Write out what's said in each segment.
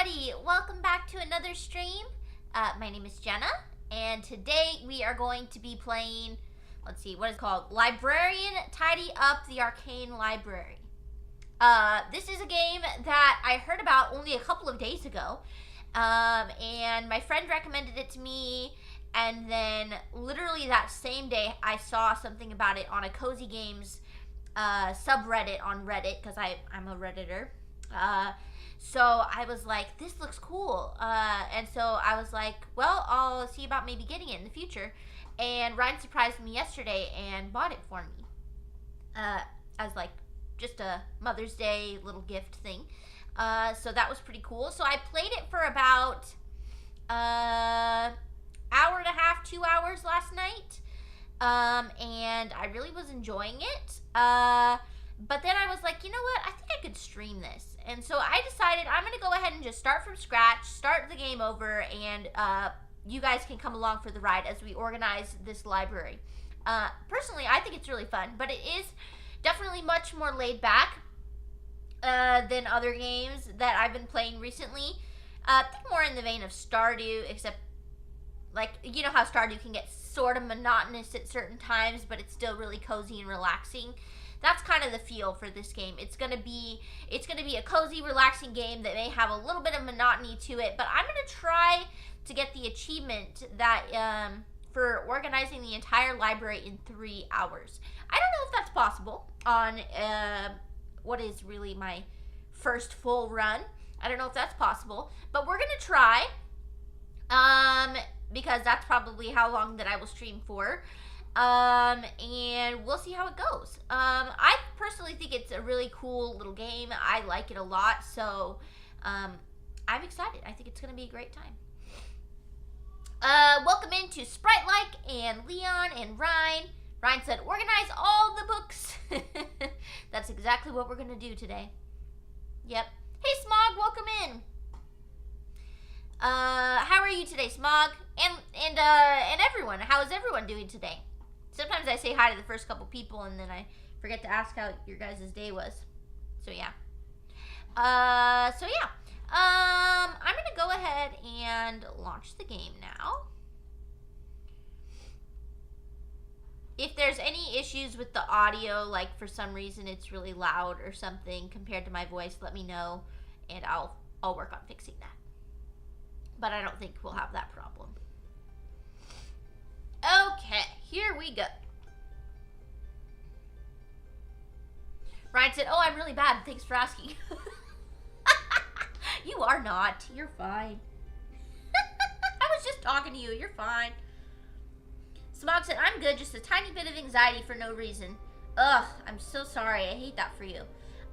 everybody, welcome back to another stream. My name is Jenna, and today we are going to be playing, let's see, what is it called? Librarian, Tidy Up the Arcane Library. This is a game that I heard about only a couple of days ago, and my friend recommended it to me, and then literally that same day I saw something about it on a Cozy Games subreddit on Reddit, because I'm a Redditor. So I was like, this looks cool. And so I was like, well, I'll see about maybe getting it in the future. And Ryan surprised me yesterday and bought it for me. As like just a Mother's Day little gift thing. So that was pretty cool. So I played it for about hour and a half, 2 hours last night. And I really was enjoying it. But then I was like, you know what? I think I could stream this. And so I decided I'm going to go ahead and just start from scratch, start the game over, and you guys can come along for the ride as we organize this library. Personally, I think it's really fun, but it is definitely much more laid back than other games that I've been playing recently. I think more in the vein of Stardew, except, like, you know how Stardew can get sort of monotonous at certain times, but it's still really cozy and relaxing. That's kind of the feel for this game. It's gonna be a cozy, relaxing game that may have a little bit of monotony to it, but I'm gonna try to get the achievement that for organizing the entire library in 3 hours. I don't know if that's possible on what is really my first full run. I don't know if that's possible, but we're gonna try because that's probably how long that I will stream for. And we'll see how it goes. I personally think it's a really cool little game. I like it a lot, so I'm excited. I think it's going to be a great time. Welcome into Sprite-like and Leon and Ryan. Ryan said, organize all the books. That's exactly what we're going to do today. Yep. Hey, Smog, welcome in. How are you today, Smog? And everyone, how is everyone doing today? Sometimes I say hi to the first couple people and then I forget to ask how your guys' day was. So yeah. I'm gonna go ahead and launch the game now. If there's any issues with the audio, like for some reason it's really loud or something compared to my voice, let me know and I'll work on fixing that. But I don't think we'll have that problem. Okay, here we go. Ryan said, oh, I'm really bad. Thanks for asking. You are not. You're fine. I was just talking to you. You're fine. Smog said, I'm good. Just a tiny bit of anxiety for no reason. Ugh, I'm so sorry. I hate that for you.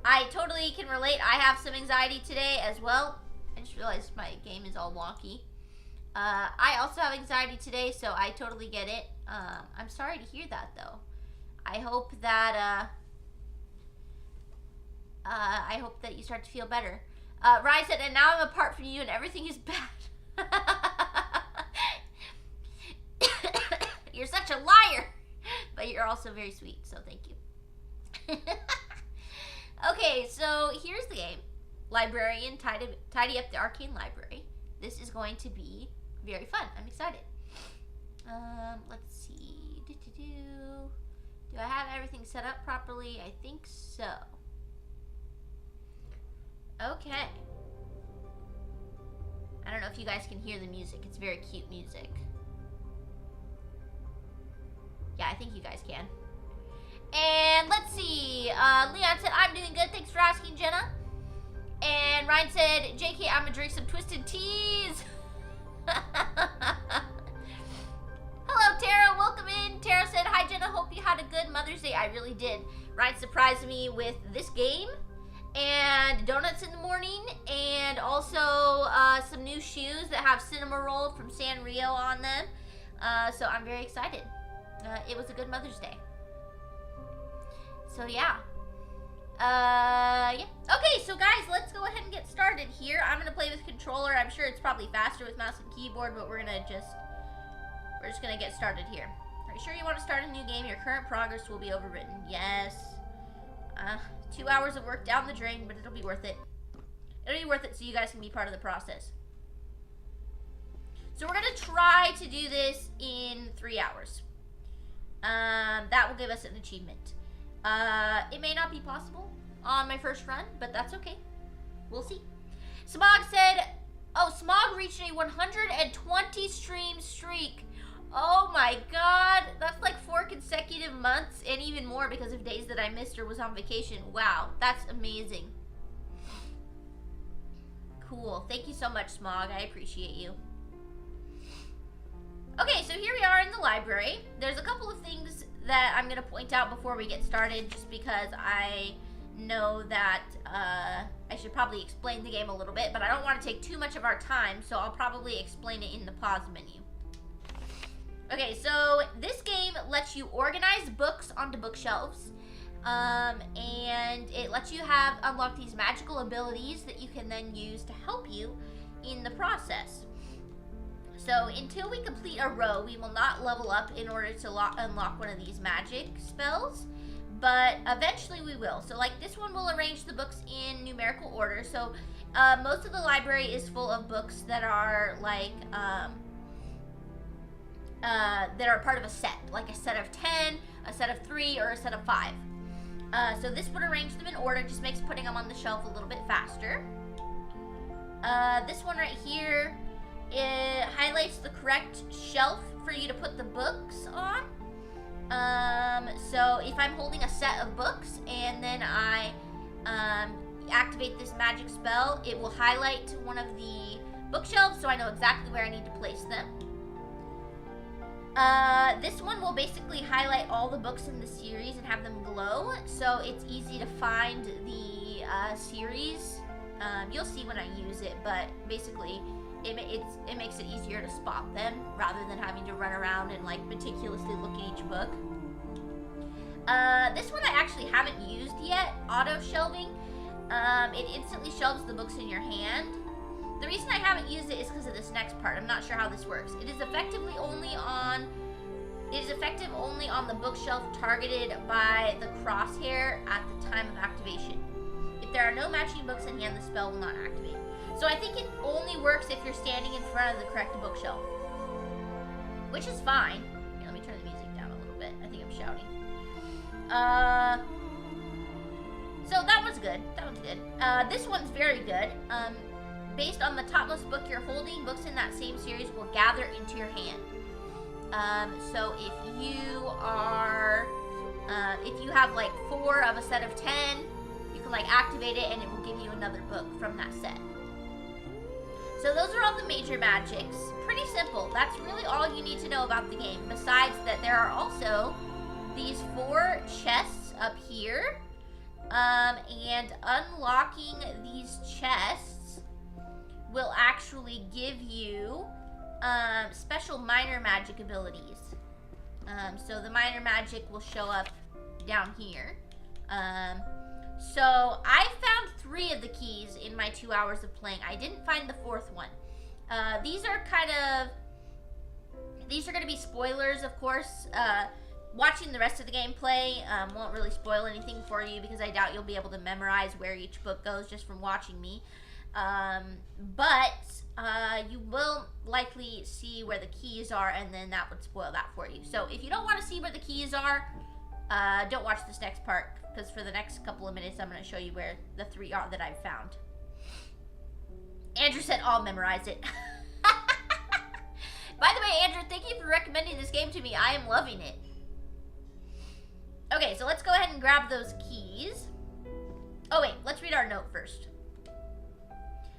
I totally can relate. I have some anxiety today as well. I just realized my game is all wonky. I also have anxiety today, so I totally get it. I'm sorry to hear that, though. I hope that you start to feel better. Ryan said, and now I'm apart from you, and everything is bad. You're such a liar, but you're also very sweet, so thank you. Okay, so here's the game. Librarian, tidy up the Arcane Library. This is going to be very fun. I'm excited. Let's see. Do I have everything set up properly? I think so. Okay. I don't know if you guys can hear the music. It's very cute music. Yeah, I think you guys can. And let's see. Leon said, I'm doing good. Thanks for asking, Jenna. And Ryan said, JK, I'm gonna drink some twisted teas. Hello, Tara. Welcome in. Tara said, hi, Jenna. Hope you had a good Mother's Day. I really did. Ryan surprised me with this game and donuts in the morning and also some new shoes that have cinema roll from Sanrio on them. So I'm very excited. It was a good Mother's Day. So yeah. Yeah. Okay, so guys, let's go ahead and get started here. I'm gonna play with controller. I'm sure it's probably faster with mouse and keyboard, but we're just gonna get started here. Are you sure you want to start a new game? Your current progress will be overwritten. Yes. 2 hours of work down the drain, but it'll be worth it. It'll be worth it so you guys can be part of the process. So we're going to try to do this in 3 hours. That will give us an achievement. It may not be possible on my first run, but that's okay. We'll see. Smog said, oh, Smog reached a 120 stream streak. Oh my god, that's like 4 consecutive months and even more because of days that I missed or was on vacation. Wow, that's amazing. Cool, thank you so much, Smog. I appreciate you. Okay, so here we are in the library. There's a couple of things that I'm going to point out before we get started, just because I know that I should probably explain the game a little bit, but I don't want to take too much of our time, so I'll probably explain it in the pause menu. Okay, so this game lets you organize books onto bookshelves, and it lets you unlock these magical abilities that you can then use to help you in the process. So until we complete a row, we will not level up in order to unlock one of these magic spells, but eventually we will. So like this one will arrange the books in numerical order. So most of the library is full of books that are like that are part of a set, like a set of 10, a set of 3, or a set of 5. So this would arrange them in order, just makes putting them on the shelf a little bit faster. This one right here, it highlights the correct shelf for you to put the books on. So if I'm holding a set of books and then I activate this magic spell, it will highlight one of the bookshelves so I know exactly where I need to place them. This one will basically highlight all the books in the series and have them glow, so it's easy to find the series. You'll see when I use it, but basically it makes it easier to spot them rather than having to run around and like meticulously look at each book. This one I actually haven't used yet, auto shelving. It instantly shelves the books in your hand. The reason I haven't used it is because of this next part. I'm not sure how this works. It is effective only on the bookshelf targeted by the crosshair at the time of activation. If there are no matching books in hand, the spell will not activate. So I think it only works if you're standing in front of the correct bookshelf, which is fine. Here, let me turn the music down a little bit. I think I'm shouting. So that one's good. That one's good. This one's very good. Based on the topmost book you're holding, books in that same series will gather into your hand. So if you have like 4 of a set of 10, you can like activate it and it will give you another book from that set. So those are all the major magics. Pretty simple. That's really all you need to know about the game. Besides that, there are also these 4 chests up here. And unlocking these chests will actually give you special minor magic abilities. So the minor magic will show up down here. So I found 3 of the keys in my 2 hours of playing. I didn't find the 4th one. These are going to be spoilers, of course. Watching the rest of the gameplay won't really spoil anything for you because I doubt you'll be able to memorize where each book goes just from watching me. But you will likely see where the keys are, and then that would spoil that for you. So if you don't want to see where the keys are, don't watch this next part, because for the next couple of minutes I'm going to show you where the 3 are that I've found. Andrew said I'll memorize it. By the way, Andrew, thank you for recommending this game to me. I am loving it. Okay, so let's go ahead and grab those keys. Oh wait, let's read our note first.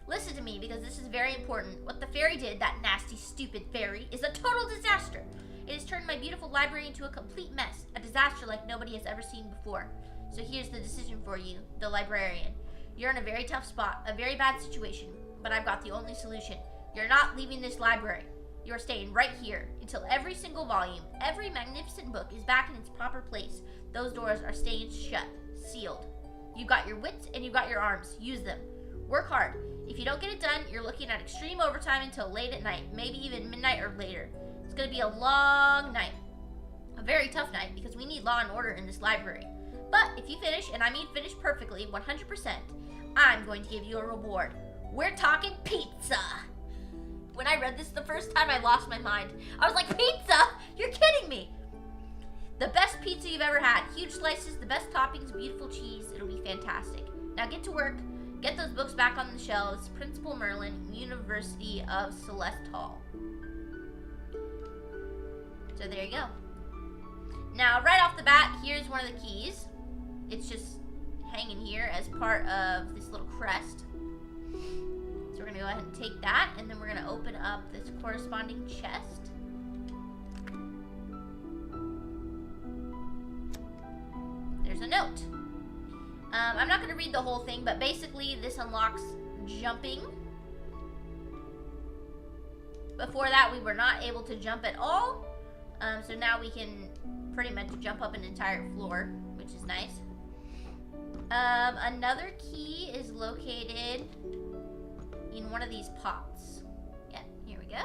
Listen to me, because this is very important. What the fairy did, that nasty, stupid fairy, is a total disaster. It has turned my beautiful library into a complete mess. A disaster like nobody has ever seen before. So here's the decision for you, the librarian. You're in a very tough spot, a very bad situation, but I've got the only solution. You're not leaving this library. You're staying right here until every single volume, every magnificent book is back in its proper place. Those doors are staying shut, sealed. You've got your wits and you've got your arms. Use them. Work hard. If you don't get it done, you're looking at extreme overtime until late at night, maybe even midnight or later. It's going to be a long night. A very tough night, because we need law and order in this library. But if you finish, and I mean finish perfectly, 100%, I'm going to give you a reward. We're talking pizza. When I read this the first time, I lost my mind. I was like, pizza? You're kidding me. The best pizza you've ever had. Huge slices, the best toppings, beautiful cheese. It'll be fantastic. Now get to work. Get those books back on the shelves. Principal Merlin, University of Celeste Hall. So there you go. Now, right off the bat, here's one of the keys. It's just hanging here as part of this little crest. So we're going to go ahead and take that, and then we're going to open up this corresponding chest. There's a note. I'm not going to read the whole thing, but basically this unlocks jumping. Before that, we were not able to jump at all. So now we can pretty much jump up an entire floor, which is nice. Another key is located in one of these pots. Yeah, here we go.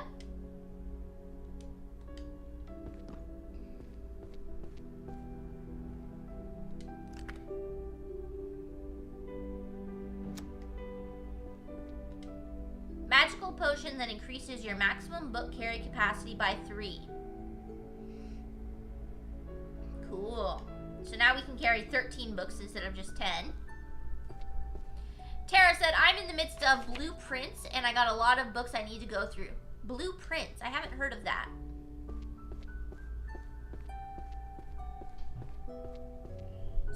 Magical potion that increases your maximum book carry capacity by 3. Cool. So now we can carry 13 books instead of just 10. Tara said, I'm in the midst of blueprints and I got a lot of books I need to go through. Blueprints? I haven't heard of that.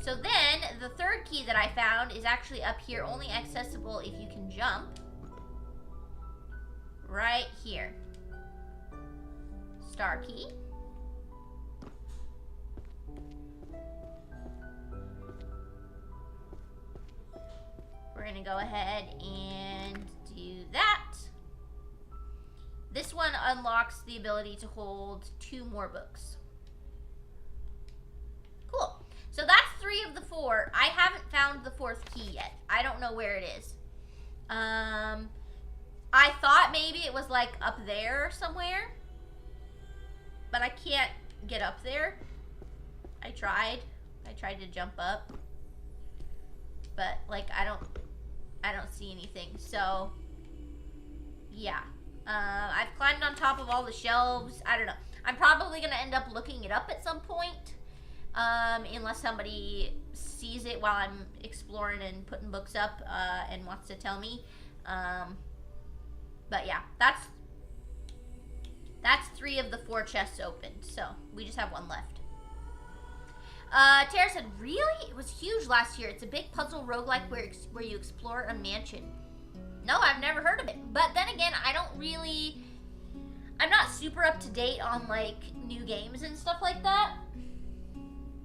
So then, the third key that I found is actually up here, only accessible if you can jump. Right here. Star key. We're going to go ahead and do that. This one unlocks the ability to hold 2 more books. Cool. So that's 3 of the 4. I haven't found the 4th key yet. I don't know where it is. I thought maybe it was like up there somewhere, but I can't get up there. I tried to jump up, but like I don't see anything. So yeah, I've climbed on top of all the shelves. I don't know. I'm probably gonna end up looking it up at some point, unless somebody sees it while I'm exploring and putting books up and wants to tell me. But yeah, that's 3 of the 4 chests opened, so we just have 1 left. Tara said, really? It was huge last year. It's a big puzzle roguelike where you explore a mansion. No, I've never heard of it. But then again, I'm not super up to date on like new games and stuff like that.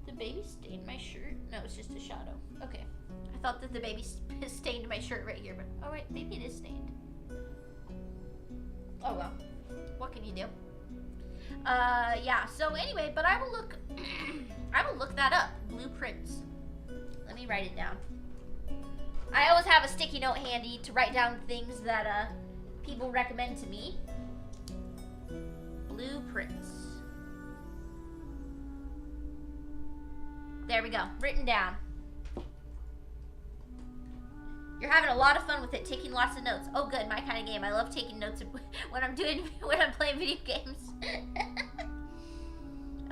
The baby stained my shirt? No, it's just a shadow. Okay. I thought that the baby stained my shirt right here, but oh wait, maybe it is stained. Oh well, what can you do? Yeah, so anyway, but I will look that up. Blueprints. Let me write it down. I always have a sticky note handy to write down things that people recommend to me. Blueprints. There we go, written down. You're having a lot of fun with it, taking lots of notes. Oh good, my kind of game. I love taking notes when I'm playing video games.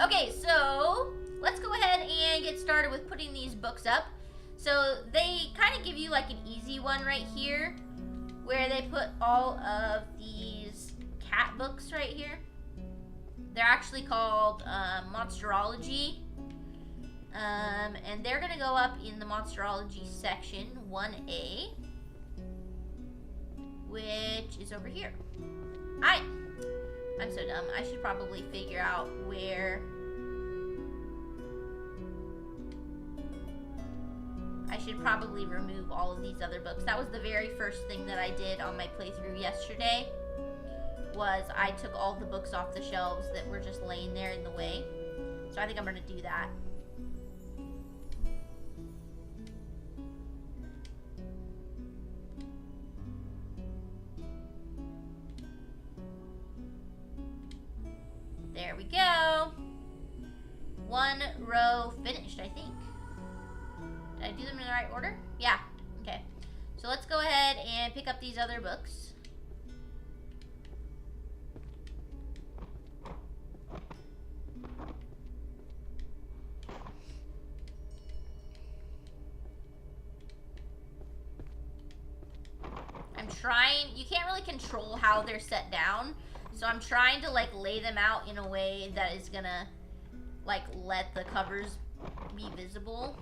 Okay, so let's go ahead and get started with putting these books up. So they kind of give you like an easy one right here, where they put all of these cat books right here. They're actually called Monsterology. And they're going to go up in the Monsterology section, 1A, which is over here. I'm so dumb. I should probably figure out where... I should probably remove all of these other books. That was the very first thing that I did on my playthrough yesterday, was I took all the books off the shelves that were just laying there in the way. So I think I'm going to do that. There we go. 1 row finished, I think. Did I do them in the right order? Yeah. Okay. So let's go ahead and pick up these other books. I'm trying, you can't really control how they're set down, so I'm trying to like lay them out in a way that is gonna like let the covers be visible.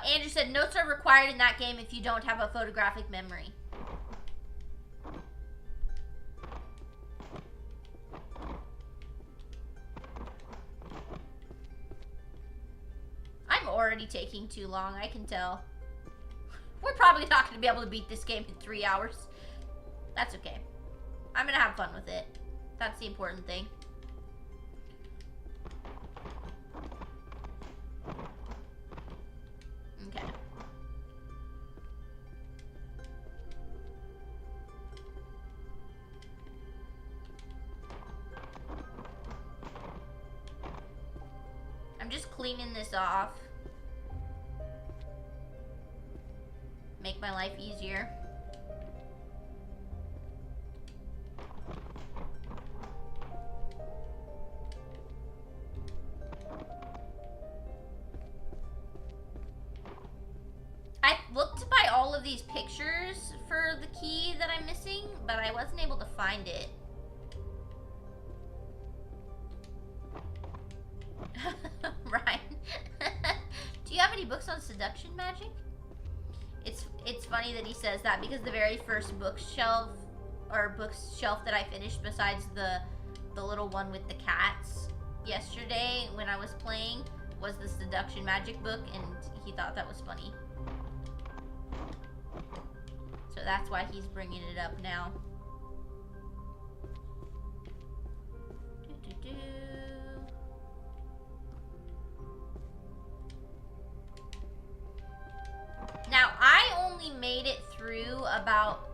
Andrew said notes are required in that game if you don't have a photographic memory. I'm already taking too long, I can tell. We're probably not going to be able to beat this game in 3 hours. That's okay. I'm going to have fun with it. That's the important thing. Okay. I'm just cleaning this off. Make my life easier. I looked to buy all of these pictures for the key that I'm missing, but I wasn't able to find it. Ryan. Do you have any books on seduction magic? It's funny that he says that because the very first bookshelf that I finished besides the little one with the cats yesterday when I was playing was the seduction magic book, and he thought that was funny. So that's why he's bringing it up now. Now, I only made it through about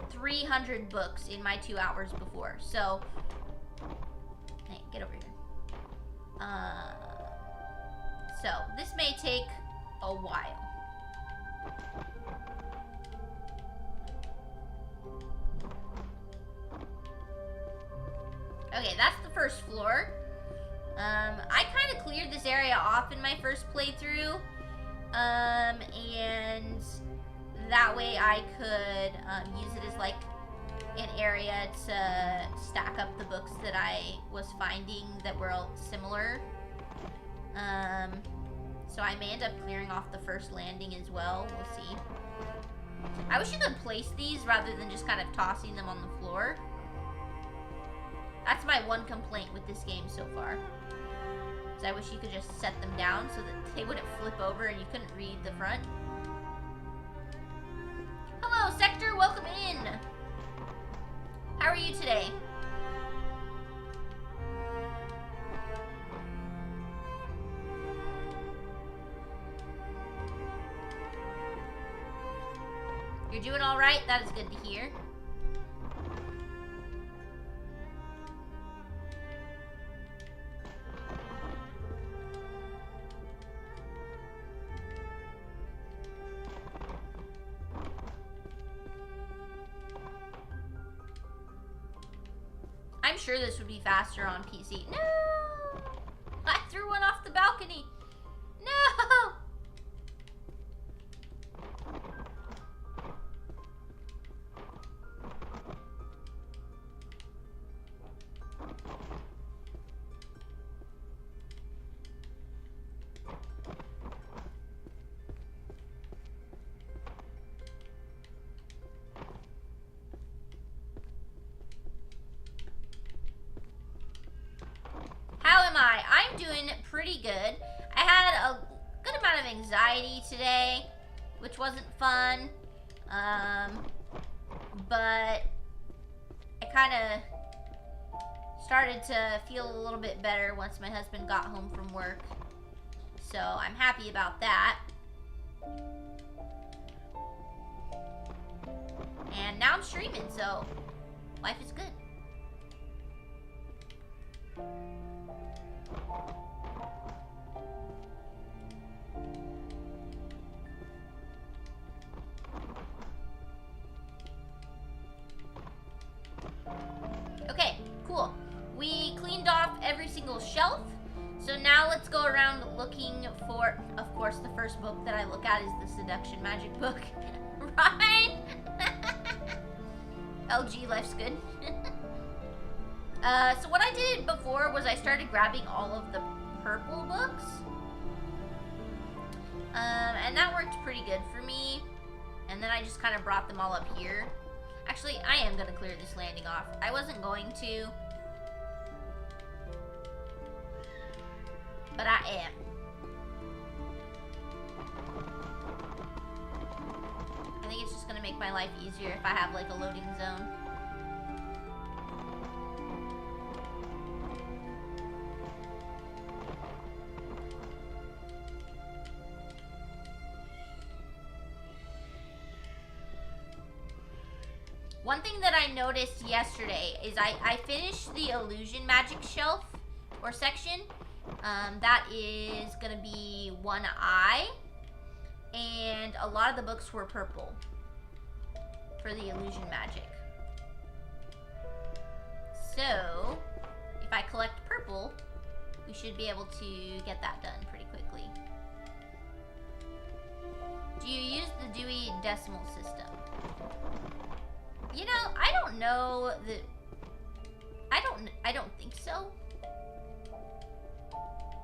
300 books in my 2 hours before, so... Hey, get over here. So, this may take a while. Okay, that's the first floor. I kind of cleared this area off in my first playthrough. And that way I could use it as like an area to stack up the books that I was finding that were all similar. So I may end up clearing off the first landing as well. We'll see. I wish you could place these rather than just kind of tossing them on the floor. That's my one complaint with this game so far. So I wish you could just set them down so that they wouldn't flip over and you couldn't read the front. Hello, Sector, welcome in. How are you today? You're doing all right? That is good to hear. I'm sure this would be faster on PC. No! I threw one off the balcony. No! How am I? I'm doing pretty good. I had a good amount of anxiety today, which wasn't fun. But I kind of started to feel a little bit better once my husband got home from work. So I'm happy about that. And now I'm streaming, so life is good. let's go around looking for, of course, the first book that I look at is the Seduction Magic book. Right? LG, life's good. So what I did before was I started grabbing all of the purple books. And that worked pretty good for me. And then I just kind of brought them all up here. Actually, I am going to clear this landing off. I wasn't going to, but I am. I think it's just going to make my life easier if I have like a loading zone. One thing that I noticed yesterday is I finished the illusion magic shelf or section. That is going to be 1 eye. And a lot of the books were purple for the illusion magic. So, if I collect purple, we should be able to get that done pretty quickly. Do you use the Dewey Decimal System? You know, I don't know that. I don't think so.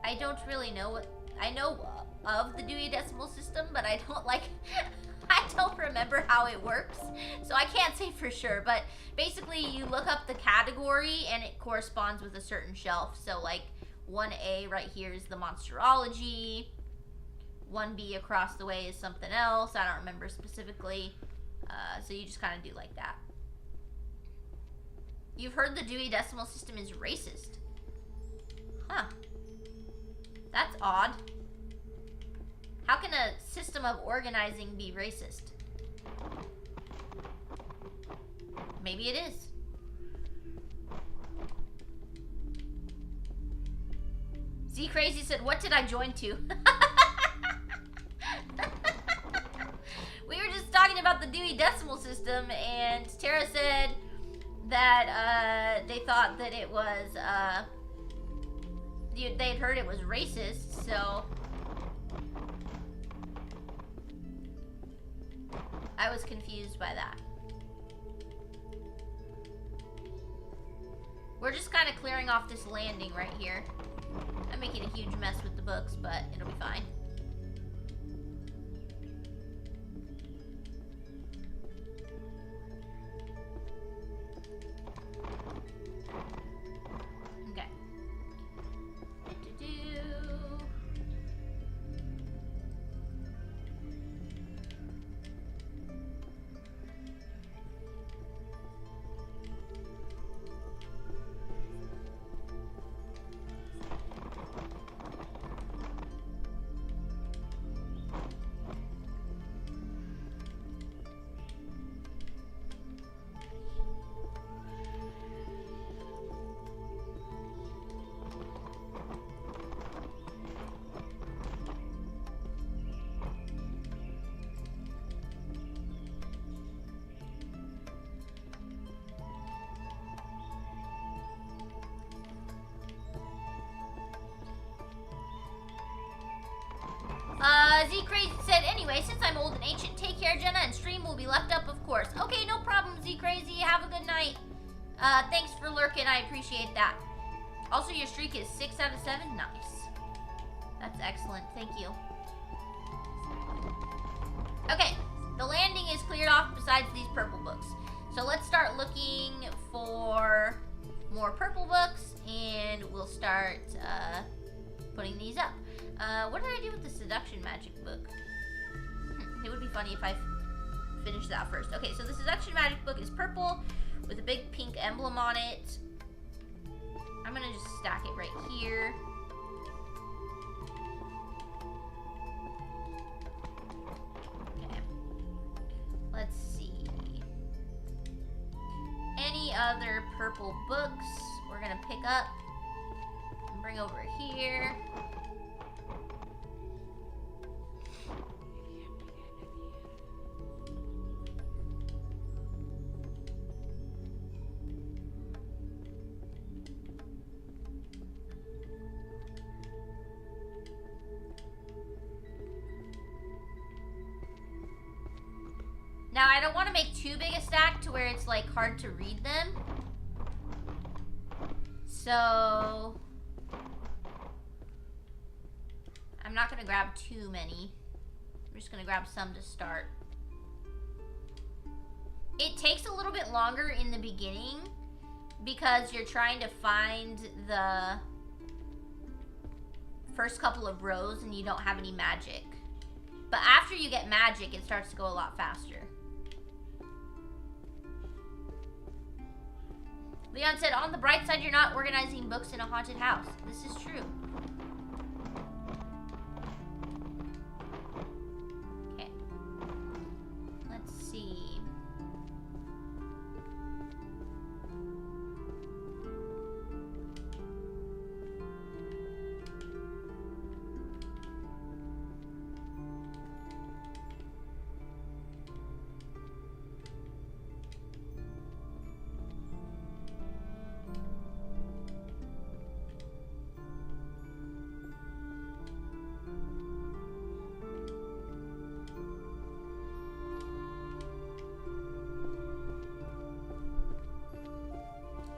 I don't really know what. I know of the Dewey Decimal System, but I don't I don't remember how it works, so I can't say for sure. But basically, you look up the category, and it corresponds with a certain shelf. So, like 1A right here is the Monsterology. 1B across the way is something else. I don't remember specifically. So you just kind of do like that. You've heard the Dewey Decimal System is racist. Huh. That's odd. How can a system of organizing be racist? Maybe it is. Z Crazy said, what did I join to? We were just talking about the Dewey Decimal System, and Tara said that they thought that it was, they had heard it was racist, so I was confused by that. We're just kind of clearing off this landing right here. I'm making a huge mess with the books, but it'll be fine. Okay. Z Crazy said, anyway, since I'm old and ancient, take care, Jenna, and stream will be left up, of course. Okay, no problem, Z Crazy. Have a good night. Thanks for lurking. I appreciate that. Also, your streak is 6 out of 7. Nice. That's excellent. Thank you. Okay, the landing is cleared off besides these purple books. So let's start looking for more purple books, and we'll start putting these up. What did I do with the Seduction Magic book? It would be funny if I finished that first. Okay, so the Seduction Magic book is purple with a big pink emblem on it. I'm gonna just stack it right here. Okay. Let's see. Any other purple books we're gonna pick up and bring over here. Now, I don't want to make too big a stack to where it's, like, hard to read them. So... I'm not going to grab too many. I'm just going to grab some to start. It takes a little bit longer in the beginning because you're trying to find the first couple of rows and you don't have any magic. But after you get magic, it starts to go a lot faster. Leon said, on the bright side, you're not organizing books in a haunted house. This is true. Okay. Let's see.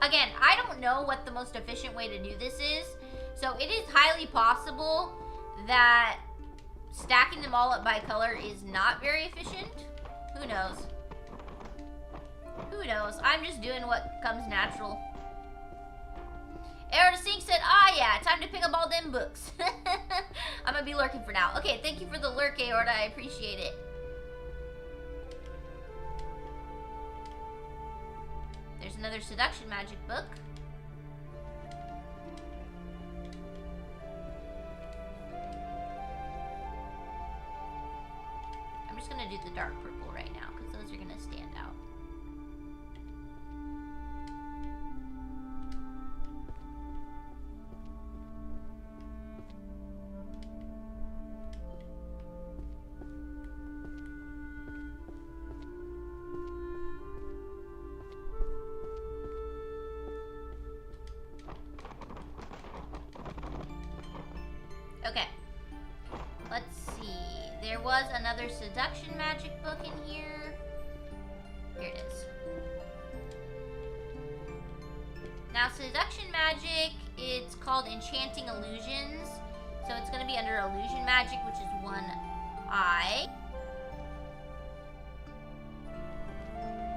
Again, I don't know what the most efficient way to do this is, so it is highly possible that stacking them all up by color is not very efficient. Who knows? Who knows? I'm just doing what comes natural. Arrow to Sink said, yeah, time to pick up all them books. I'm gonna be lurking for now. Okay, thank you for the lurk, Aorta. I appreciate it. There's another seduction magic book. I'm just gonna do the dark purple right now because those are gonna stand out. Okay, let's see. There was another seduction magic book in here. Here it is. Now, seduction magic, it's called Enchanting Illusions. So it's going to be under illusion magic, which is 1I.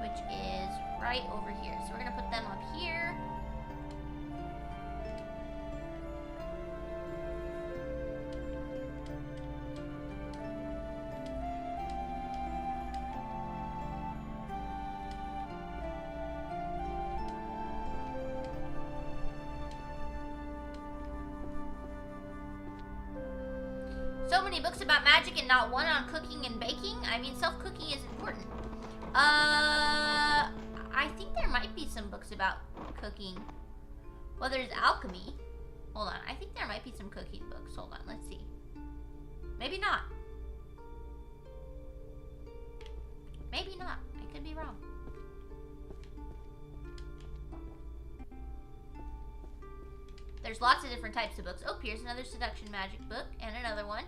Which is right over here. So we're going to put them up here. So many books about magic and not one on cooking and baking. I mean, self-cooking is important. I think there might be some books about cooking. Well, there's alchemy. Hold on. I think there might be some cooking books. Hold on. Let's see. Maybe not. Maybe not. I could be wrong. There's lots of different types of books. Oh, here's another seduction magic book and another one.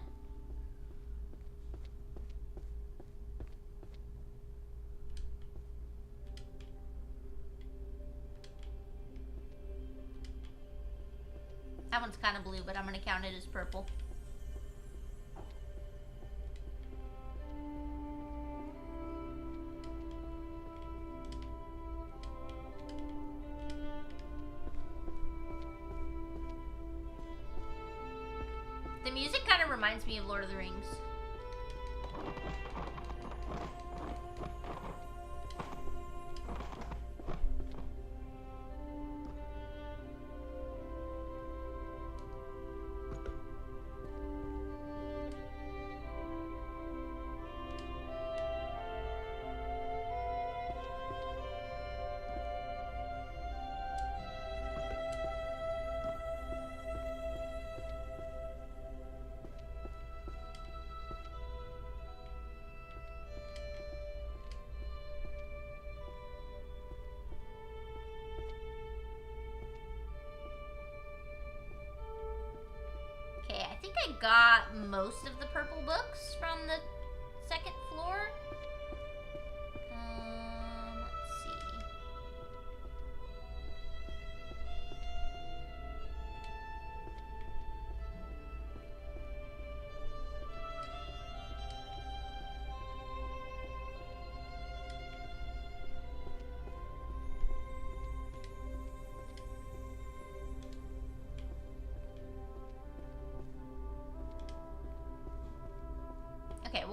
That one's kind of blue, but I'm going to count it as purple. The music kind of reminds me of Lord of the Rings. I think I got most of the purple books from the second floor.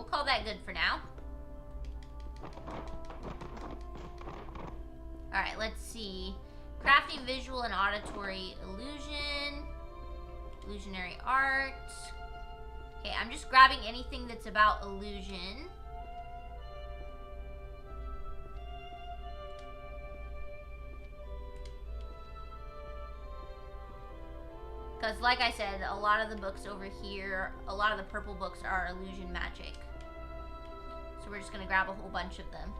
call that good for now. Alright, let's see. Crafting visual and auditory illusion. Illusionary art. Okay, I'm just grabbing anything that's about illusion. Because like I said, a lot of the books over here, a lot of the purple books are illusion magic. So we're just going to grab a whole bunch of them.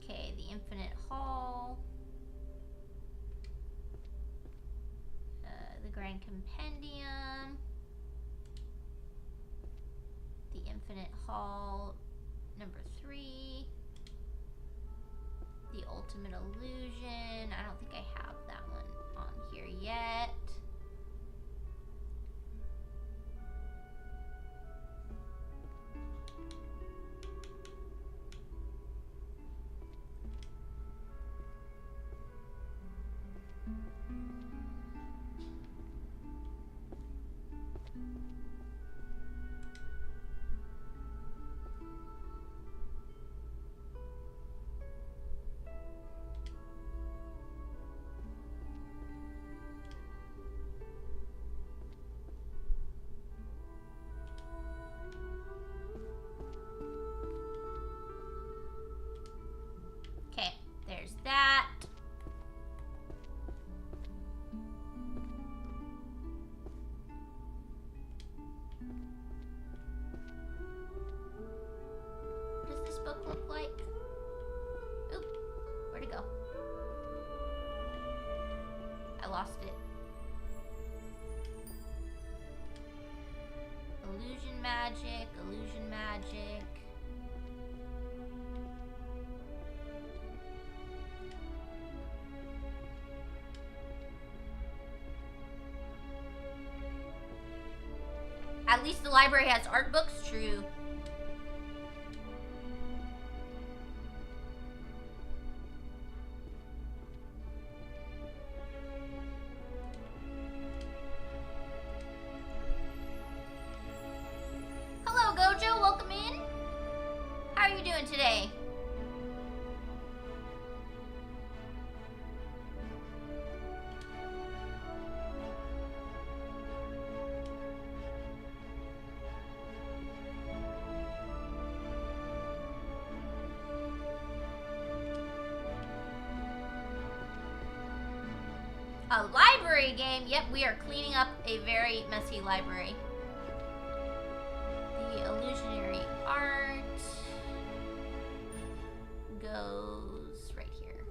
Okay, the Infinite Hall. The Grand Compendium. The Infinite Hall, number 3. The Ultimate Illusion. I don't think I have that one on here yet. Okay, there's that. What does this book look like? Oop, where'd it go? I lost it. Illusion magic, illusion magic. At least the library has art books, true. Hello, Gojo, welcome in. How are you doing today? A library game? Yep, we are cleaning up a very messy library. The illusionary art goes right here.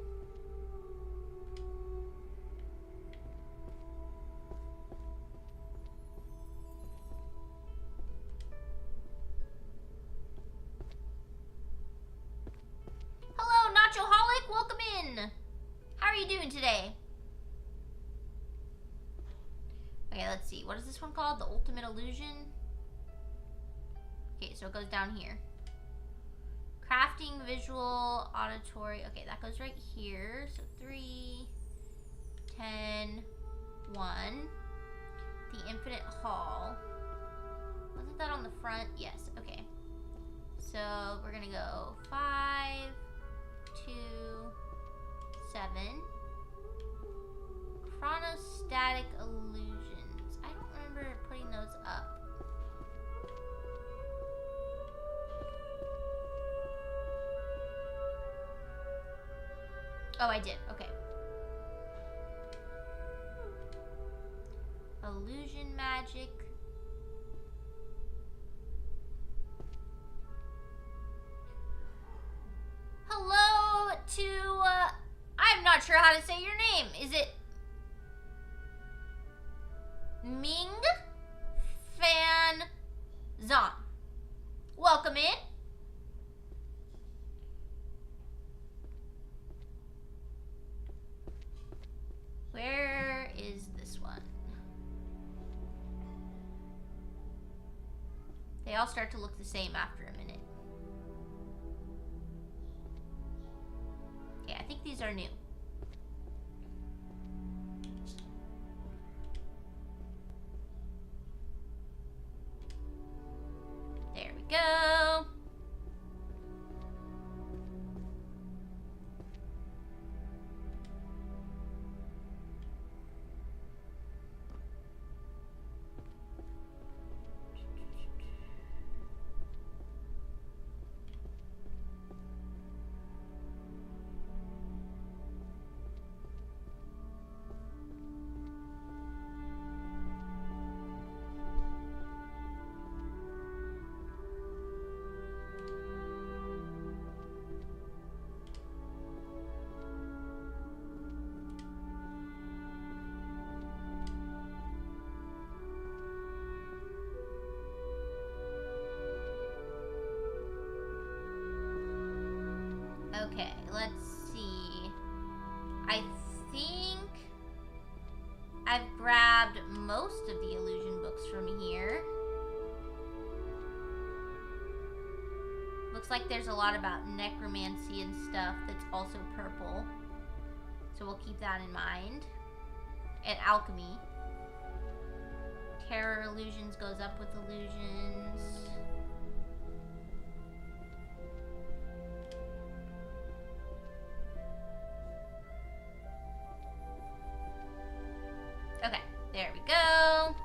Hello, Nachoholic, welcome in. How are you doing today? Okay, let's see. What is this one called? The Ultimate Illusion? Okay, so it goes down here. Crafting, visual, auditory. Okay, that goes right here. So 3, 10, 1. The Infinite Hall. Wasn't that on the front? Yes, okay. So we're gonna go 5, 2, 7. Chronostatic illusions. I don't remember putting those up. Oh, I did. Okay. Illusion magic. Hello to, I'm not sure how to say your name. Is it Ming Fan Zon? Welcome in. They all start to look the same after a minute. Okay, I think these are new. There we go. Okay, let's see. I think I've grabbed most of the illusion books from here. Looks like there's a lot about necromancy and stuff that's also purple. So we'll keep that in mind. And alchemy. Terror illusions goes up with illusions. Okay, there we go.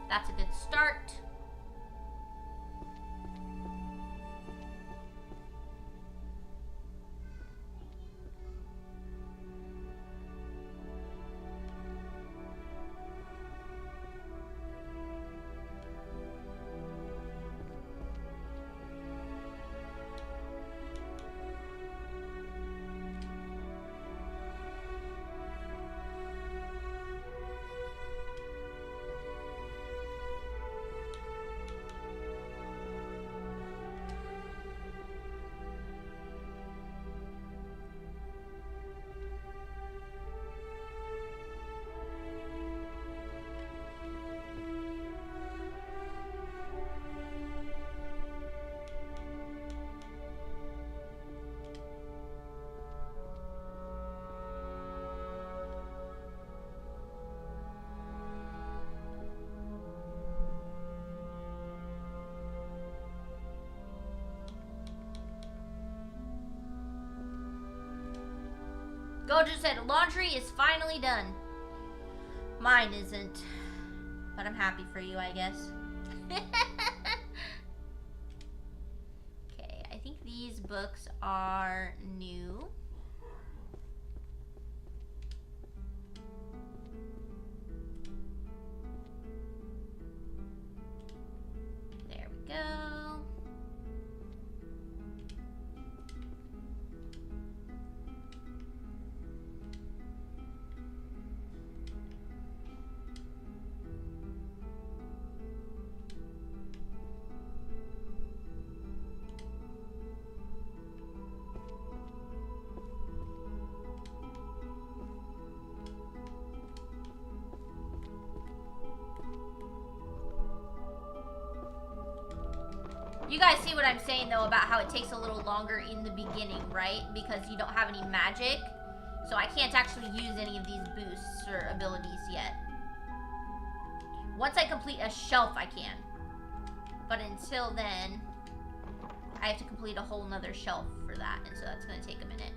That's a good start. Gojo said laundry is finally done. Mine isn't. But I'm happy for you, I guess. Okay, I think these books are new. There we go. You guys see what I'm saying, though, about how it takes a little longer in the beginning, right? Because you don't have any magic. So I can't actually use any of these boosts or abilities yet. Once I complete a shelf, I can. But until then, I have to complete a whole nother shelf for that. And so that's going to take a minute.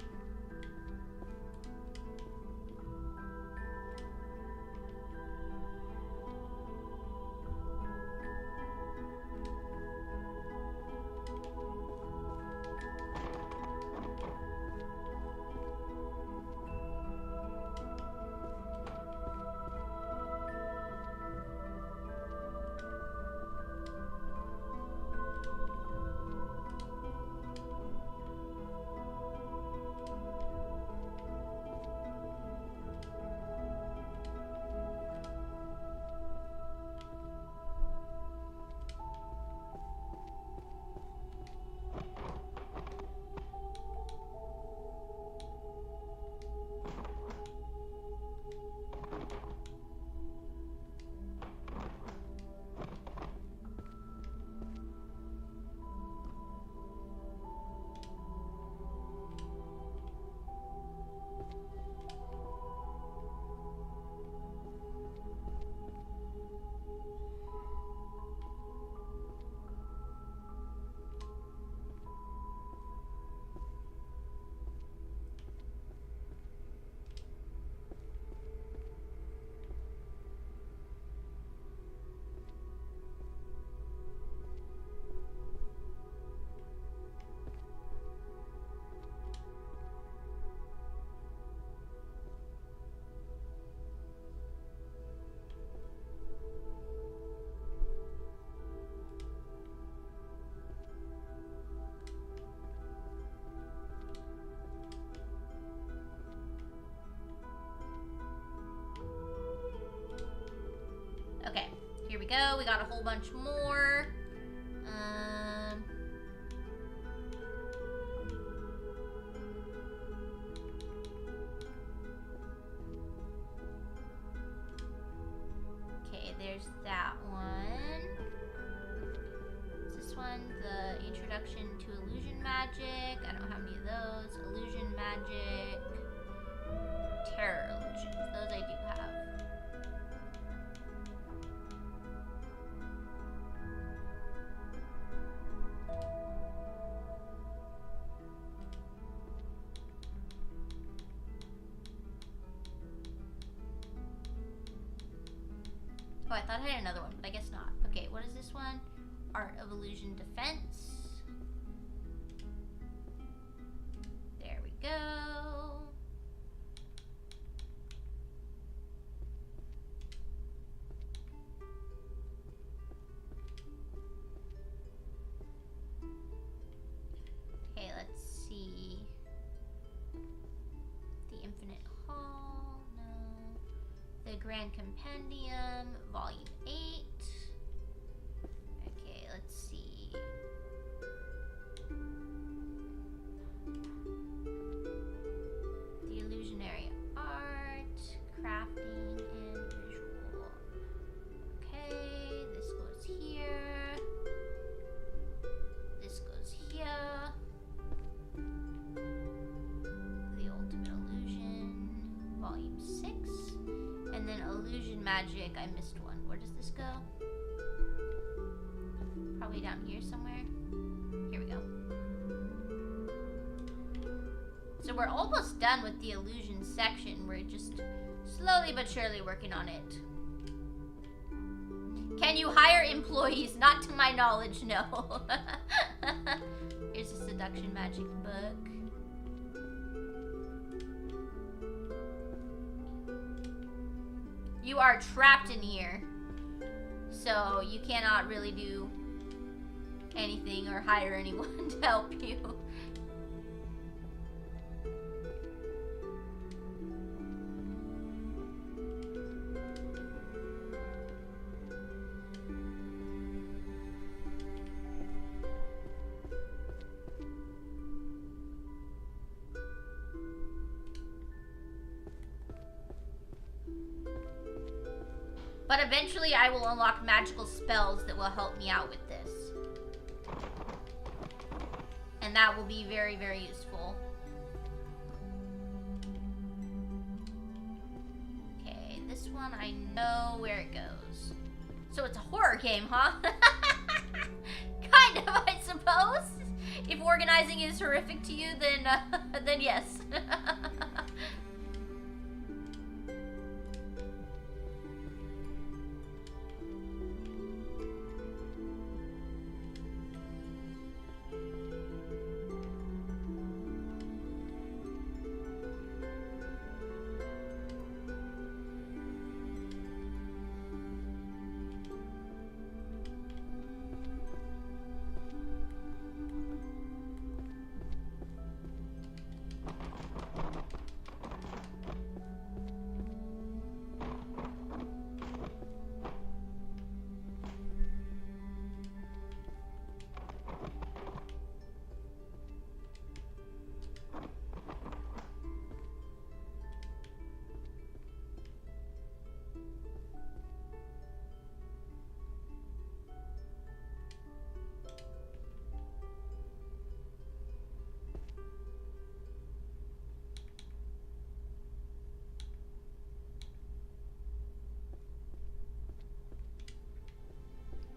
we go. We got a whole bunch more. Okay, there's that one. Is this one the Introduction to Illusion Magic? I don't have any of those. Illusion Magic. Terror Illusions. Those I do have. Oh, I thought I had another one, but I guess not. Okay, what is this one? Art of Illusion Defense. There we go. Okay, let's see. The Infinite Hall, no. The Grand Compendium, Volume 8. Okay, let's see. The Illusionary Art, Crafting, and Visual. Okay, this goes here. This goes here. The Ultimate Illusion, Volume 6. And then Illusion Magic, I missed one. Where does this go? Probably down here somewhere. Here we go. So we're almost done with the illusion section. We're just slowly but surely working on it. Can you hire employees? Not to my knowledge, no. Here's a Seduction Magic book. You are trapped in here, so you cannot really do anything or hire anyone to help you. But eventually I will unlock magical spells that will help me out with this. And that will be very, very useful. Okay, this one I know where it goes. So it's a horror game, huh? Kind of, I suppose. If organizing is horrific to you, then yes.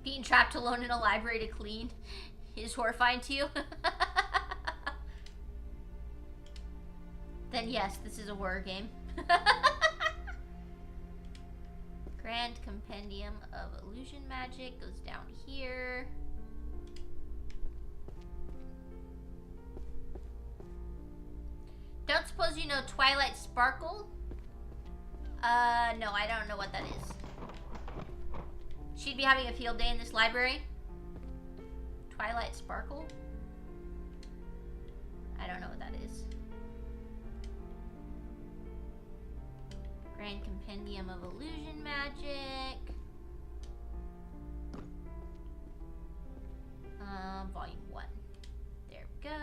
Being trapped alone in a library to clean is horrifying to you. Then yes, this is a horror game. Grand Compendium of Illusion Magic goes down here. Don't suppose you know Twilight Sparkle? No, I don't know what that is. She'd be having a field day in this library. Twilight Sparkle? I don't know what that is. Grand Compendium of Illusion Magic. Underground Volume 1. There we go.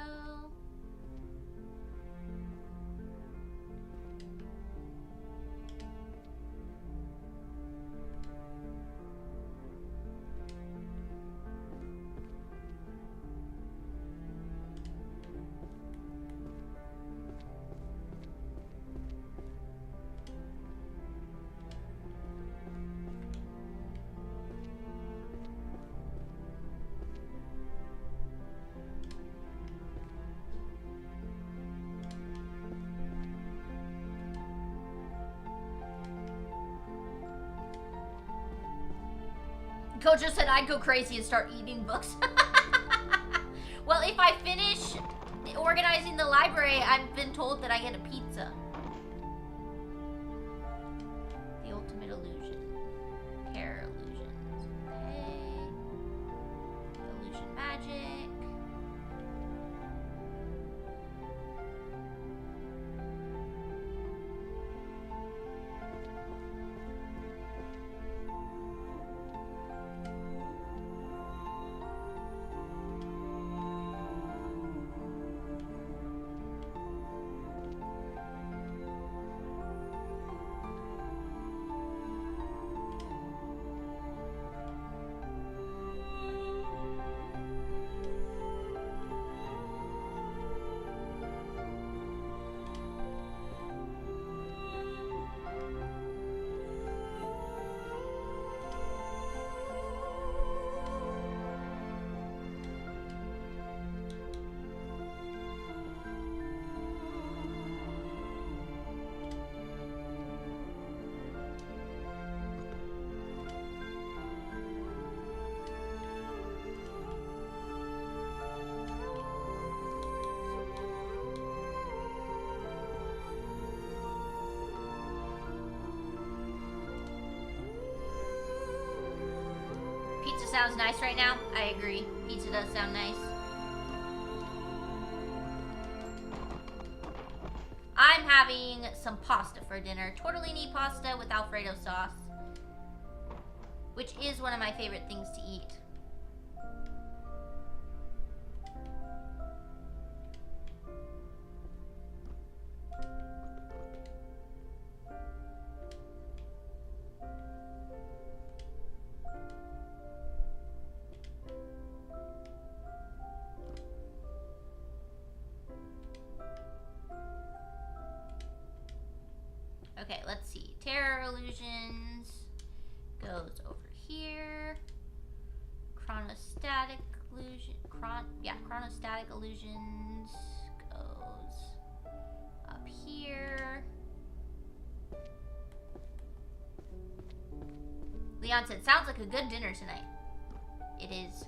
Coach just said I'd go crazy and start eating books. Well, if I finish organizing the library, I've been told that I get a pizza. The ultimate illusion. Terror illusions. Okay. Illusion magic. Pizza sounds nice right now. I agree. Pizza does sound nice. I'm having some pasta for dinner. Tortellini pasta with Alfredo sauce. Which is one of my favorite things to eat. Okay, let's see. Terror illusions goes over here. Chronostatic illusion. Chronostatic illusions goes up here. Leon said, sounds like a good dinner tonight. It is.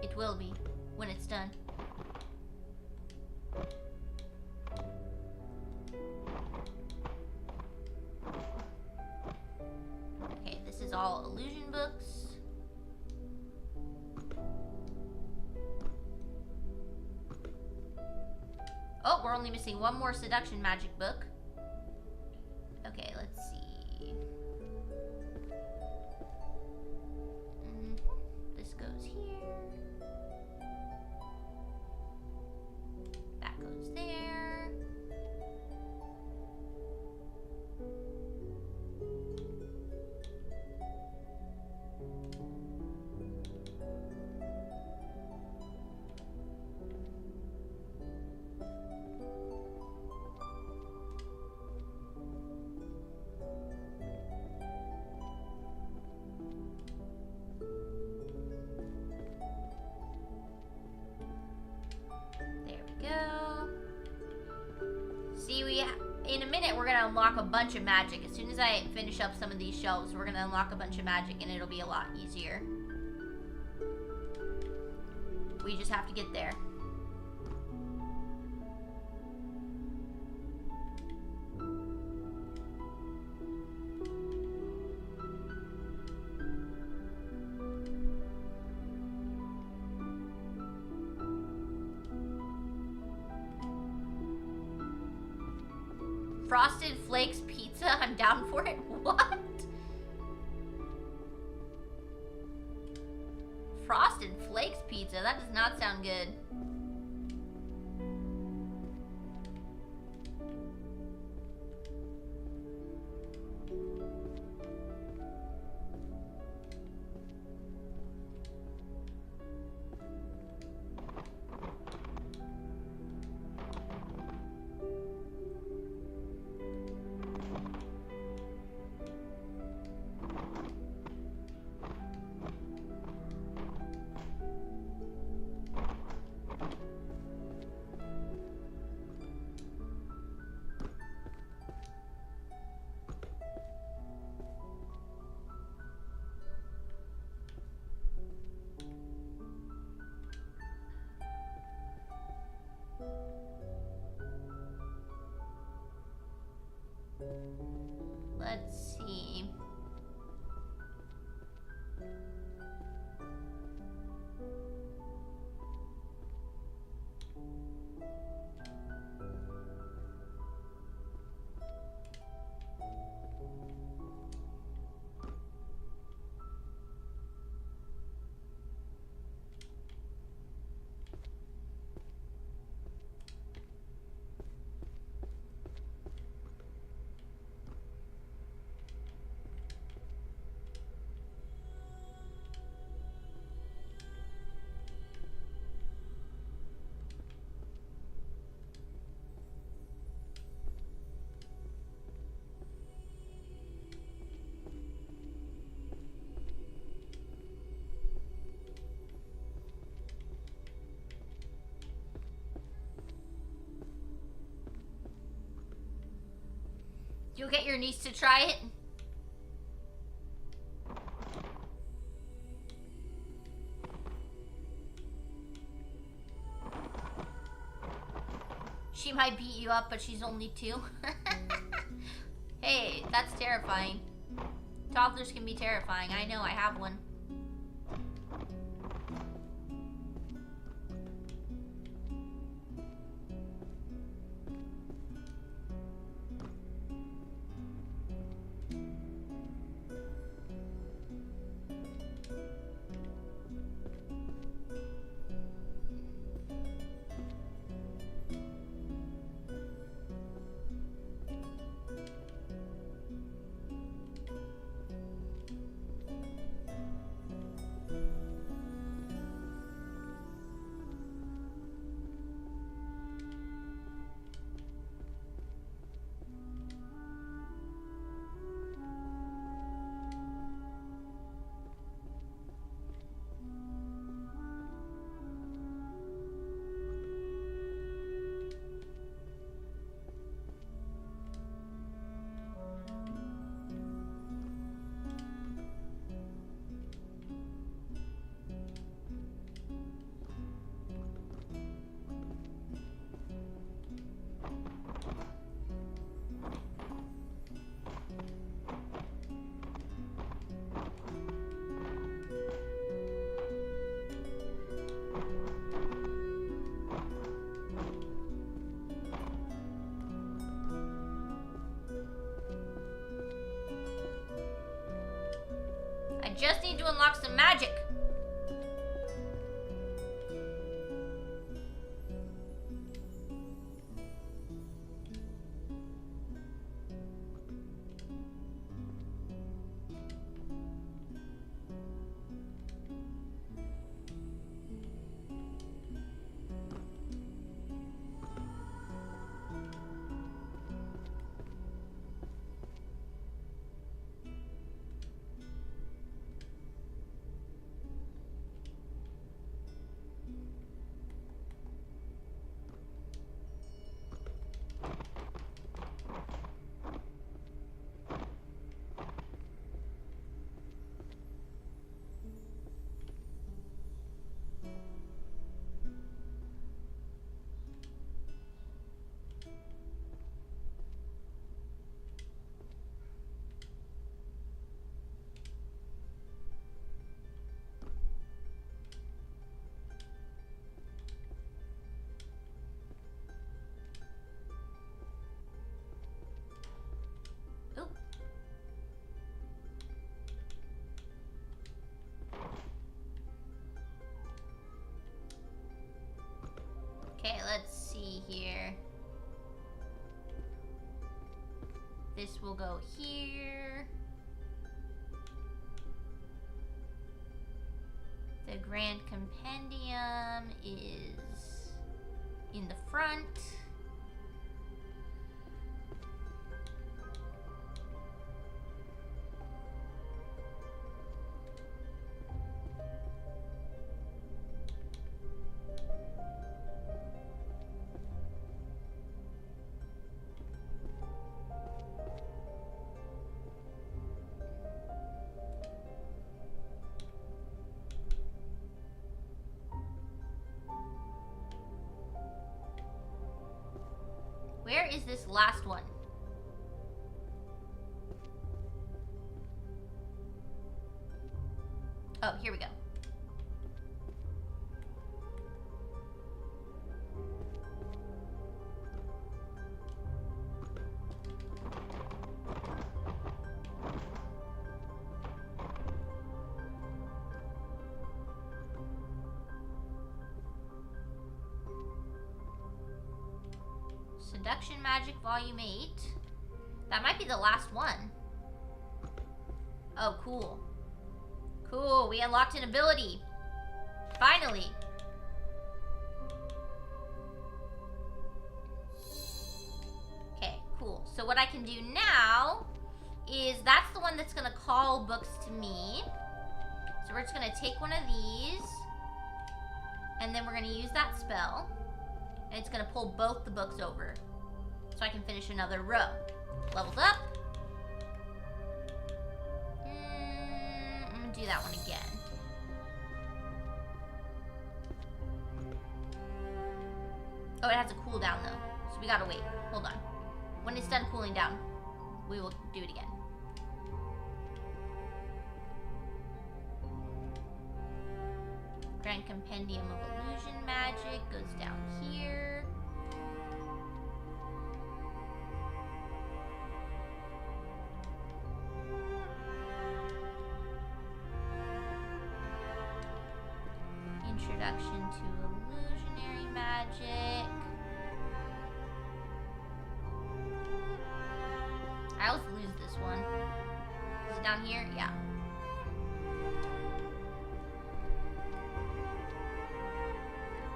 It will be when it's done. Okay, this is all illusion books. Oh, we're only missing one more seduction magic book. Okay, let's see. This goes here. That goes there. In a minute, we're gonna unlock a bunch of magic. As soon as I finish up some of these shelves, we're gonna unlock a bunch of magic and it'll be a lot easier. We just have to get there. Frosted Flakes pizza? I'm down for it. What? Frosted Flakes pizza. That does not sound good. Let's see. You'll get your niece to try it? She might beat you up, but she's only 2. Hey, that's terrifying. Toddlers can be terrifying. I know, I have one. I just need to unlock some magic. This will go here. The Grand Compendium is in the front. Where is this last one? Oh, here we go. Seduction Magic Volume 8. That might be the last one. Oh, cool. Cool, we unlocked an ability. Finally. Okay, cool. So what I can do now is that's the one that's gonna call books to me. So we're just gonna take one of these, and then we're gonna use that spell. And it's gonna pull both the books over. So I can finish another row. Leveled up. I'm gonna do that one again. Oh, it has a cooldown though. So we gotta wait. Hold on. When it's done cooling down, we will do it again. Grand Compendium of Illusion Magic goes down here. Introduction to Illusionary Magic. I always lose this one. Is it down here? Yeah.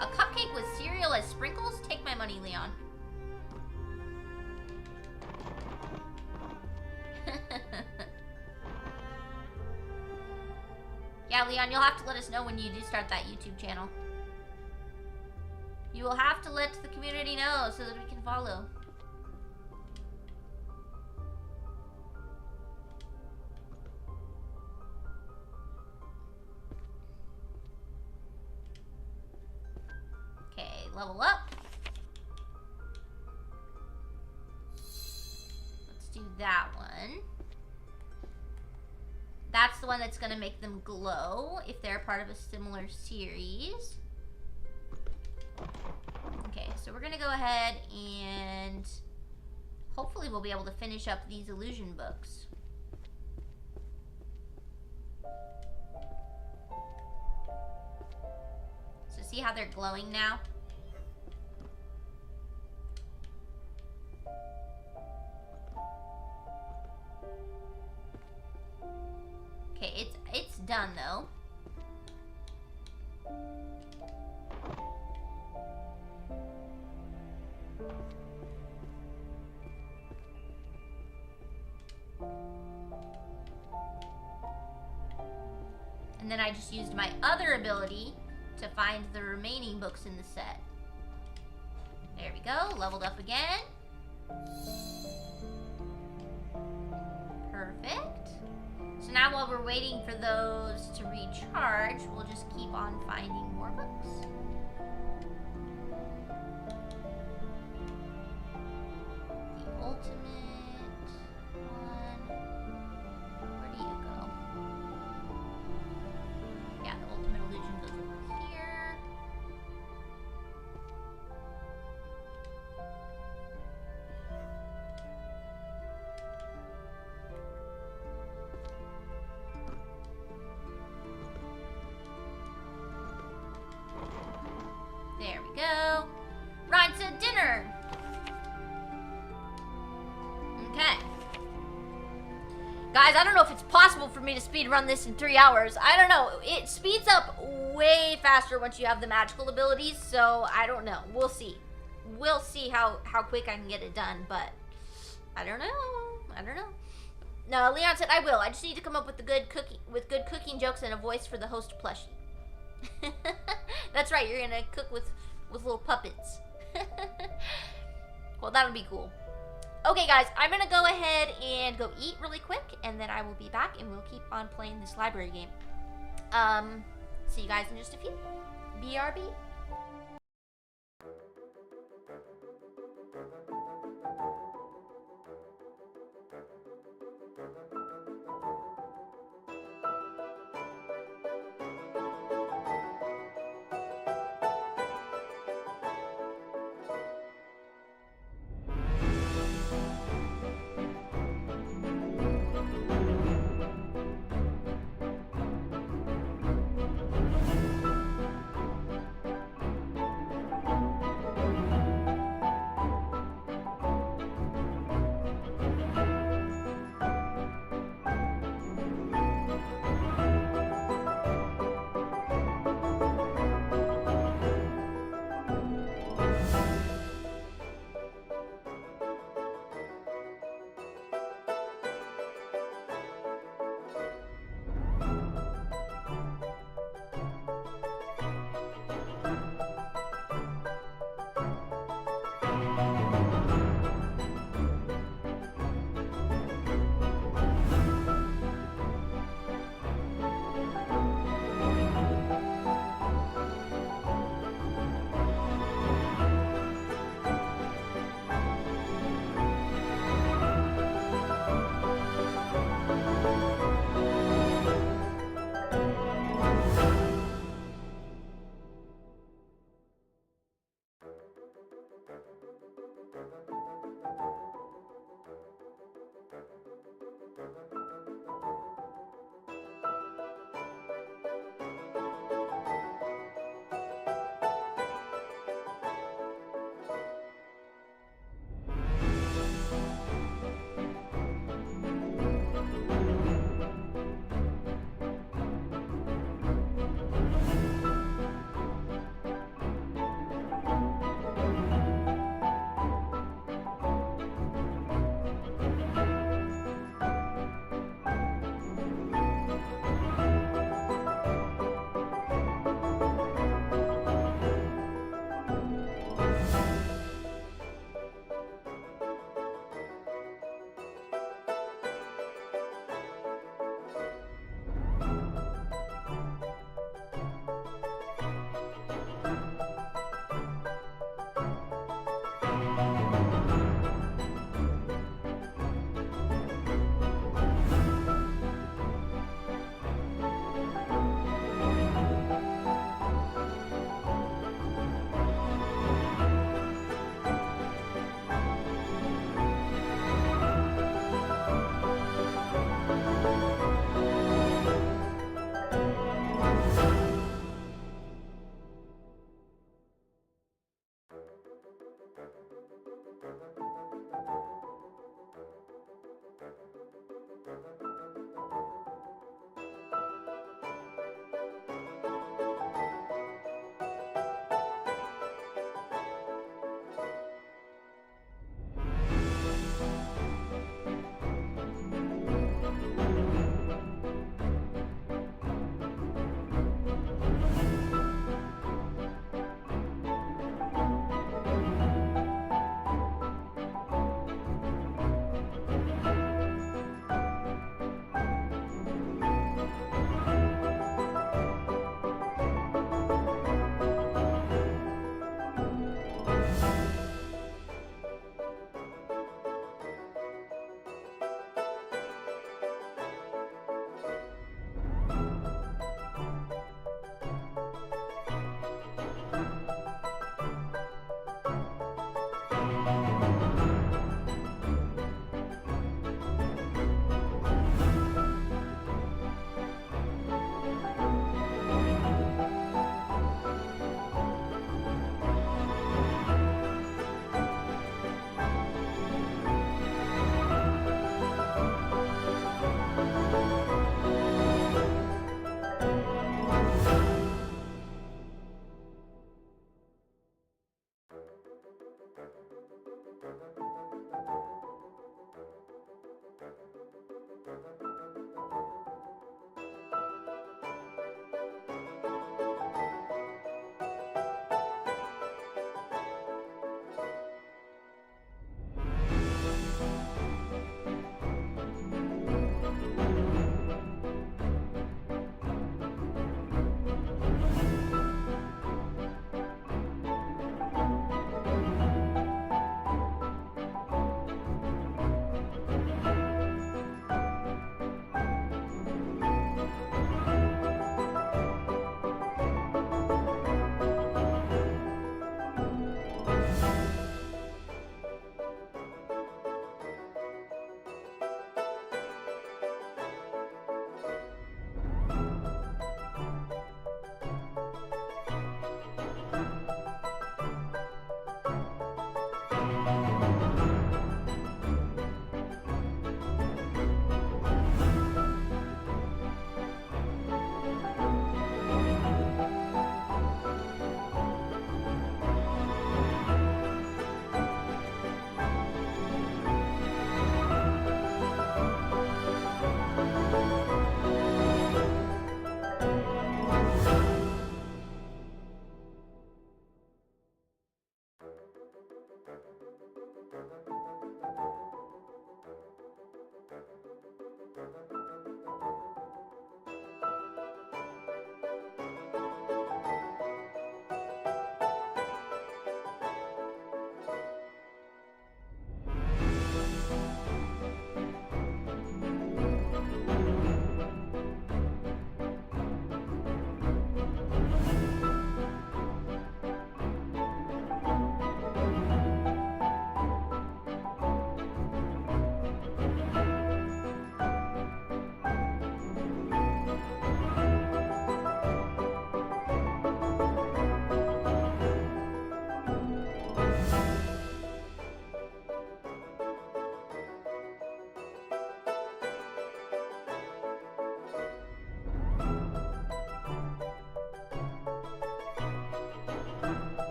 A cupcake with cereal as sprinkles? Take my money, Leon. Yeah, Leon, you'll have to let us know when you do start that YouTube channel. You will have to let the community know so that we can follow. Okay, level up. Let's do that one. That's the one that's going to make them glow if they're part of a similar series. Okay, so we're going to go ahead and hopefully we'll be able to finish up these illusion books. So see how they're glowing now? Okay, it's done though. And then I just used my other ability to find the remaining books in the set. There we go, leveled up again. Perfect. So now while we're waiting for those to recharge, we'll just keep on finding more books. The ultimate one. Where do you go? Yeah, the ultimate illusion goes over here. There we go. Ryan said dinner. I don't know if it's possible for me to speed run this in 3 hours. I don't know. It speeds up way faster once you have the magical abilities, so I don't know. We'll see. We'll see how quick I can get it done, but I don't know. I don't know. No, Leon said I will. I just need to come up with good cooking jokes and a voice for the host plushie. That's right. You're gonna cook with little puppets. Well, that'll be cool. Okay, guys, I'm gonna go ahead and go eat really quick, and then I will be back, and we'll keep on playing this library game. See you guys in just a few. BRB.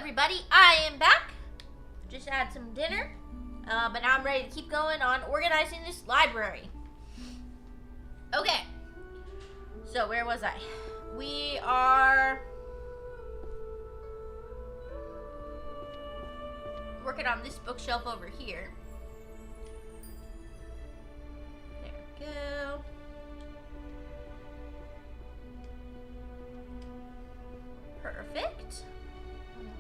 everybody, I am back. Just had some dinner, but now I'm ready to keep going on organizing this library. Okay, so where was I? We are working on this bookshelf over here. There we go. Perfect.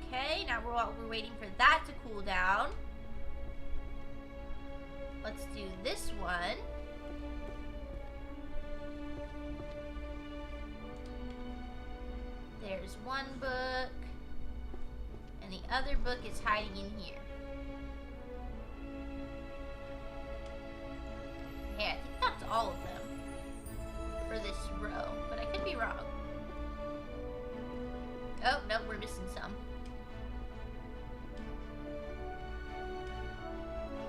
Okay, now we're waiting for that to cool down. Let's do this one. There's one book, and the other book is hiding in here. Okay, I think that's all of them for this row, but I could be wrong. Oh, no, we're missing some.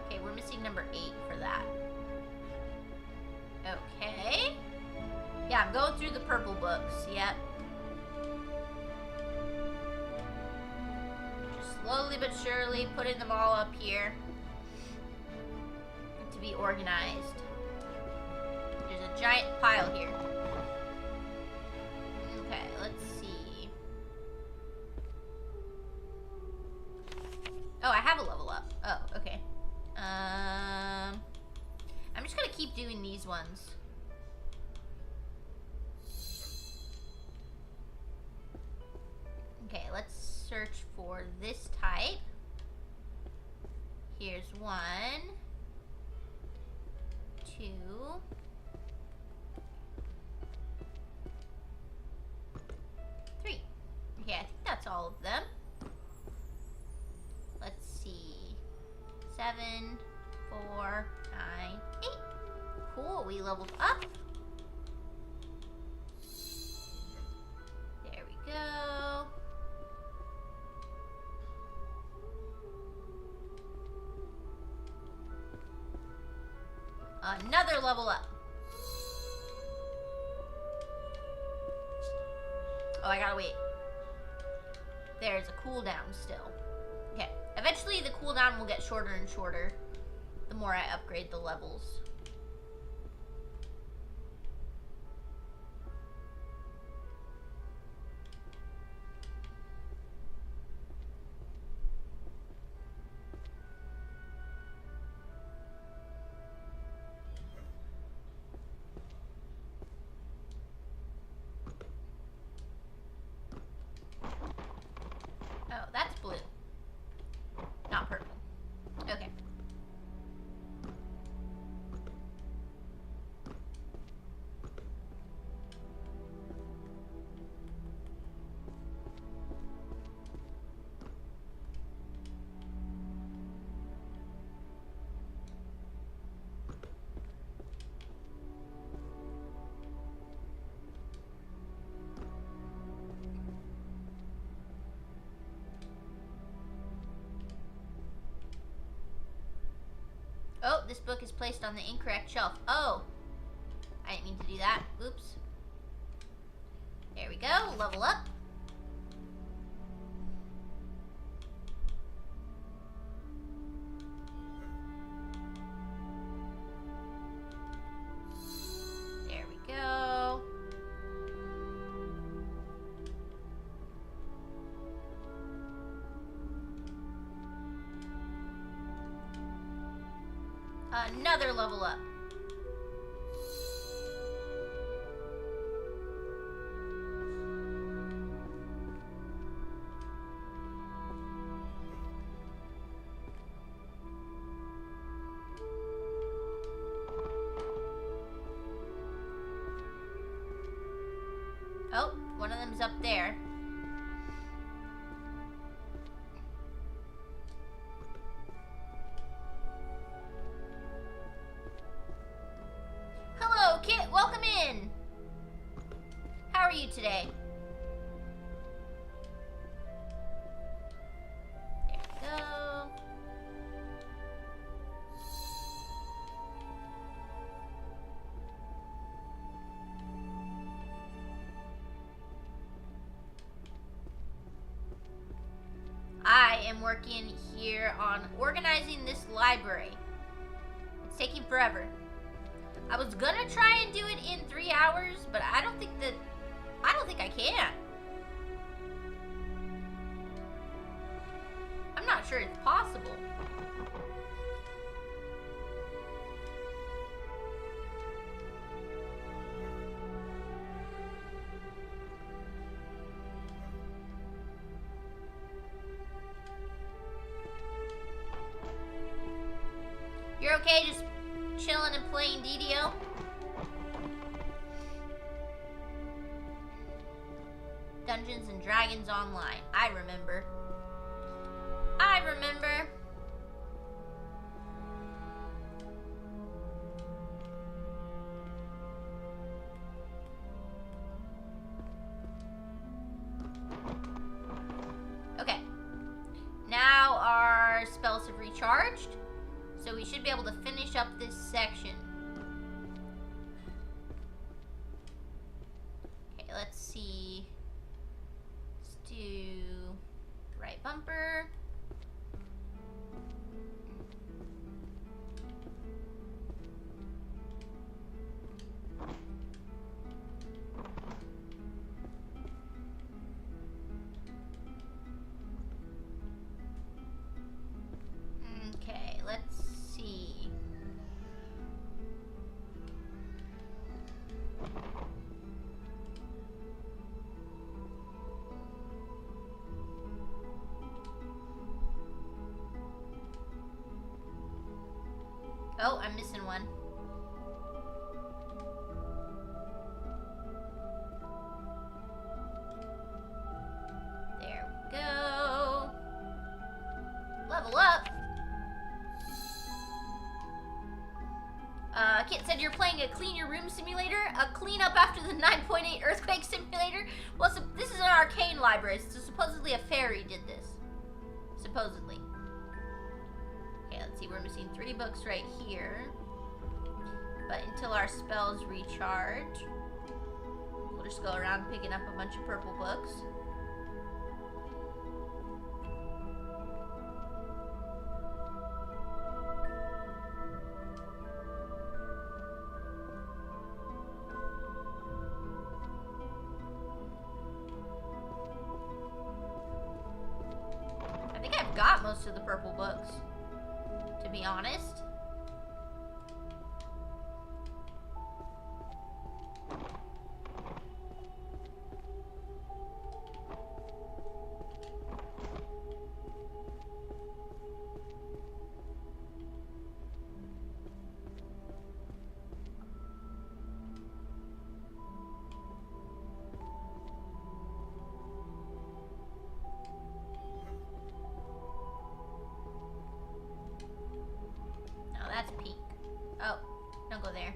Okay, we're missing number 8 for that. Okay. Yeah, I'm going through the purple books. Yep. Just slowly but surely putting them all up here to be organized. There's a giant pile here. Okay, let's see. Oh, I have a level up. Oh, okay. I'm just gonna keep doing these ones. Okay, let's search for this type. Here's 1, 2, 3. Okay, I think that's all of them. Let's see. 7, 4, 9, 8. Cool, we leveled up. There we go. Another level up. Oh, I gotta wait. There's a cooldown still. Okay. Eventually the cooldown will get shorter and shorter the more I upgrade the levels. Oh, that's blue. Not purple. Okay. Oh, this book is placed on the incorrect shelf. Oh, I didn't mean to do that. Oops. There we go. Level up. There we go. Another level up. Oh, one of them's up there. Hello, Kit. Welcome in. How are you today? There we go. am working here on organizing this library. It's taking forever. I was gonna try and do it in 3 hours, but I don't think I can. I'm not sure it's possible. You're okay just chilling and playing DDO? Dungeons and Dragons Online. I remember. I remember. Okay. Now our spells have recharged. So we should be able to finish up this section. Okay, let's see. Let's do right bumper. Okay, let's see. Oh, I'm missing one. There we go. Level up. Kit said you're playing a clean your room simulator, a clean up after the 9.8 earthquake simulator. Well, so this is an Arcane library, so supposedly a fairy did this. Supposedly. Okay, let's see, we're missing 3 books right here. But until our spells recharge, we'll just go around picking up a bunch of purple books. I think I've got most of the purple books, to be honest. That's pink. Oh, don't go there.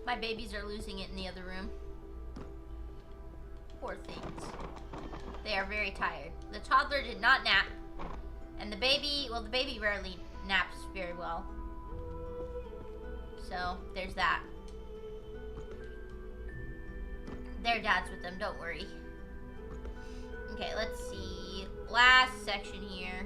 My babies are losing it in the other room. Poor things. They are very tired. The toddler did not nap. And the baby, well, the baby rarely naps very well. So, there's that. Their dad's with them, don't worry. Okay, let's see. Last section here.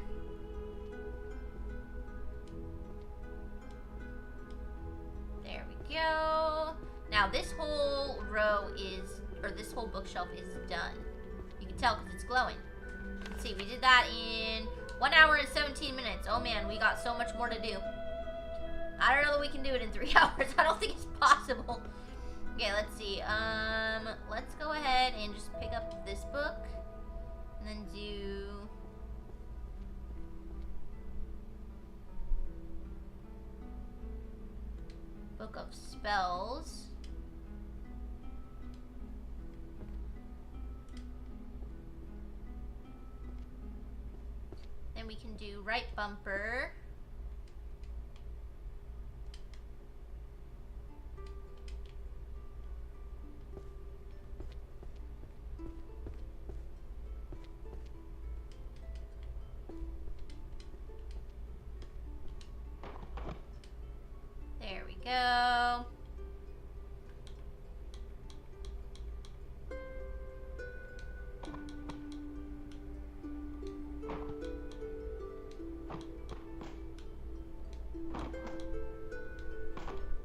There we go. Now this whole row is, or this whole bookshelf is done. You can tell because it's glowing. Let's see, we did that in 1 hour and 17 minutes. Oh man, we got so much more to do. I don't know that we can do it in 3 hours. I don't think it's possible. Okay, let's see. Let's go ahead and just pick up this book. And then do... Book of Spells. Then we can do right bumper. go.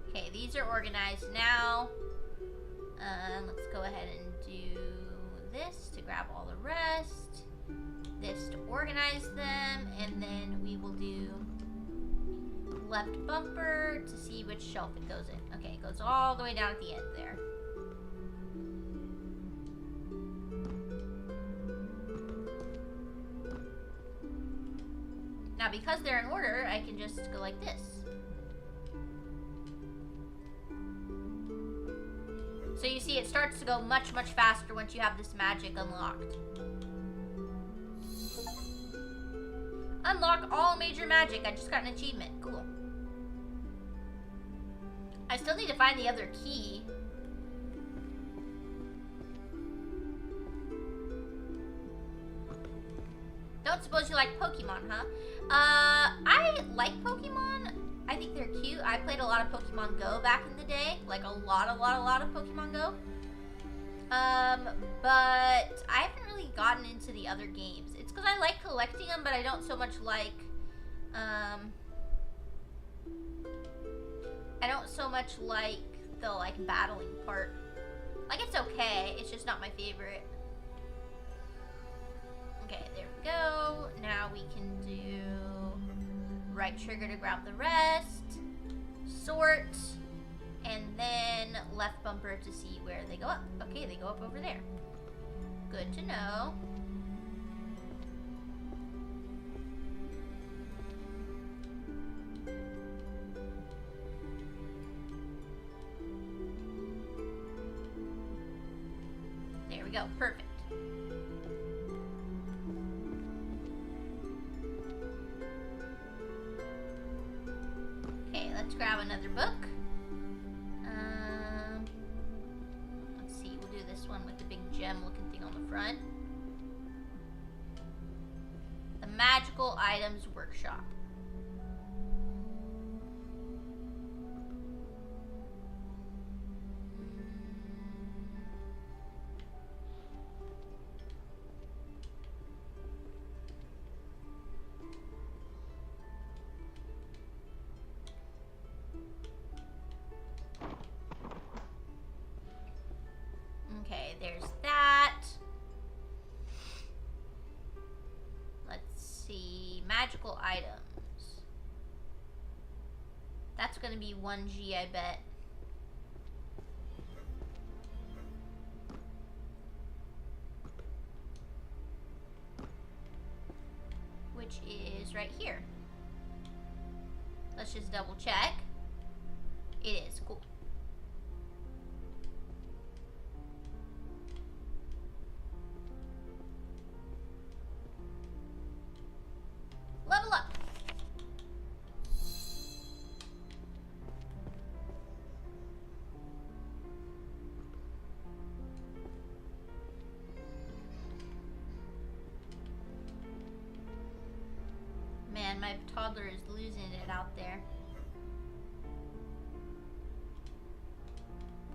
Okay, these are organized now. Let's go ahead and do this to grab all the rest. This to organize them, and then we will do left bumper to see which shelf it goes in. Okay, it goes all the way down at the end there. Now, because they're in order, I can just go like this. So you see, it starts to go much, much faster once you have this magic unlocked. Unlock all major magic. I just got an achievement. Cool. I still need to find the other key. Don't suppose you like Pokemon, huh? I like Pokemon. I think they're cute. I played a lot of Pokemon Go back in the day. Like a lot of Pokemon Go. But I haven't really gotten into the other games. It's because I like collecting them, but I don't so much like, I don't so much like the, like, battling part. Like, it's okay. It's just not my favorite. Okay, there we go. Now we can do right trigger to grab the rest, sort, and then left bumper to see where they go up. Okay, they go up over there. Good to know. There we go, perfect. Okay, let's grab another book. Let's see, we'll do this one with the big gem looking thing on the front. The Magical Items Workshop. Okay, there's that. Let's see. Magical items. That's gonna be 1G, I bet. Which is right here. Let's just double check. It is. Cool. Level up. Man, my toddler is losing it out there.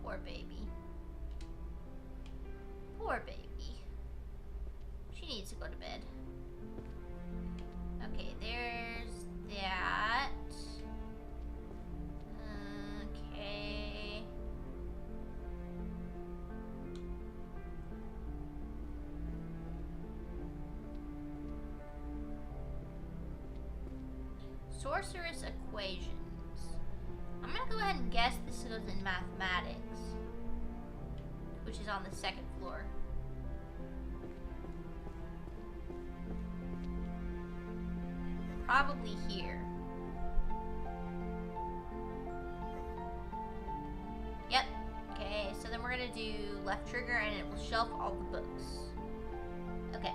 Poor baby. Poor baby. She needs to go to bed. Okay, there's that. Okay. Sorceress equations. I'm gonna go ahead and guess this goes in mathematics, which is on the second floor. Probably here. Yep. Okay, so then we're gonna do left trigger and it will shelf all the books. Okay.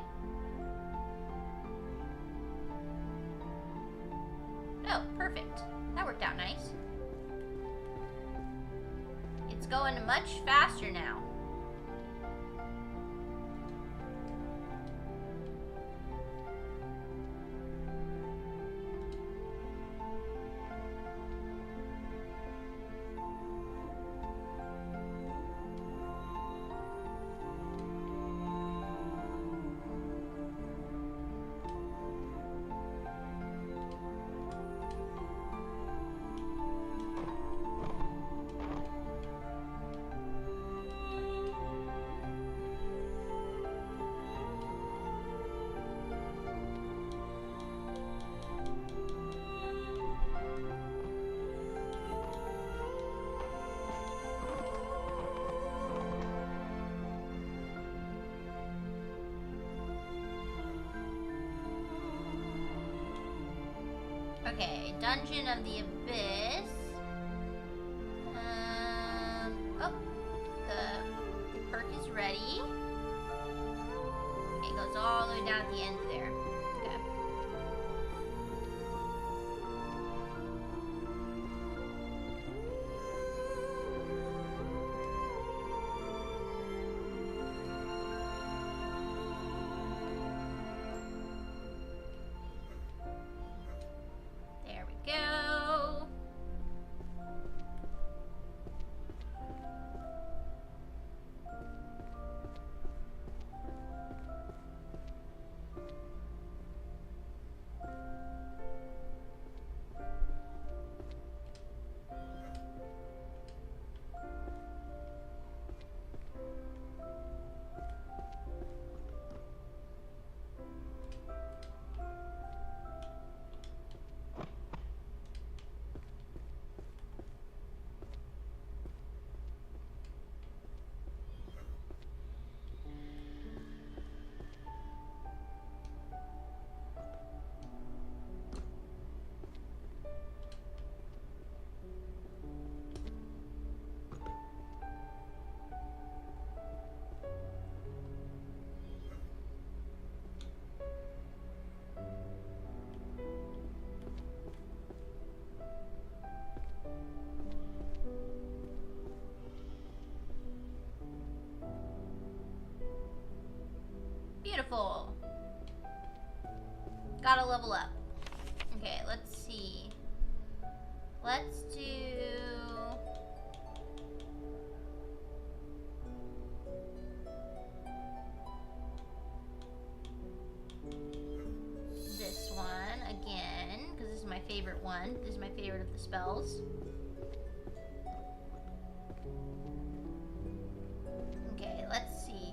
Oh, perfect. That worked out nice. It's going much faster now. Okay, Dungeon of the Abyss. Oh, the perk is ready. It goes all the way down at the end there. Okay. There we go. Beautiful. Gotta level up. Okay, let's see. Let's do... this one again, because this is my favorite one. This is my favorite of the spells. Okay, let's see.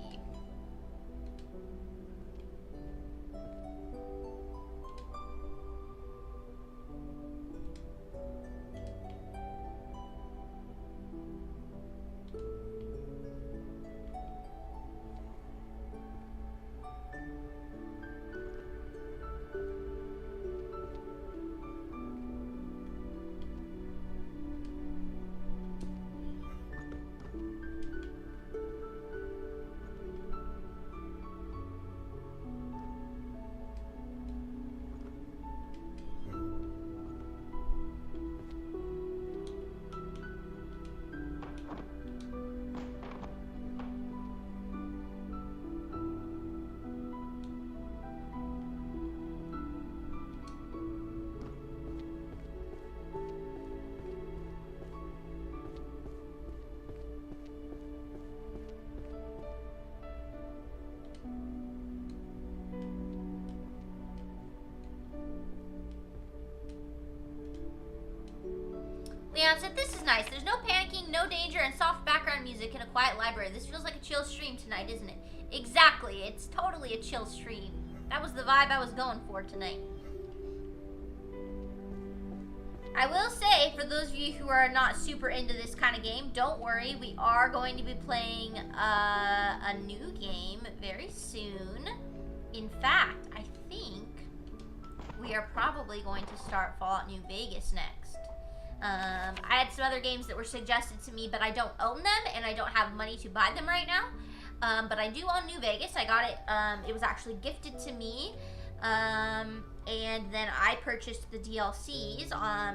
Leon said, this is nice. There's no panicking, no danger, and soft background music in a quiet library. This feels like a chill stream tonight, isn't it? Exactly. It's totally a chill stream. That was the vibe I was going for tonight. I will say, for those of you who are not super into this kind of game, don't worry. We are going to be playing a new game very soon. In fact, I think we are probably going to start Fallout New Vegas next. I had some other games that were suggested to me, but I don't own them, and I don't have money to buy them right now. But I do own New Vegas. I got it, it was actually gifted to me. And then I purchased the DLCs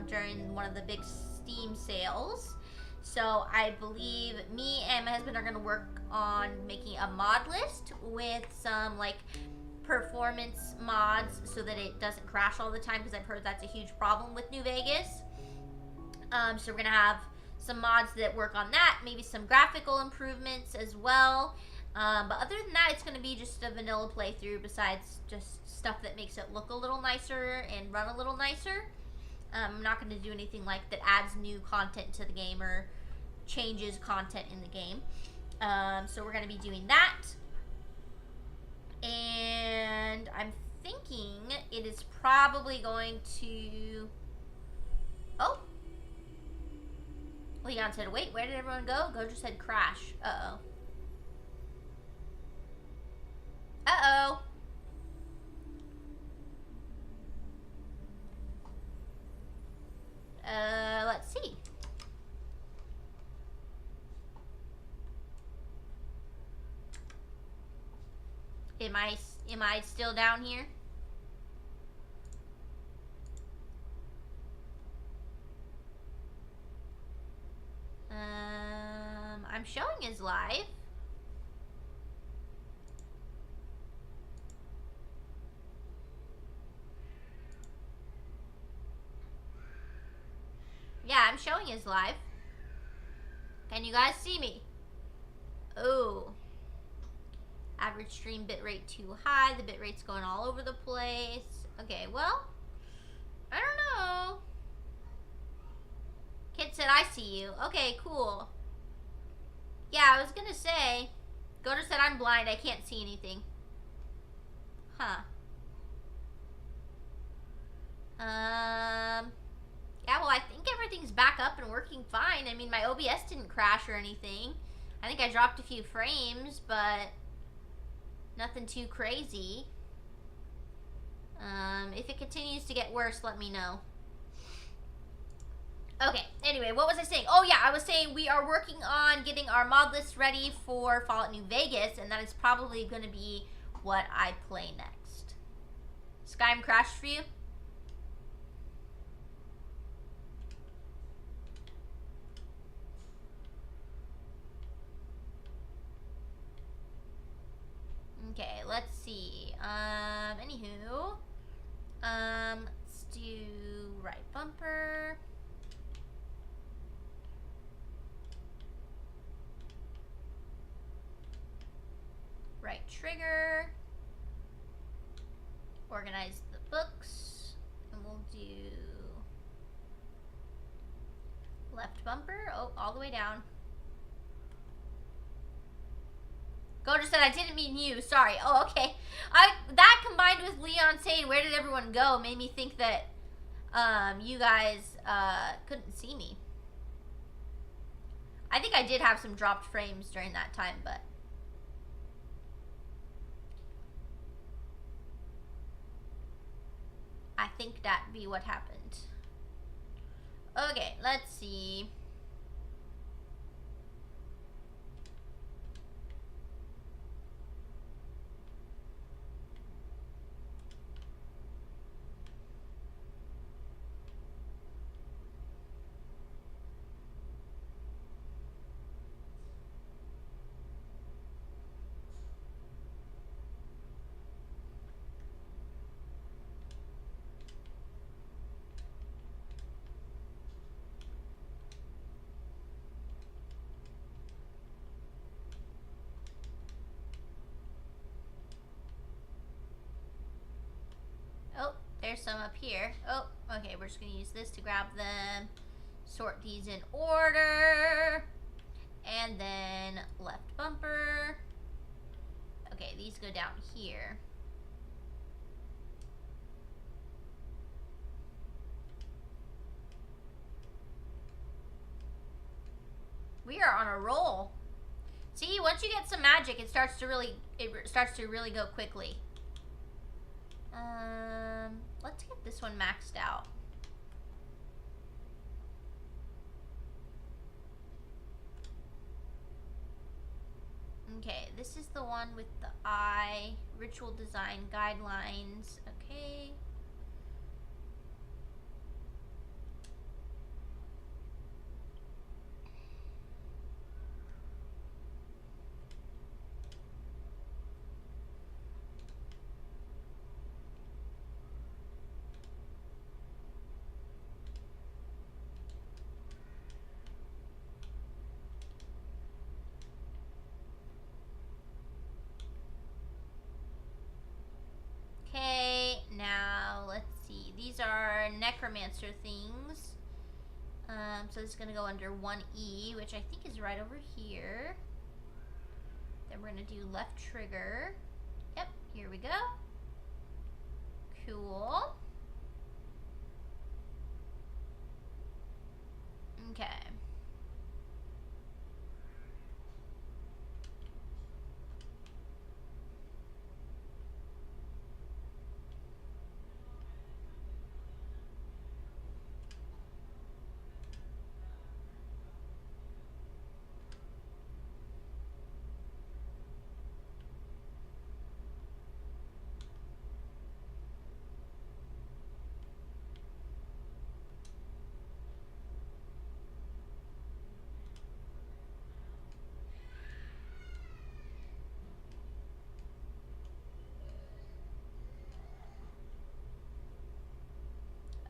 during one of the big Steam sales. So I believe me and my husband are going to work on making a mod list with some, like, performance mods so that it doesn't crash all the time, because I've heard that's a huge problem with New Vegas. So we're gonna have some mods that work on that, maybe some graphical improvements as well. But other than that, it's gonna be just a vanilla playthrough, besides just stuff that makes it look a little nicer and run a little nicer. I'm not gonna do anything like that adds new content to the game or changes content in the game. So we're gonna be doing that. And I'm thinking it is probably going to... Oh! Leon said, wait, where did everyone go? Gojo said crash. Uh-oh. Uh-oh. am I still down here? I'm showing as live. Yeah, I'm showing as live. Can you guys see me? Oh. Average stream bitrate too high. The bitrate's going all over the place. Okay, well, I don't know. Kid said I see you. Okay, cool. Yeah, I was gonna say, Goder said I'm blind. I can't see anything. Huh. Yeah, well, I think everything's back up and working fine. I mean, my OBS didn't crash or anything. I think I dropped a few frames, but nothing too crazy. If it continues to get worse, let me know. Okay, anyway, what was I saying? Oh yeah, I was saying we are working on getting our mod list ready for Fallout New Vegas, and that is probably going to be what I play next. Skyrim crashed for you? Okay, let's see. Anywho. Let's do right bumper. Right trigger. Organize the books. And we'll do left bumper. Oh, all the way down. Goder said I didn't mean you. Sorry. Oh, okay. That combined with Leon saying where did everyone go made me think that you guys couldn't see me. I think I did have some dropped frames during that time, but I think that'd be what happened. Okay, let's see. Oh, there's some up here. Oh, okay, we're just gonna use this to grab them. Sort these in order. And then left bumper. Okay, these go down here. We are on a roll. See, once you get some magic, it starts to really go quickly. Let's get this one maxed out. Okay, this is the one with the eye. Ritual design guidelines. Okay. Okay, now let's see. These are necromancer things. So this is gonna go under 1E, which I think is right over here. Then we're gonna do left trigger. Yep, here we go. Cool. Okay.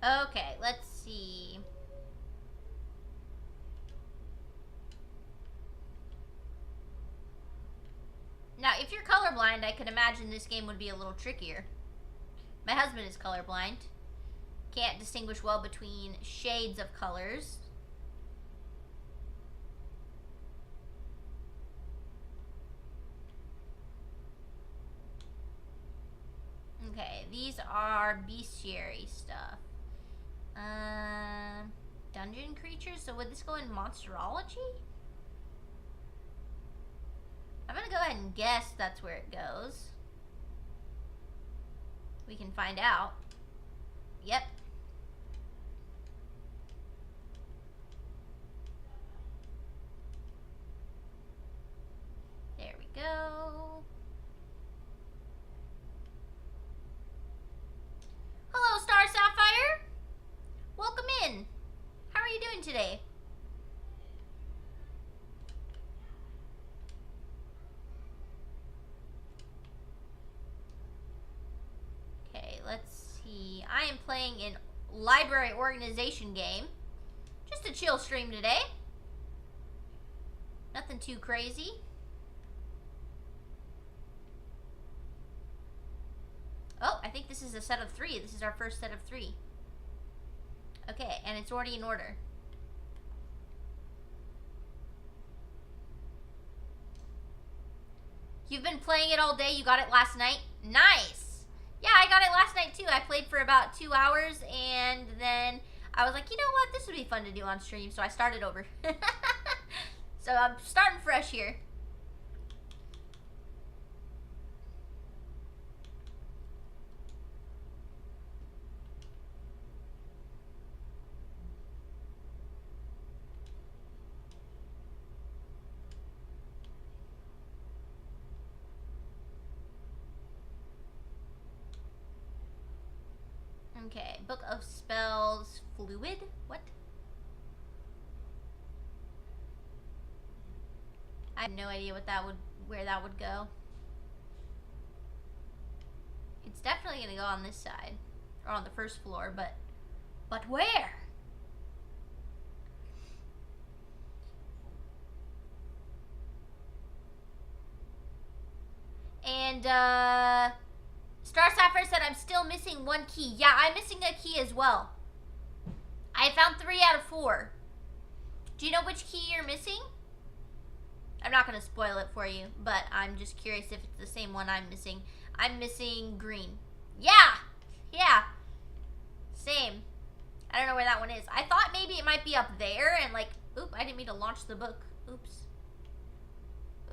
Okay, let's see. Now, if you're colorblind, I could imagine this game would be a little trickier. My husband is colorblind. Can't distinguish well between shades of colors. Okay, these are bestiary stuff. Dungeon creatures? So would this go in monsterology? I'm gonna go ahead and guess that's where it goes. We can find out. Yep. There we go. Hello, Star Sapphire. Welcome in. How are you doing today? Okay, let's see. I am playing an library organization game. Just a chill stream today. Nothing too crazy. Oh, I think this is a set of 3. This is our first set of 3. Okay, and it's already in order. You've been playing it all day. You got it last night? Nice! Yeah, I got it last night too. I played for about 2 hours, and then I was like, you know what? This would be fun to do on stream, so I started over. So I'm starting fresh here. Okay, Book of Spells, Fluid? What? I have no idea where that would go. It's definitely gonna go on this side, or on the first floor, but where? And Star Sapphire said I'm still missing 1 key. Yeah, I'm missing a key as well. I found 3 out of 4. Do you know which key you're missing? I'm not going to spoil it for you, but I'm just curious if it's the same one I'm missing. I'm missing green. Yeah! Yeah. Same. I don't know where that one is. I thought maybe it might be up there and like, oop, I didn't mean to launch the book. Oops.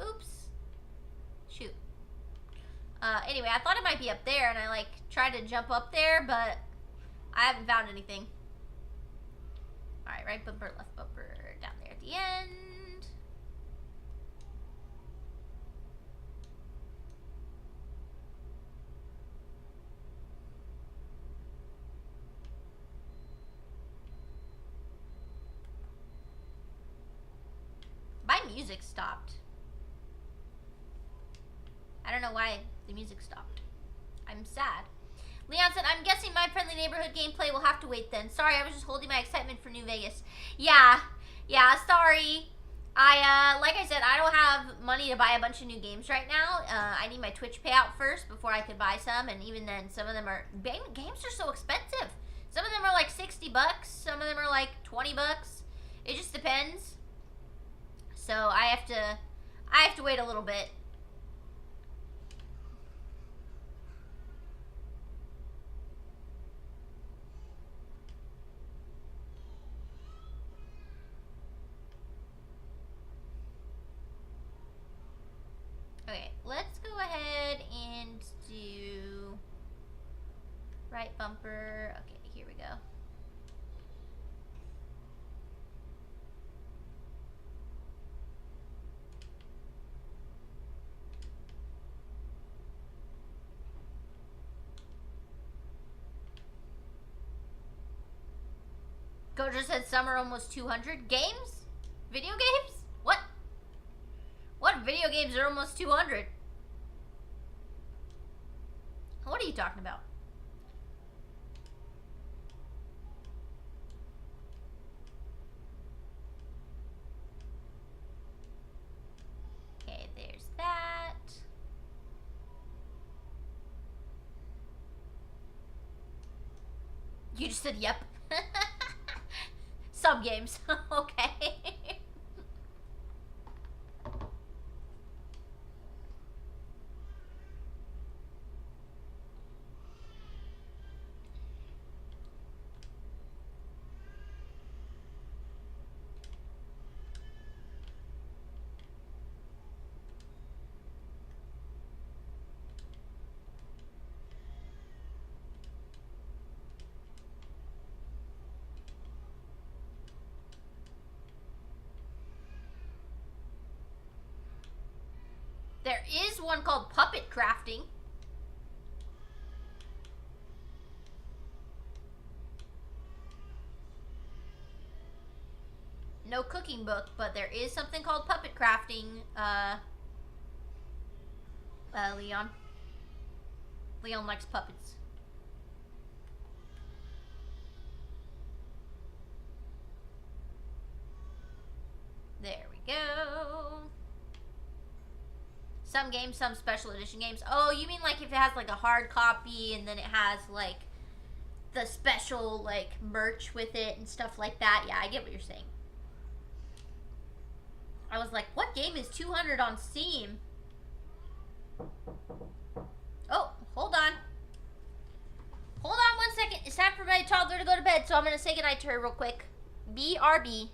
Oops. Shoot. Anyway, I thought it might be up there, and I, like, tried to jump up there, but I haven't found anything. Alright, right bumper, left bumper, down there at the end. My music stopped. I don't know why the music stopped. I'm sad. Leon said, I'm guessing my friendly neighborhood gameplay will have to wait then. Sorry, I was just holding my excitement for New Vegas. Yeah, sorry. Like I said, I don't have money to buy a bunch of new games right now. I need my Twitch payout first before I could buy some, and even then, some of them are, games are so expensive. Some of them are like 60 bucks, some of them are like 20 bucks. It just depends. So I have to wait a little bit. Okay, let's go ahead and do right bumper. Okay, here we go. Gojo said some are almost 200. Games? Video games? What? What video games are almost 200? What are you talking about? You just said yep. Some games. Okay. There is one called puppet crafting. No cooking book, but there is something called puppet crafting, Leon. Leon likes puppets. There we go. Some games, some special edition games. Oh, you mean like if it has like a hard copy and then it has like the special like merch with it and stuff like that? Yeah, I get what you're saying. I was like, what game is 200 on Steam? Oh, hold on. Hold on 1 second. It's time for my toddler to go to bed, so I'm going to say goodnight to her real quick. BRB.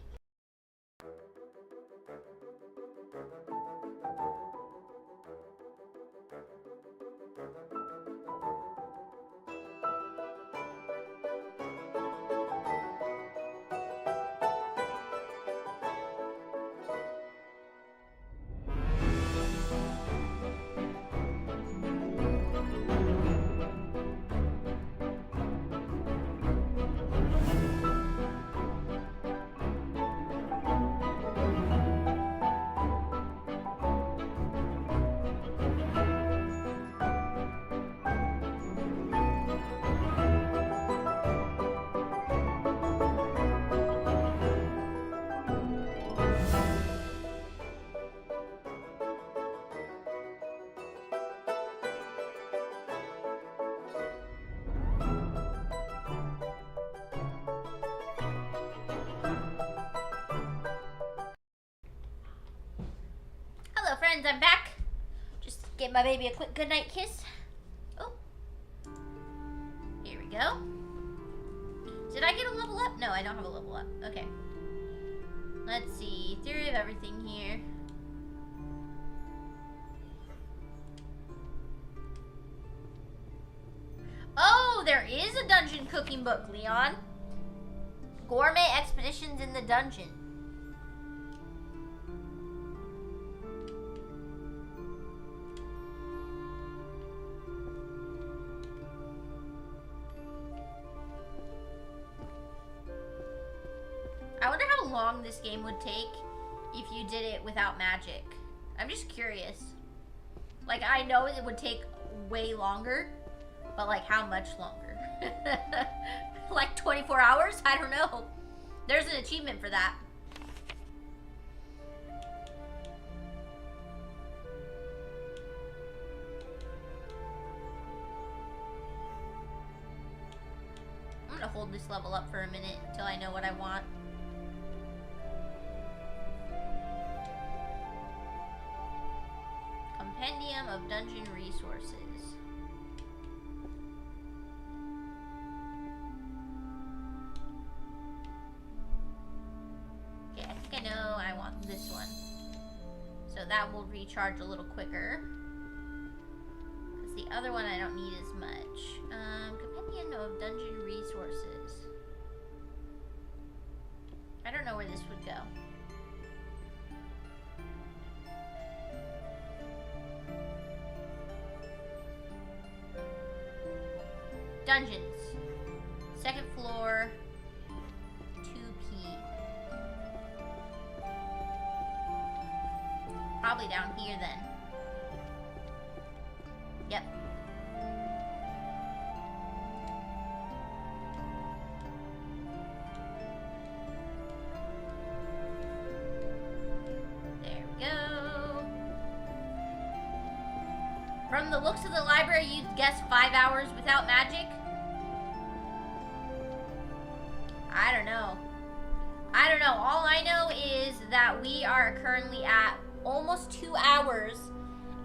Friends, I'm back. Just give my baby a quick goodnight kiss. Oh. Here we go. Did I get a level up? No, I don't have a level up. Okay. Let's see. Theory of everything here. Oh, there is a dungeon cooking book, Leon. Gourmet Expeditions in the Dungeon. I wonder how long this game would take if you did it without magic. I'm just curious. Like, I know it would take way longer, but like how much longer? Like 24 hours? I don't know. There's an achievement for that. I'm gonna hold this level up for a minute until I know what I want. Compendium of Dungeon Resources. Okay, I think I know I want this one. So that will recharge a little quicker. Because the other one I don't need as much. Compendium of Dungeon Resources. I don't know where this would go. Dungeons. Second floor. 2P. Probably down here then. Yep. There we go. From the looks of the library, you'd guess 5 hours without magic. I don't know. I don't know. All I know is that we are currently at almost 2 hours,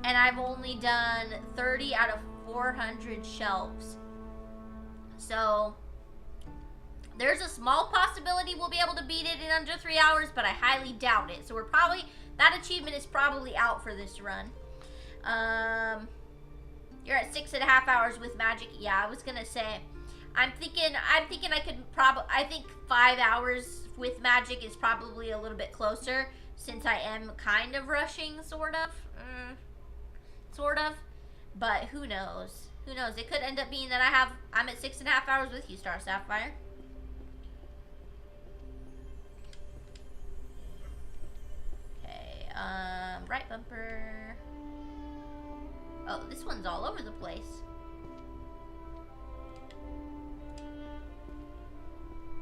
and I've only done 30 out of 400 shelves. So there's a small possibility we'll be able to beat it in under 3 hours, but I highly doubt it. So we're probably, that achievement is probably out for this run. You're at 6.5 hours with magic. Yeah, I was gonna say, I'm thinking I could I think 5 hours with magic is probably a little bit closer, since I am kind of rushing, sort of. But who knows? Who knows? It could end up being that I'm at 6.5 hours with you, Star Sapphire. Okay, right bumper. Oh, this one's all over the place.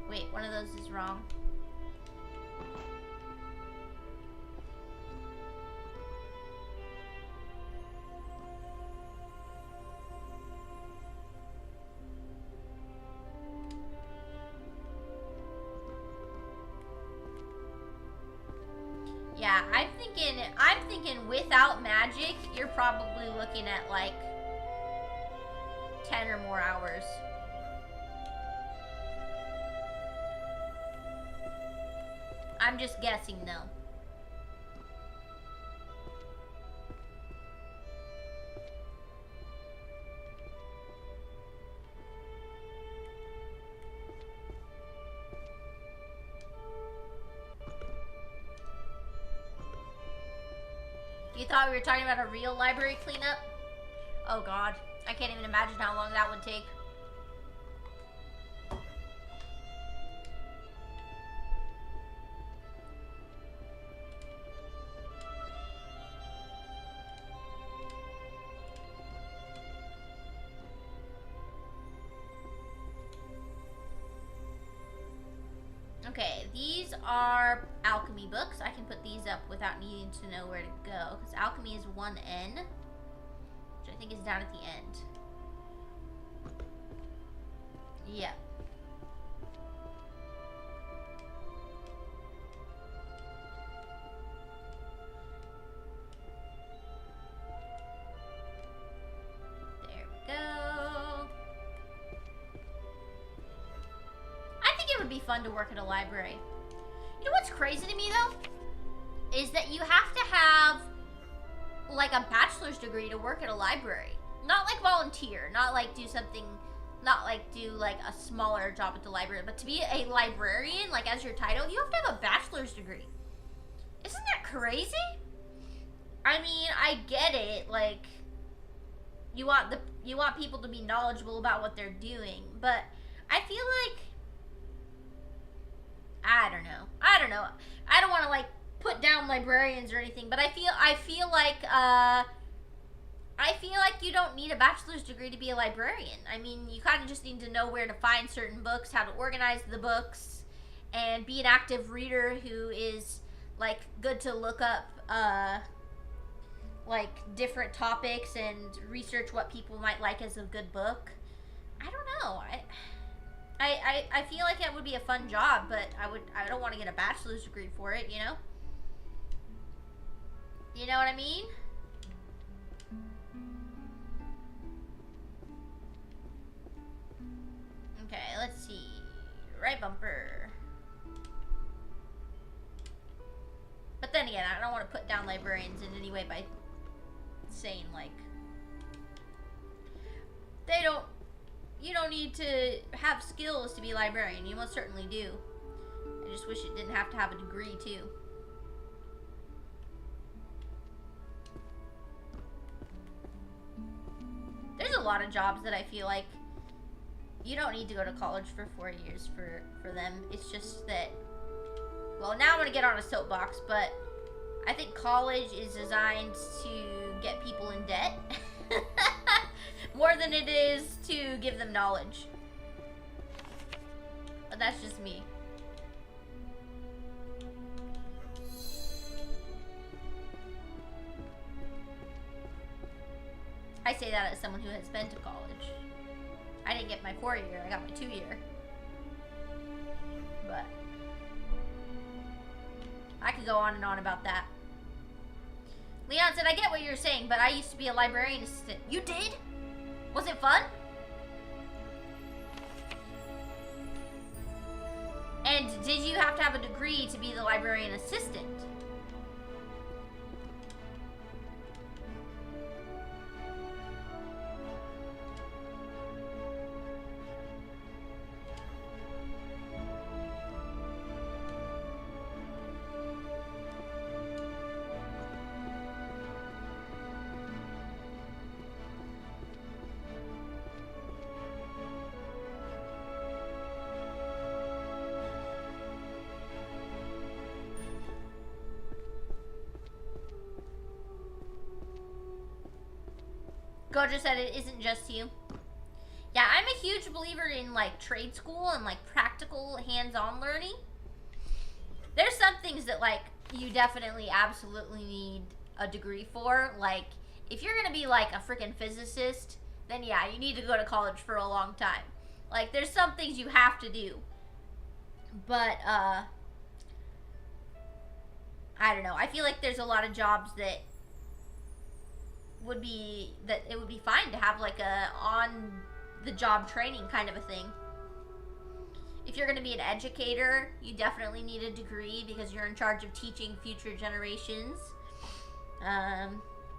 Wait, one of those is wrong. Yeah, I'm thinking without magic, you're probably looking at like 10 or more hours. I'm just guessing though. You thought we were talking about a real library cleanup? Oh god, I can't even imagine how long that would take. Okay, these are alchemy books. I can put these up without needing to know where to go, because alchemy is 1N, which I think is down at the end. Yeah. There we go. Would be fun to work at a library. You know what's crazy to me though? Is that you have to have like a bachelor's degree to work at a library. Not like volunteer, not like do something, not like do like a smaller job at the library, but to be a librarian, like as your title, you have to have a bachelor's degree. Isn't that crazy? I mean, I get it, like you want people to be knowledgeable about what they're doing, but I feel like I don't know. I don't want to like put down librarians or anything, but I feel like you don't need a bachelor's degree to be a librarian. I mean, you kind of just need to know where to find certain books, how to organize the books, and be an active reader who is like good to look up like different topics and research what people might like as a good book. I don't know. I feel like it would be a fun job, but I don't want to get a bachelor's degree for it, you know? You know what I mean? Okay, let's see. Right bumper. But then again, I don't want to put down librarians in any way by saying like you don't need to have skills to be a librarian. You most certainly do. I just wish it didn't have to have a degree too. There's a lot of jobs that I feel like you don't need to go to college for 4 years for them. It's just that, well, now I'm gonna get on a soapbox, but I think college is designed to get people in debt. More than it is to give them knowledge. But that's just me. I say that as someone who has been to college. I didn't get my 4-year, I got my 2-year. but I could go on and on about that. Leon said, I get what you're saying, but I used to be a librarian assistant. You did? Was it fun? And did you have to have a degree to be the librarian assistant? Gojo said it isn't just you. Yeah, I'm a huge believer in like trade school and like practical hands-on learning. There's some things that like you definitely absolutely need a degree for. Like if you're gonna be like a freaking physicist, then yeah, you need to go to college for a long time. Like there's some things you have to do. But I don't know. I feel like there's a lot of jobs that it would be fine to have like a on the job training kind of a thing. If you're going to be an educator, you definitely need a degree because you're in charge of teaching future generations.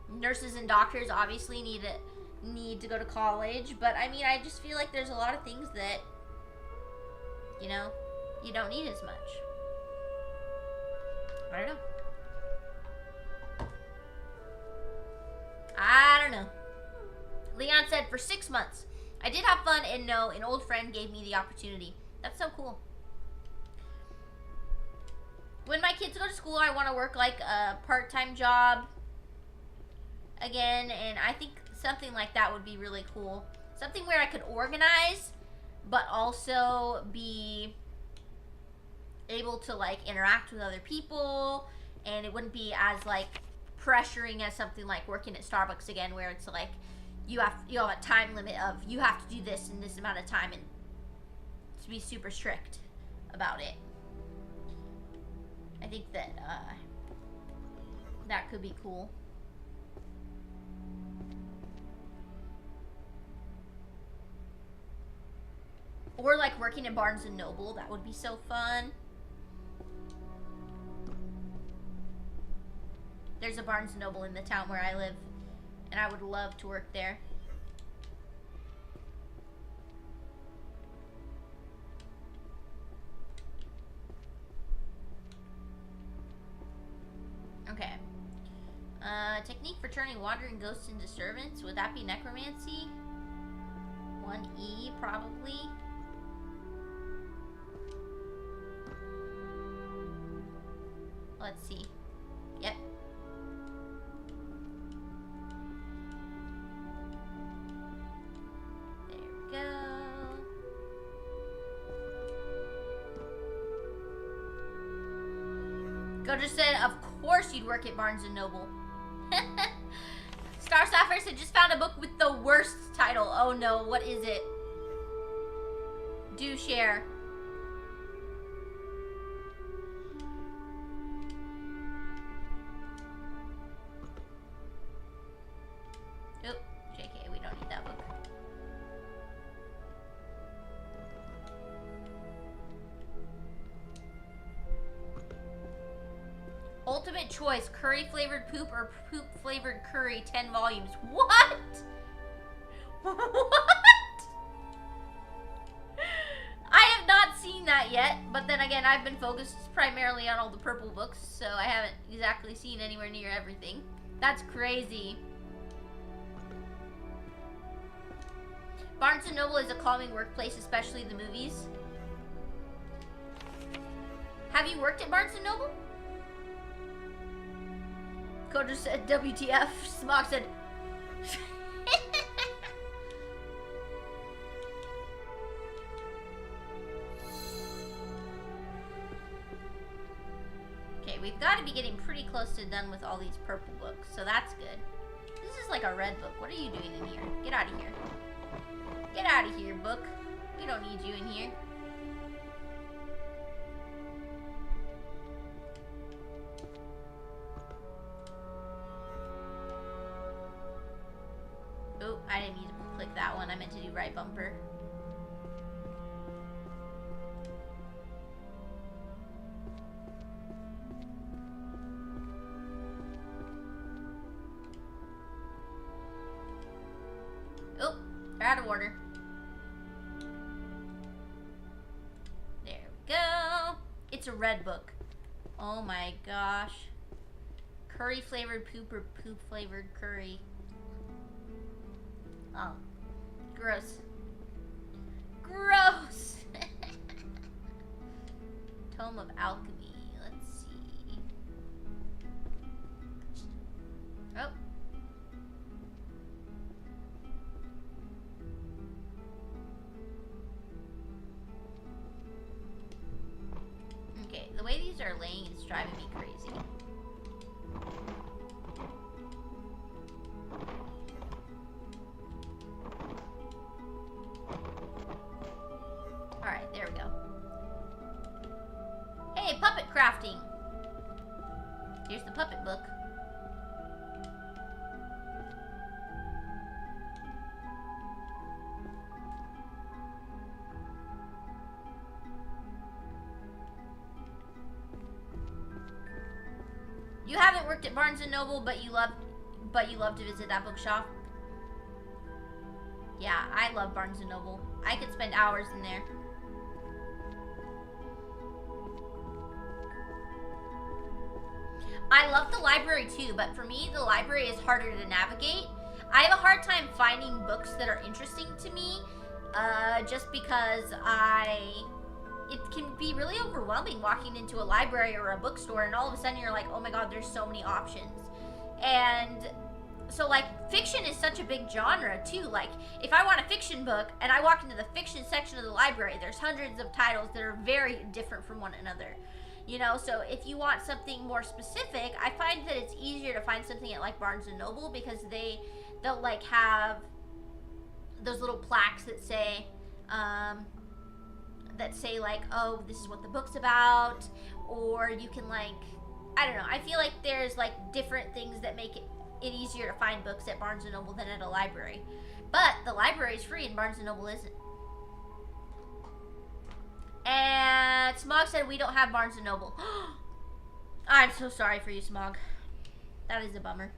Nurses and doctors obviously need to go to college, but I mean, I just feel like there's a lot of things that, you know, you don't need as much. I don't know. I don't know. Leon said, for 6 months. I did have fun, and no, an old friend gave me the opportunity. That's so cool. When my kids go to school, I want to work like a part-time job again, and I think something like that would be really cool. Something where I could organize, but also be able to like interact with other people, and it wouldn't be as like pressuring as something like working at Starbucks again, where it's like you have a time limit of you have to do this in this amount of time, and to be super strict about it. I think that that could be cool. Or like working at Barnes and Noble, that would be so fun. There's a Barnes & Noble in the town where I live, and I would love to work there. Okay. Technique for turning wandering ghosts into servants. Would that be necromancy? 1E, probably. Let's see. Yep. Gojo said, of course you'd work at Barnes & Noble. Star Sapphire said, just found a book with the worst title. Oh no, what is it? Do share. Oop, JK, we don't need that book. Ultimate choice, curry flavored poop or poop flavored curry, 10 volumes. What? What? I have not seen that yet, but then again, I've been focused primarily on all the purple books, so I haven't exactly seen anywhere near everything. That's crazy. Barnes & Noble is a calming workplace, especially the movies. Have you worked at Barnes & Noble? Kojo said WTF. Smog said okay, we've got to be getting pretty close to done with all these purple books, so that's good. This is like a red book. What are you doing in here? Get out of here. Get out of here, book. We don't need you in here. meant to do right bumper. Oh, they're out of order. There we go. It's a red book. Oh my gosh. Curry flavored poop or poop flavored curry. Oh, gross. Gross! Tome of Alchemy. Let's see. Oh. Okay, the way these are laying is driving me crazy. Alright, there we go. Hey, puppet crafting! Here's the puppet book. You haven't worked at Barnes & Noble, but you love to visit that bookshop? Yeah, I love Barnes & Noble. I could spend hours in there. I love the library too, but for me, the library is harder to navigate. I have a hard time finding books that are interesting to me, just because it can be really overwhelming walking into a library or a bookstore and all of a sudden you're like, oh my god, there's so many options. And so like fiction is such a big genre too. Like if I want a fiction book and I walk into the fiction section of the library, there's hundreds of titles that are very different from one another. You know, so if you want something more specific, I find that it's easier to find something at like Barnes & Noble because they'll like have those little plaques that say like, oh, this is what the book's about, or you can like, I don't know, I feel like there's like different things that make it easier to find books at Barnes & Noble than at a library. But the library is free and Barnes & Noble isn't. And Smog said we don't have Barnes & Noble. I'm so sorry for you, Smog. That is a bummer.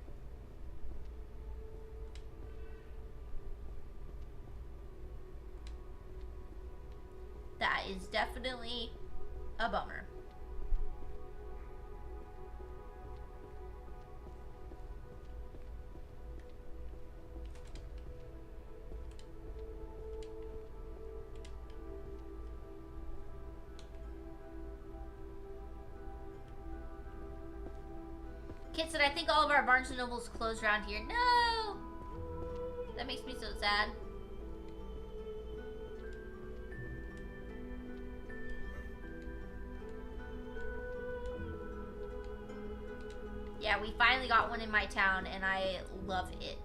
That is definitely a bummer. Kit said, I think all of our Barnes & Nobles closed around here. No! That makes me so sad. Yeah, we finally got one in my town, and I love it.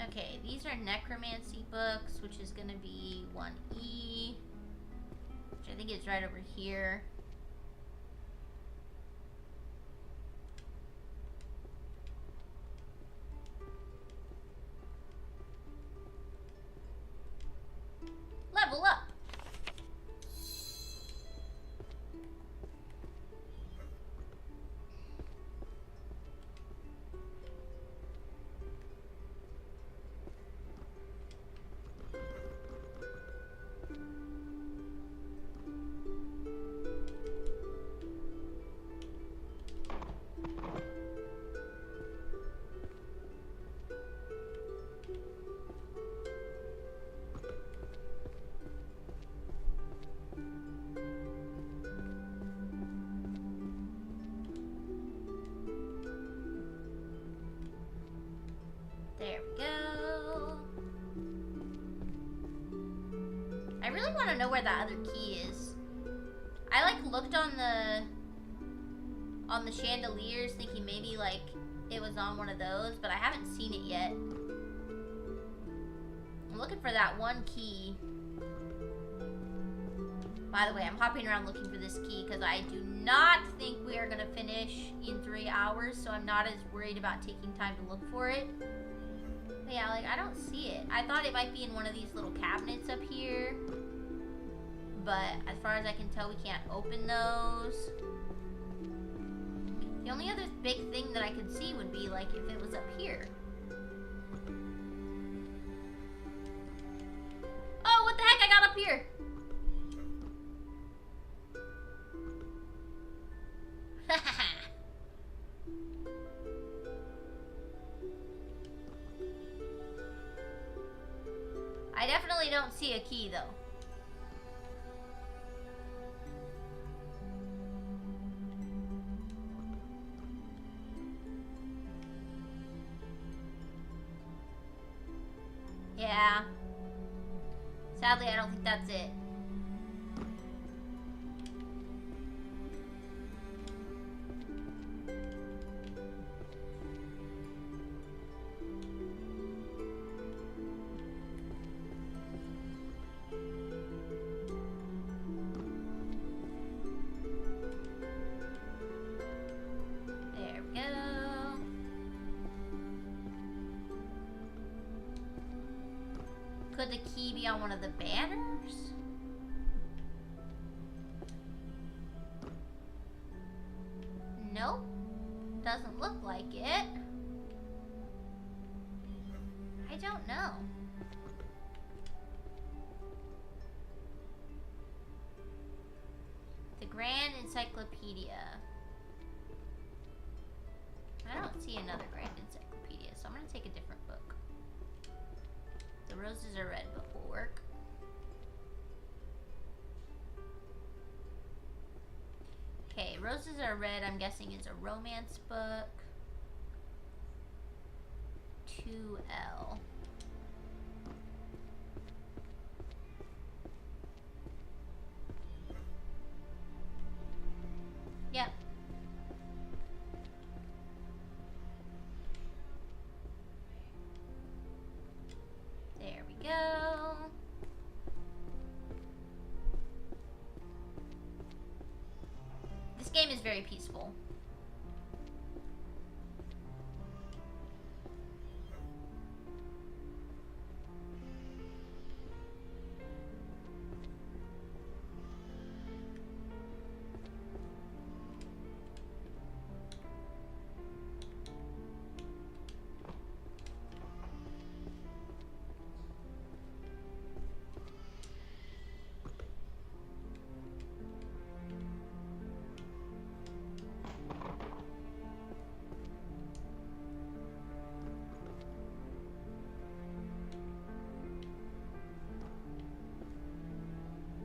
Okay, these are necromancy books, which is going to be 1E, which I think is right over here. Level up. really want to know where that other key is. I like looked on the chandeliers thinking maybe like it was on one of those, but I haven't seen it yet. I'm looking for that one key. By the way, I'm hopping around looking for this key because I do not think we are going to finish in 3 hours, so I'm not as worried about taking time to look for it. But yeah, like, I don't see it. I thought it might be in one of these little cabinets up here, but as far as I can tell, we can't open those. The only other big thing that I could see would be, like, if it was up here. Oh, what the heck? I got up here! I definitely don't see a key, though. Yeah. Sadly, I don't think that's it. There we go. Could the key be on one of the banners? Nope. Doesn't look like it. I don't know. The Grand Encyclopedia. I don't see another Grand Encyclopedia, so I'm gonna take a different book. The Roses Are Red book will work. Okay, Roses Are Red, I'm guessing is a romance book. 2L. Yep. There we go. This game is very peaceful.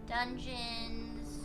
Dungeons.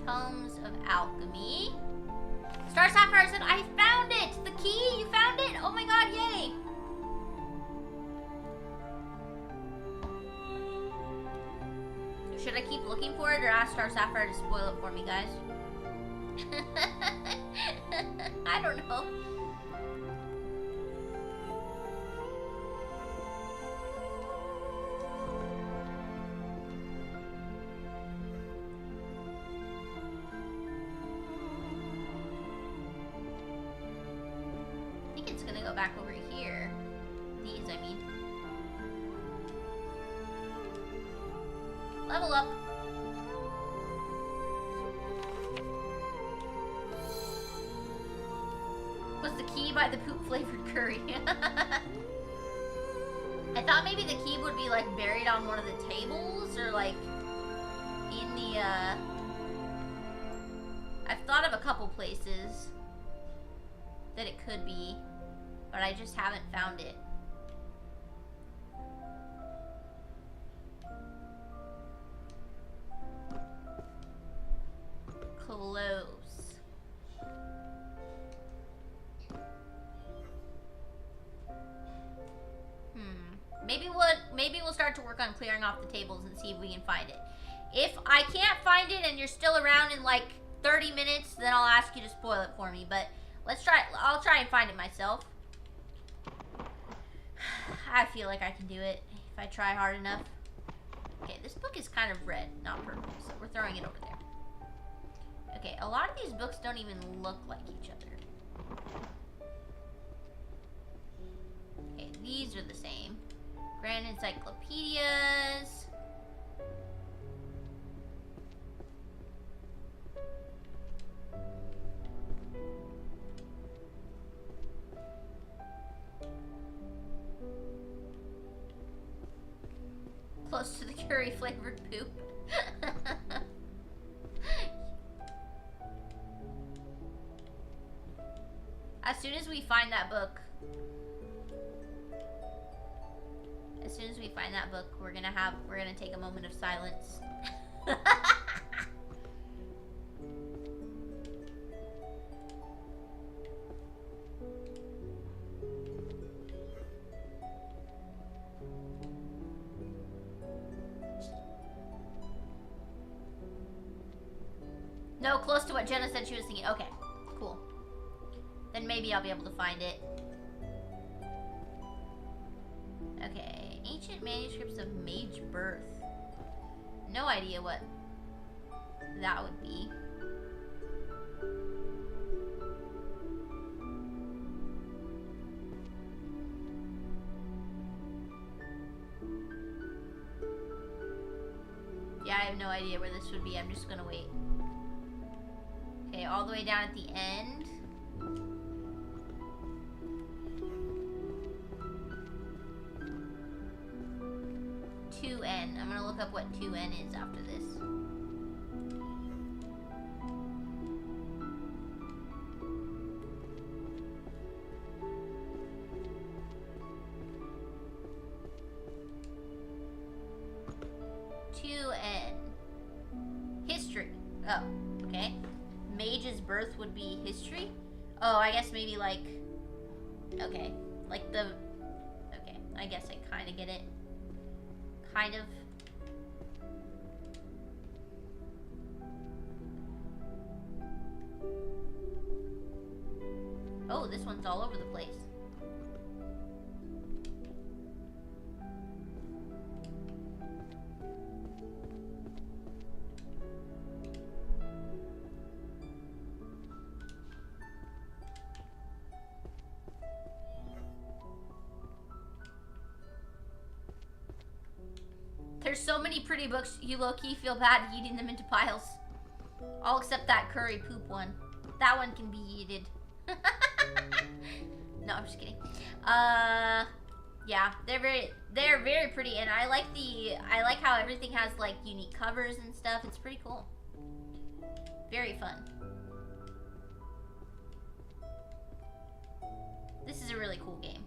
Tomes of Alchemy. Star Sapphire said, I found it! The key! You found it! Oh my god, yay! Should I keep looking for it or ask Star Sapphire to spoil it for me, guys? I don't know. about back over here? These, I mean. Level up. Was the key by the poop flavored curry? I thought maybe the key would be like buried on one of the tables or like in the I've thought of a couple places that it could be, but I just haven't found it. Close. Maybe we'll start to work on clearing off the tables and see if we can find it. If I can't find it and you're still around in like 30 minutes, then I'll ask you to spoil it for me. But let's try. I'll try and find it myself. I feel like I can do it if I try hard enough. Okay, this book is kind of red, not purple, so we're throwing it over there. Okay, a lot of these books don't even look like each other. Okay, these are the same. Grand encyclopedias. Close to the curry flavored poop. As soon as we find that book, we're gonna take a moment of silence. No, close to what Jenna said she was thinking. Okay, cool. Then maybe I'll be able to find it. Okay, ancient manuscripts of Mage Birth. No idea what that would be. Yeah, I have no idea where this would be. I'm just gonna wait. Okay, all the way down at the end. 2N. I'm gonna look up what 2N is after this. History. Oh, okay. Mage's birth would be history? Oh, I guess maybe like... Okay. Like the... Okay, I guess I kind of get it. Kind of. Oh, this one's all over the place. There's so many pretty books, you low-key feel bad eating them into piles. All except that curry poop one. That one can be yeeted. No, I'm just kidding. Yeah, they're very pretty, and I like how everything has like unique covers and stuff. It's pretty cool. Very fun. This is a really cool game.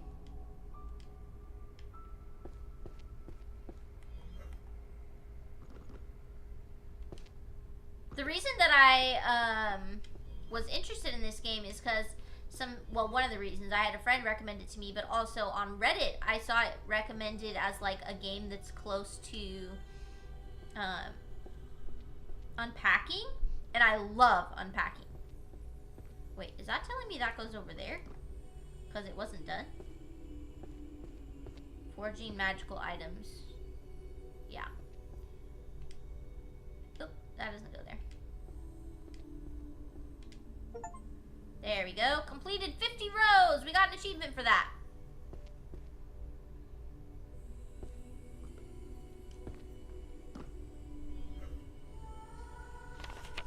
The reason that I was interested in this game is because one of the reasons, I had a friend recommend it to me, but also on Reddit I saw it recommended as like a game that's close to unpacking, and I love unpacking. Wait, is that telling me that goes over there? Because it wasn't done. Forging magical items. Yeah. Oop, that doesn't go there. There we go. Completed 50 rows. We got an achievement for that.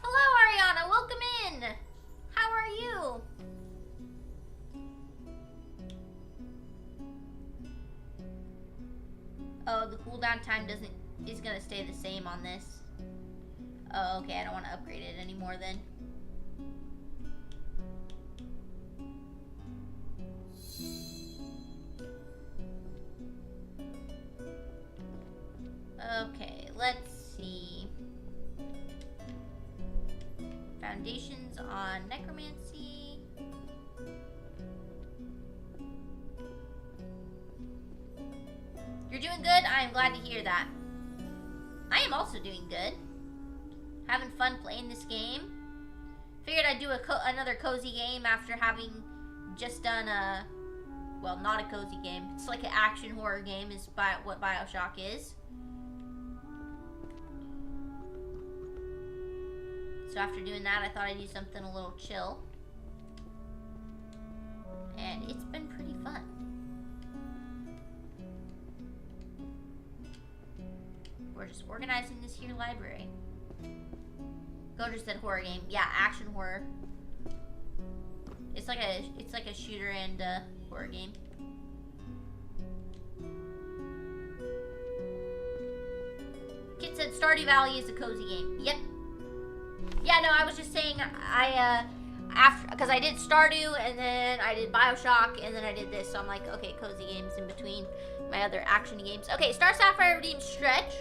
Hello, Ariana. Welcome in. How are you? Oh, the cooldown time is gonna stay the same on this. Oh, okay. I don't want to upgrade it anymore then. Okay, let's see. Foundations on necromancy. You're doing good? I am glad to hear that. I am also doing good. Having fun playing this game. Figured I'd do another cozy game after having just done a... Well, not a cozy game. It's like an action horror game is what BioShock is. So after doing that, I thought I'd do something a little chill. And it's been pretty fun. We're just organizing this here library. Gojo said horror game. Yeah, action horror. It's like a shooter and horror game. Kit said Stardew Valley is a cozy game. Yep. Yeah, no, I was just saying because I did Stardew and then I did BioShock and then I did this, so I'm like, okay, cozy games in between my other action games. Okay, Star Sapphire Redeem stretch.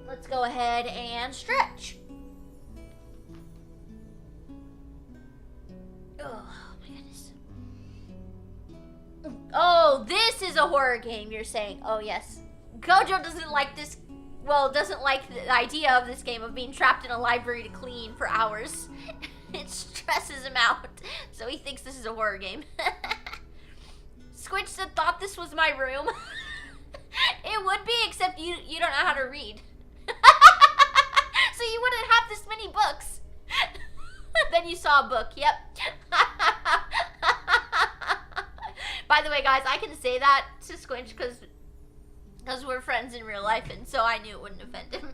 Let's go ahead and stretch. Oh my goodness. Oh, this is a horror game, you're saying. Oh yes. Gojo doesn't like this. Well, doesn't like the idea of this game of being trapped in a library to clean for hours. It stresses him out, so he thinks this is a horror game. Squitch said, thought this was my room. It would be, except you don't know how to read. So you wouldn't have this many books. Then you saw a book, yep. By the way, guys, I can say that to Squinch because we're friends in real life, and so I knew it wouldn't offend him.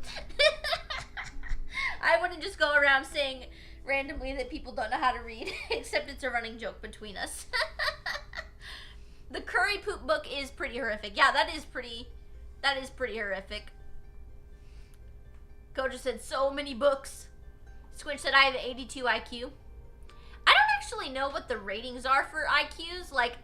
I wouldn't just go around saying randomly that people don't know how to read, except it's a running joke between us. The curry poop book is pretty horrific. Yeah, that is pretty horrific. Gojo said, so many books. Squinch said, I have 82 IQ. I don't actually know what the ratings are for IQs. Like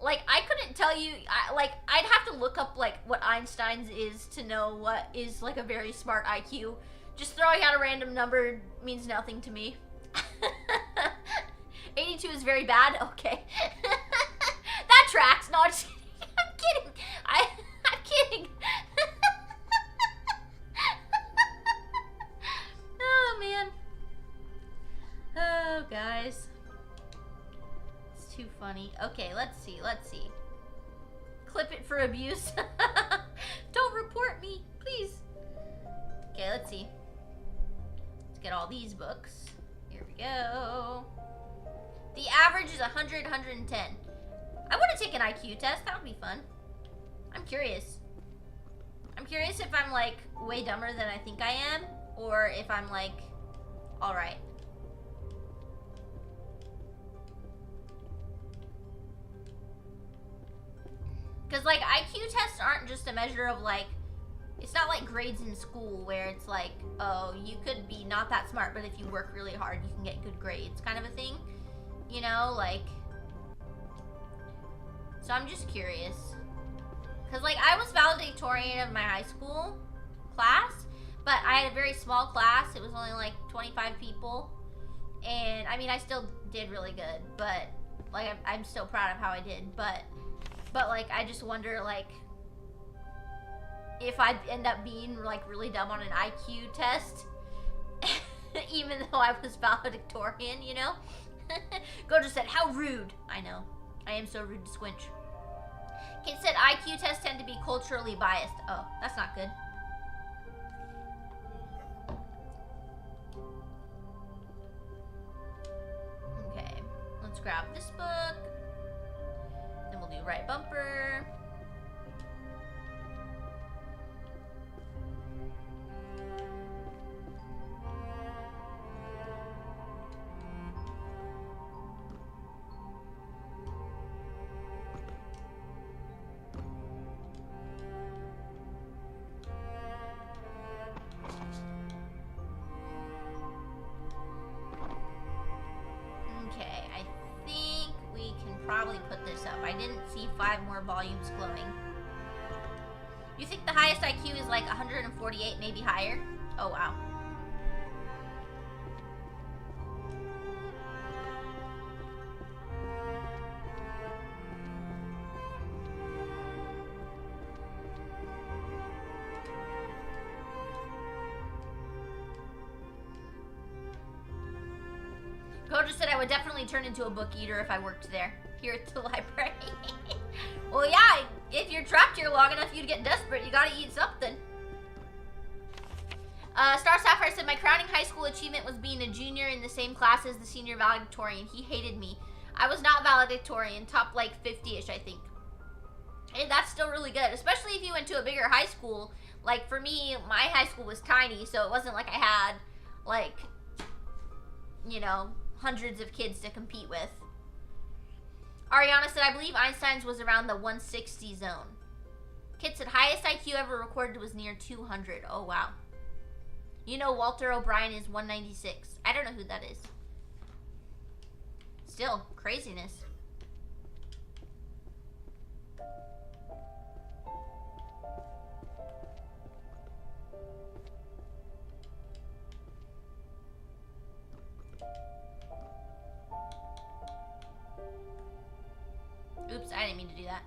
I couldn't tell you, I'd have to look up, like, what Einstein's is to know what is, like, a very smart IQ. Just throwing out a random number means nothing to me. 82 is very bad? Okay. That tracks. No, I'm just kidding. I'm kidding. I'm kidding. Oh, man. Oh, guys. Too funny. Okay, let's see. Clip it for abuse. Don't report me, please. Okay, let's see. Let's get all these books. Here we go. The average is 100, 110. I want to take an IQ test. That would be fun. I'm curious. I'm curious if I'm, like, way dumber than I think I am, or if I'm, like, alright. Because, like, IQ tests aren't just a measure of, like, it's not like grades in school where it's like, oh, you could be not that smart, but if you work really hard, you can get good grades kind of a thing. You know, like, so I'm just curious. Because, like, I was valedictorian of my high school class, but I had a very small class. It was only, like, 25 people. And, I mean, I still did really good, but, like, I'm still proud of how I did, but like, I just wonder, like, if I'd end up being, like, really dumb on an IQ test, even though I was valedictorian, you know? Gojo said, how rude. I know. I am so rude to Squinch. Kate said, IQ tests tend to be culturally biased. Oh, that's not good. grab this book. Then we'll do right bumper. Probably put this up. I didn't see 5 more volumes glowing. You think the highest IQ is like 148, maybe higher? Oh, wow. Ko just said I would definitely turn into a book eater if I worked there. Here at the library. Well, yeah, if you're trapped here long enough, you'd get desperate. You gotta eat something. Star Sapphire said, my crowning high school achievement was being a junior in the same class as the senior valedictorian. He hated me. I was not valedictorian, top like 50-ish, I think. And that's still really good, especially if you went to a bigger high school. Like, for me, my high school was tiny, so it wasn't like I had, like, you know, hundreds of kids to compete with. Ariana said, I believe Einstein's was around the 160 zone. Kit said, highest IQ ever recorded was near 200. Oh, wow. You know Walter O'Brien is 196. I don't know who that is. Still, craziness. Oops, I didn't mean to do that.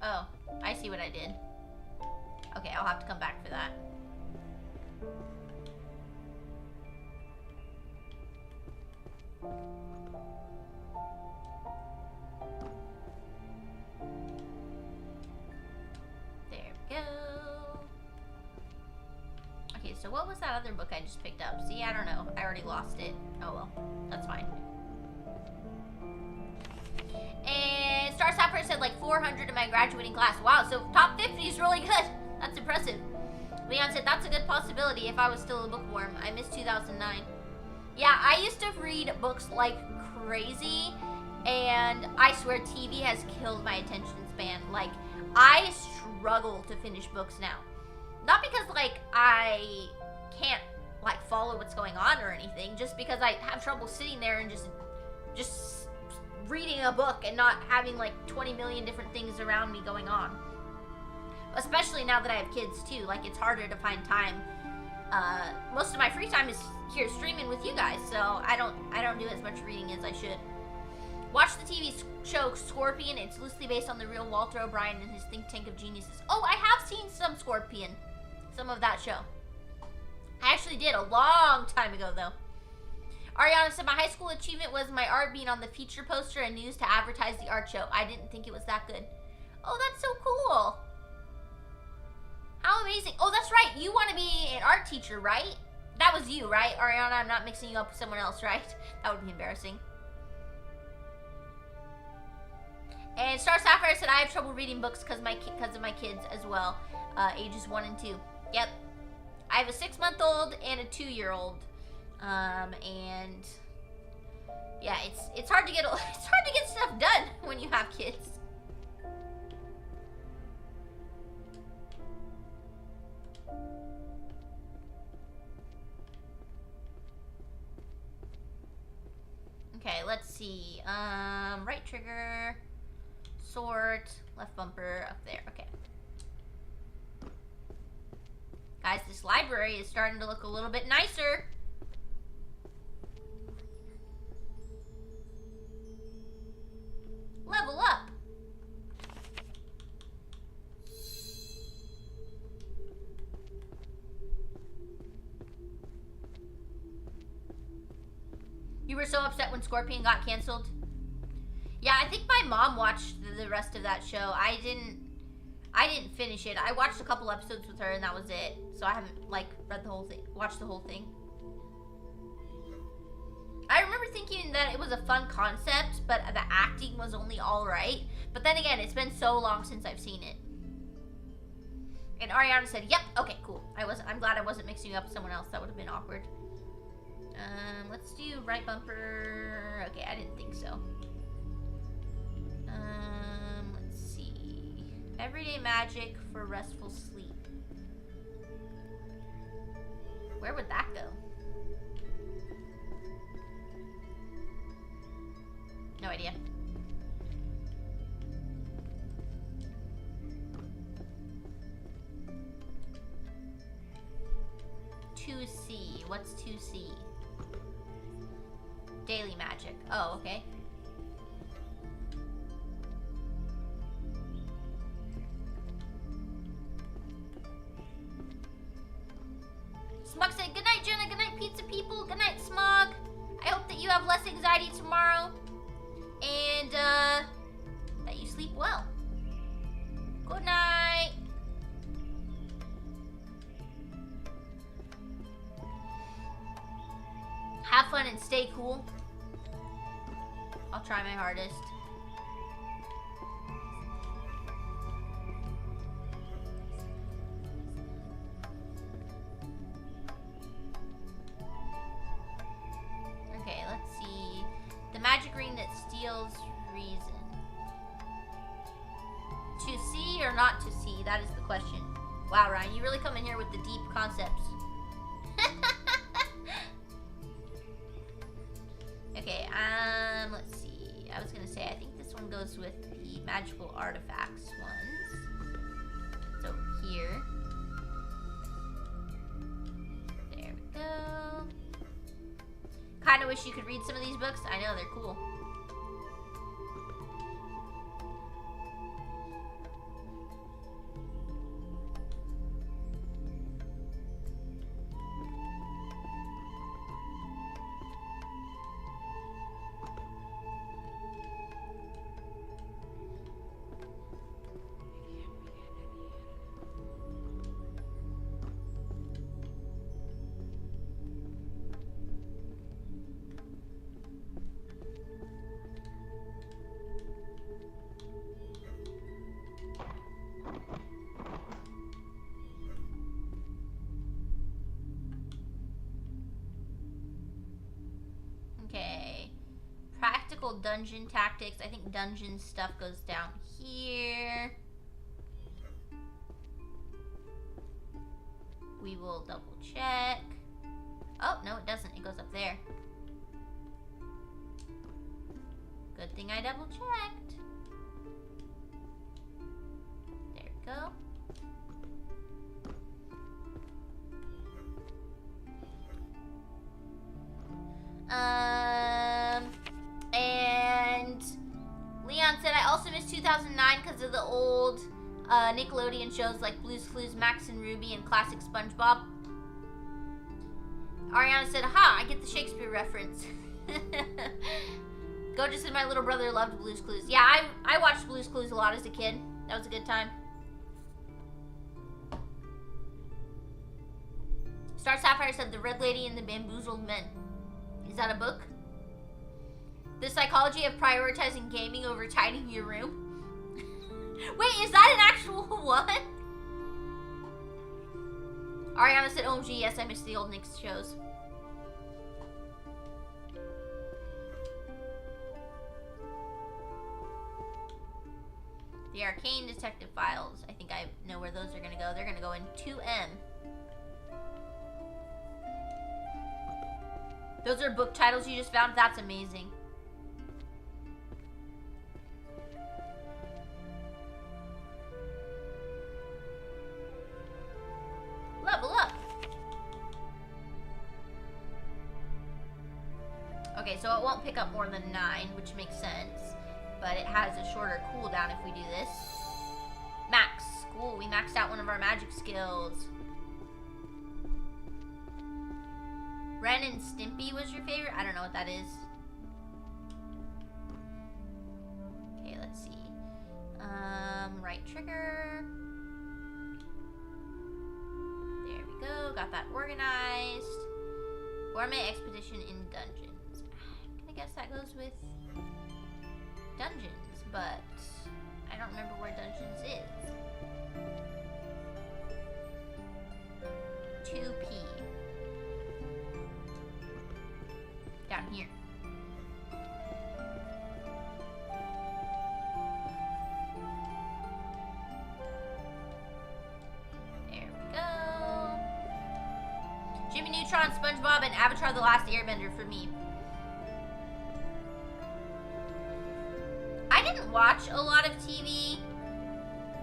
Oh, I see what I did. Okay, I'll have to come back for that. There we go. Okay, so what was that other book I just picked up? See, I don't know. I already lost it. Oh well, that's fine. And Star Sapphire said like 400 in my graduating class. Wow, so top 50 is really good. That's impressive. Leon said that's a good possibility if I was still a bookworm. I missed 2009. Yeah, I used to read books like crazy, and I swear TV has killed my attention span. Like, I struggle to finish books now. Not because like I can't like follow what's going on or anything, just because I have trouble sitting there and just reading a book and not having like 20 million different things around me going on. Especially now that I have kids too, like it's harder to find time. Most of my free time is here streaming with you guys, so I don't do as much reading as I should. Watch the TV show Scorpion. It's loosely based on the real Walter O'Brien and his think tank of geniuses. Oh, I have seen some Scorpion, some of that show. I actually did a long time ago though. Ariana said, my high school achievement was my art being on the feature poster and news to advertise the art show. I didn't think it was that good. Oh, that's so cool. How amazing. Oh, that's right. You want to be an art teacher, right? That was you, right, Ariana? I'm not mixing you up with someone else, right? That would be embarrassing. And Star Sapphire said, I have trouble reading books because of my kids as well. Ages 1 and 2. Yep. I have a 6-month-old and a 2-year-old. And yeah, it's hard to get stuff done when you have kids. Okay, let's see. Right trigger, sort, left bumper, up there. Okay. Guys, this library is starting to look a little bit nicer. Level up. You were so upset when Scorpion got canceled? Yeah, I think my mom watched the rest of that show. I didn't finish it. I watched a couple episodes with her and that was it. So I haven't like read the whole thing, watched the whole thing. I remember thinking that it was a fun concept, but the acting was only alright. But then again, it's been so long since I've seen it. And Ariana said, yep, okay, cool. I'm glad I wasn't mixing you up with someone else. That would have been awkward. Let's do right bumper. Okay, I didn't think so. Let's see. Everyday magic for restful sleep. Where would that go? No idea. "2C." What's 2C? Daily magic. Oh, okay. Smug said, good night, Jenna. Good night, pizza people. Good night, Smug. I hope that you have less anxiety tomorrow. And, that you sleep well. Good night. Have fun and stay cool. I'll try my hardest. Okay, let's see. The magic ring that steals reason. To see or not to see? That is the question. Wow, Ryan, you really come in here with the deep concepts. Okay, let's see. I was gonna say, I think this one goes with the magical artifacts ones. It's over here. There we go. Kinda wish you could read some of these books. I know, they're cool. Okay. Practical dungeon tactics. I think dungeon stuff goes down here. We will double check. Oh, no, it doesn't. It goes up there. Good thing I double checked. There we go. And Leon said, I also miss 2009 because of the old Nickelodeon shows like Blue's Clues, Max and Ruby, and classic SpongeBob. Ariana said, ha, I get the Shakespeare reference. Goja said, my little brother loved Blue's Clues. Yeah, I watched Blue's Clues a lot as a kid. That was a good time. Star Sapphire said, The Red Lady and the Bamboozled Men. Is that a book? The Psychology of Prioritizing Gaming Over Tidying Your Room. Wait, is that an actual one? Ariana said, OMG, yes, I missed the old Nick's shows. The Arcane Detective Files. I think I know where those are going to go. They're going to go in 2M. Those are book titles you just found? That's amazing. Level up. Okay, so it won't pick up more than 9, which makes sense. But it has a shorter cooldown if we do this. Max. Cool, we maxed out one of our magic skills. Ren and Stimpy was your favorite? I don't know what that is. Okay, let's see. Right trigger. There we go. Got that organized. Gourmet expedition in dungeons. I guess that goes with dungeons, but I don't remember where dungeons is. 2P. Down here. There we go. Jimmy Neutron, SpongeBob, and Avatar: The Last Airbender for me. I didn't watch a lot of TV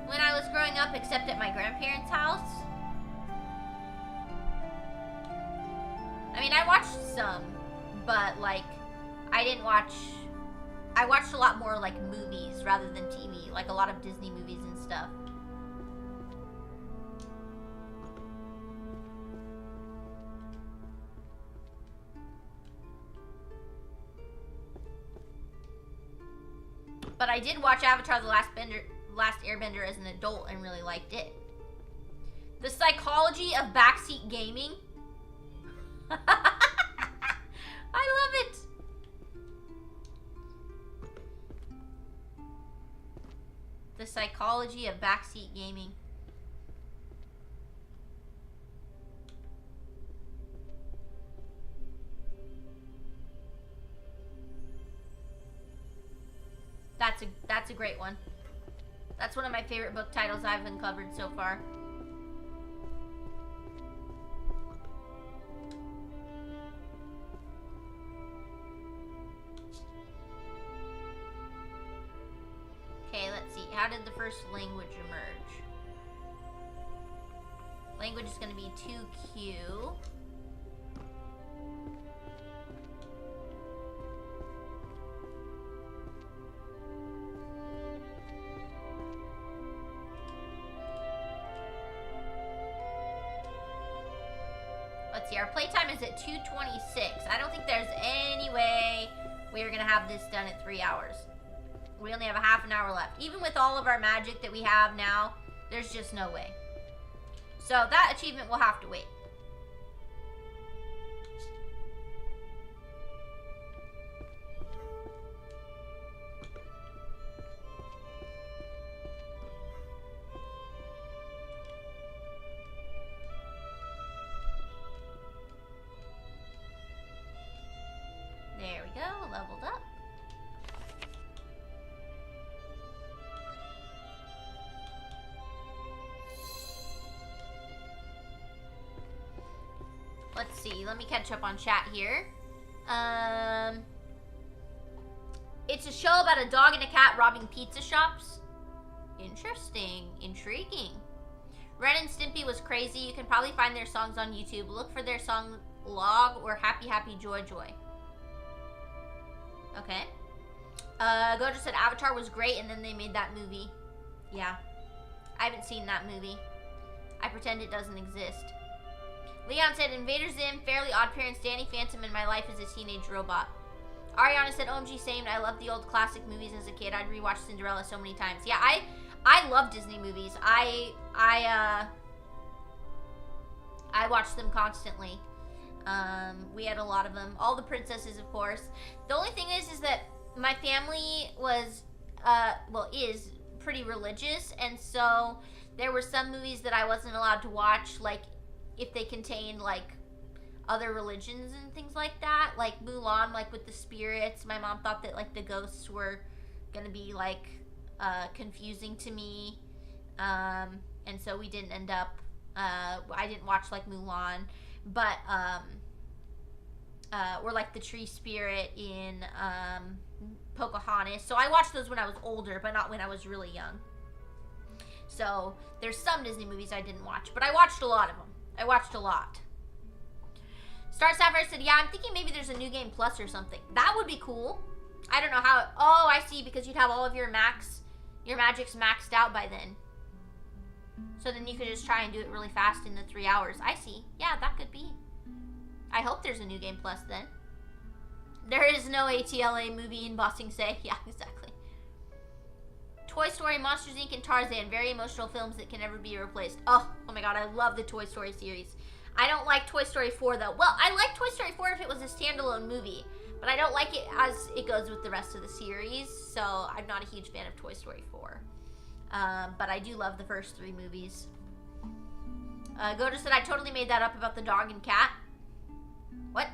when I was growing up, except at my grandparents' house. I mean, I watched some, but like, I watched a lot more like movies rather than TV, like a lot of Disney movies and stuff. But I did watch Avatar: The Last Airbender as an adult and really liked it. The psychology of backseat gaming. I love it. The psychology of backseat gaming. That's a great one. That's one of my favorite book titles I've uncovered so far. Okay, let's see. How did the first language emerge? Language is going to be 2Q. Let's see, our playtime is at 2:26. I don't think there's any way we are going to have this done at 3 hours. We only have a half an hour left. Even with all of our magic that we have now, there's just no way. So that achievement will have to wait. There we go, leveled up. Let's see, let me catch up on chat here. It's a show about a dog and a cat robbing pizza shops. Interesting, intriguing. Ren and Stimpy was crazy. You can probably find their songs on YouTube. Look for their song Log or Happy Happy Joy Joy. Okay. Gojo said Avatar was great and then they made that movie. Yeah. I haven't seen that movie. I pretend it doesn't exist. Leon said Invader Zim, Fairly Odd Parents, Danny Phantom, and My Life as a Teenage Robot. Ariana said OMG same. I loved the old classic movies as a kid. I'd rewatch Cinderella so many times. Yeah, I love Disney movies. I watch them constantly. We had a lot of them. All the princesses, of course. The only thing is that my family was, is pretty religious, and so there were some movies that I wasn't allowed to watch, like if they contained like other religions and things like that, like Mulan, like with the spirits. My mom thought that like the ghosts were gonna be like confusing to me, and so we didn't end up. I didn't watch like Mulan, but or like the tree spirit in Pocahontas. So I watched those when I was older, but not when I was really young. So there's some Disney movies I didn't watch, but I watched a lot of them. I watched a lot. Star Sapphire said, yeah, I'm thinking maybe there's a New Game Plus or something. That would be cool. I don't know how. Oh, I see, because you'd have all of your magics maxed out by then. So then you could just try and do it really fast in the 3 hours. I see. Yeah, that could be. I hope there's a New Game Plus then. There is no ATLA movie in Bossing Say. Yeah, exactly. Toy Story, Monsters Inc., and Tarzan. Very emotional films that can never be replaced. Oh my god, I love the Toy Story series. I don't like Toy Story 4 though. Well, I like Toy Story 4 if it was a standalone movie. But I don't like it as it goes with the rest of the series, so I'm not a huge fan of Toy Story 4. But I do love the first 3 movies. Gojo said I totally made that up about the dog and cat. What?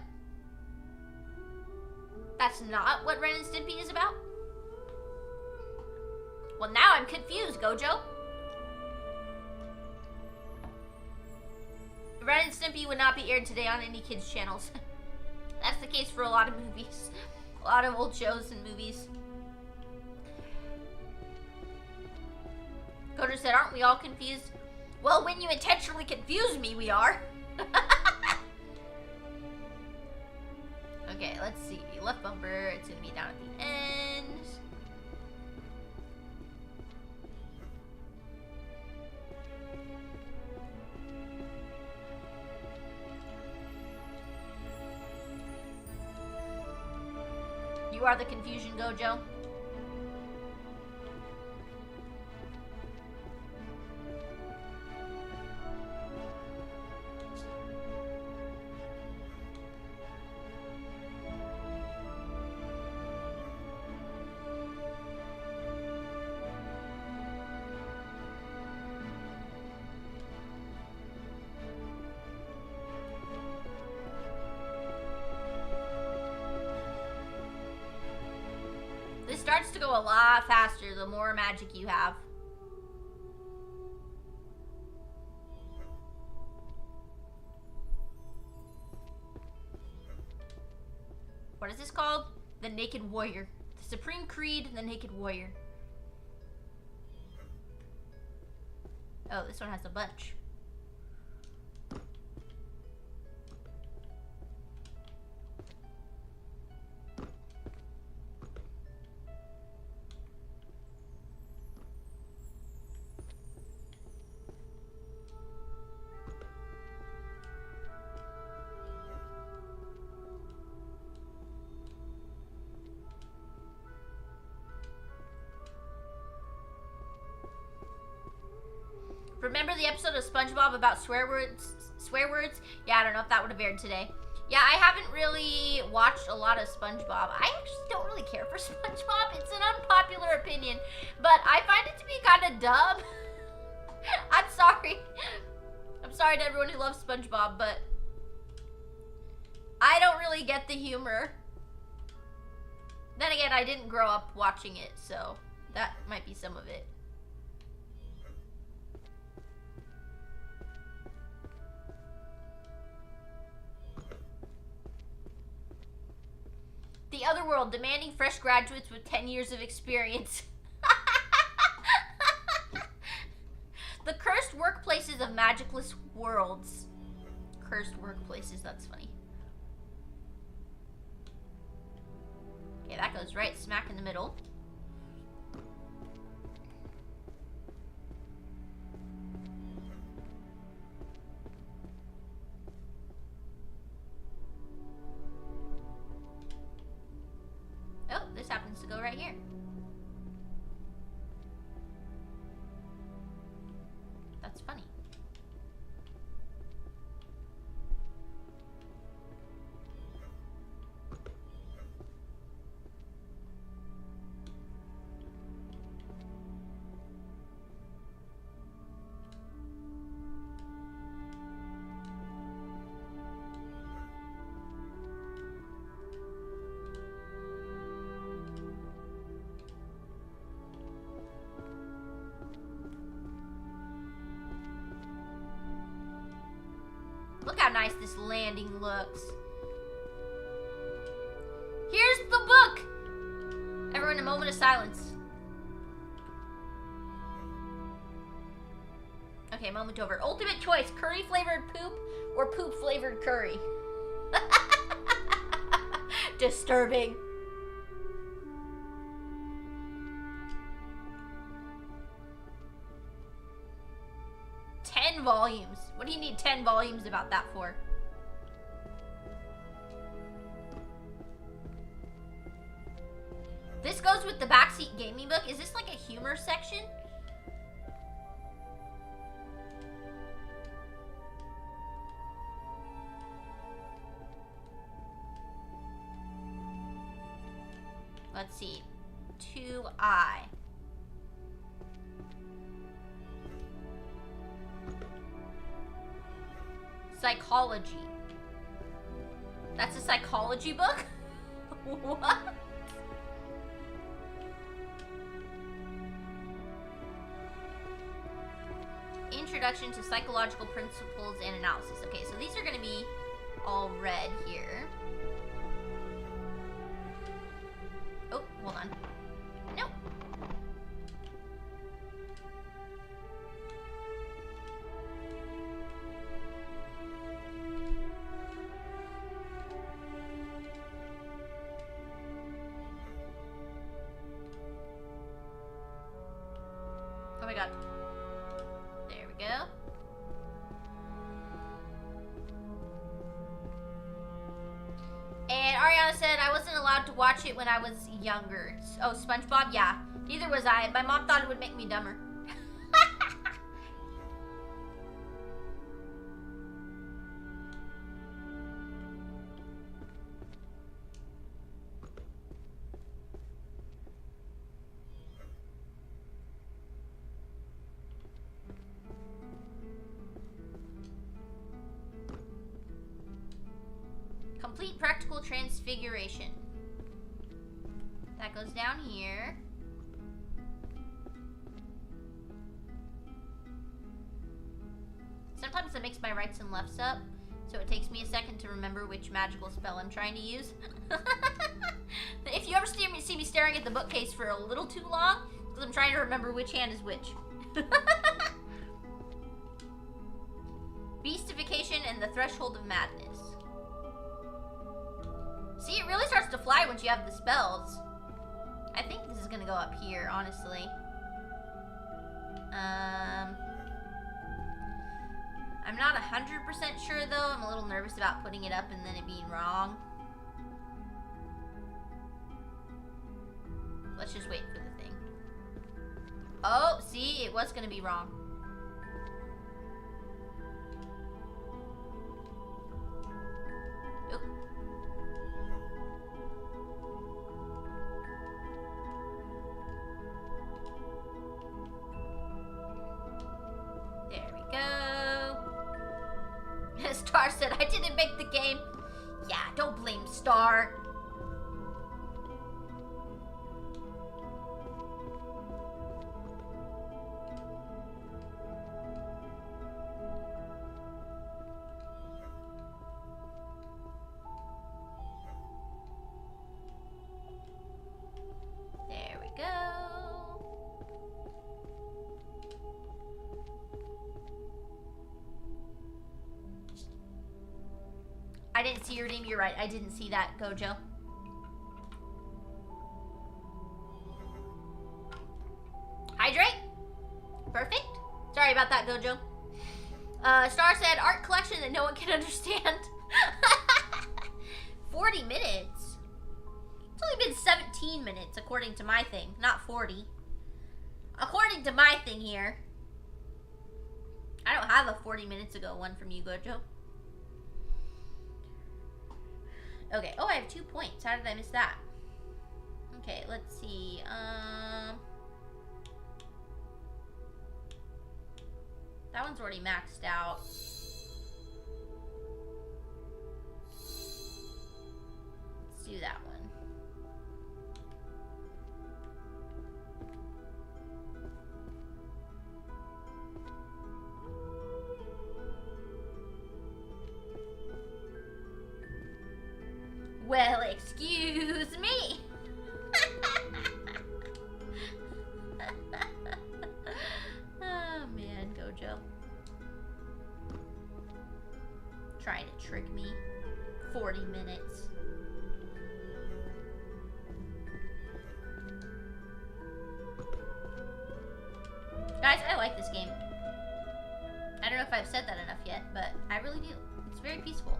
That's not what Ren and Stimpy is about? Well, now I'm confused, Gojo. Ren and Stimpy would not be aired today on any kids' channels. That's the case for a lot of movies. A lot of old shows and movies. Gojo said, aren't we all confused? Well, when you intentionally confuse me, we are. Okay, let's see. Left bumper, it's gonna be down at the end. You are the confusion, Gojo. This starts to go a lot faster the more magic you have. What is this called? The Naked Warrior. The Supreme Creed, the Naked Warrior. Oh, this one has a bunch. Remember the episode of SpongeBob about swear words? Yeah, I don't know if that would have aired today. Yeah, I haven't really watched a lot of SpongeBob. I actually don't really care for SpongeBob. It's an unpopular opinion, but I find it to be kind of dumb. I'm sorry. I'm sorry to everyone who loves SpongeBob, but I don't really get the humor. Then again, I didn't grow up watching it, so that might be some of it. The Other World, demanding fresh graduates with 10 years of experience. The cursed workplaces of magicless worlds. Cursed workplaces, that's funny. Okay, that goes right smack in the middle. Oh, this happens to go right here. That's funny. Look how nice this landing looks. Here's the book! Everyone, a moment of silence. Okay, moment over. Ultimate choice, curry flavored poop or poop flavored curry? Disturbing. Volumes. What do you need 10 volumes about that for? This goes with the backseat gaming book. Is this like a humor section? Let's see. 2I. Psychology. That's a psychology book? What? Introduction to Psychological Principles and Analysis. Okay, so these are going to be all red here. Oh, hold on. Nope. Oh my god. There we go. And Ariana said I wasn't allowed to watch it when I was younger. Oh, SpongeBob? Yeah. Neither was I. My mom thought it would make me dumber. Complete practical transfiguration. That goes down here. Sometimes it makes my rights and lefts up, so it takes me a second to remember which magical spell I'm trying to use. If you ever see me staring at the bookcase for a little too long, it's because I'm trying to remember which hand is which. Beastification and the Threshold of Madness. See, it really starts to fly once you have the spells. I think this is gonna go up here, honestly. I'm not 100% sure though. I'm a little nervous about putting it up and then it being wrong. Let's just wait for the thing. Oh, see, it was gonna be wrong. Oop. There we go. Star said, I didn't make the game. Yeah, don't blame Star. There we go. I didn't see your name. You're right. I didn't see that, Gojo. Hydrate. Perfect. Sorry about that, Gojo. Star said, art collection that no one can understand. 40 minutes? It's only been 17 minutes, according to my thing. Not 40. According to my thing here. I don't have a 40 minutes ago one from you, Gojo. Okay. Oh, I have 2 points. How did I miss that? Okay, let's see. That one's already maxed out. Let's do that one. Well, excuse me. Oh man, Gojo. Trying to trick me. 40 minutes. Guys, I like this game. I don't know if I've said that enough yet, but I really do. It's very peaceful.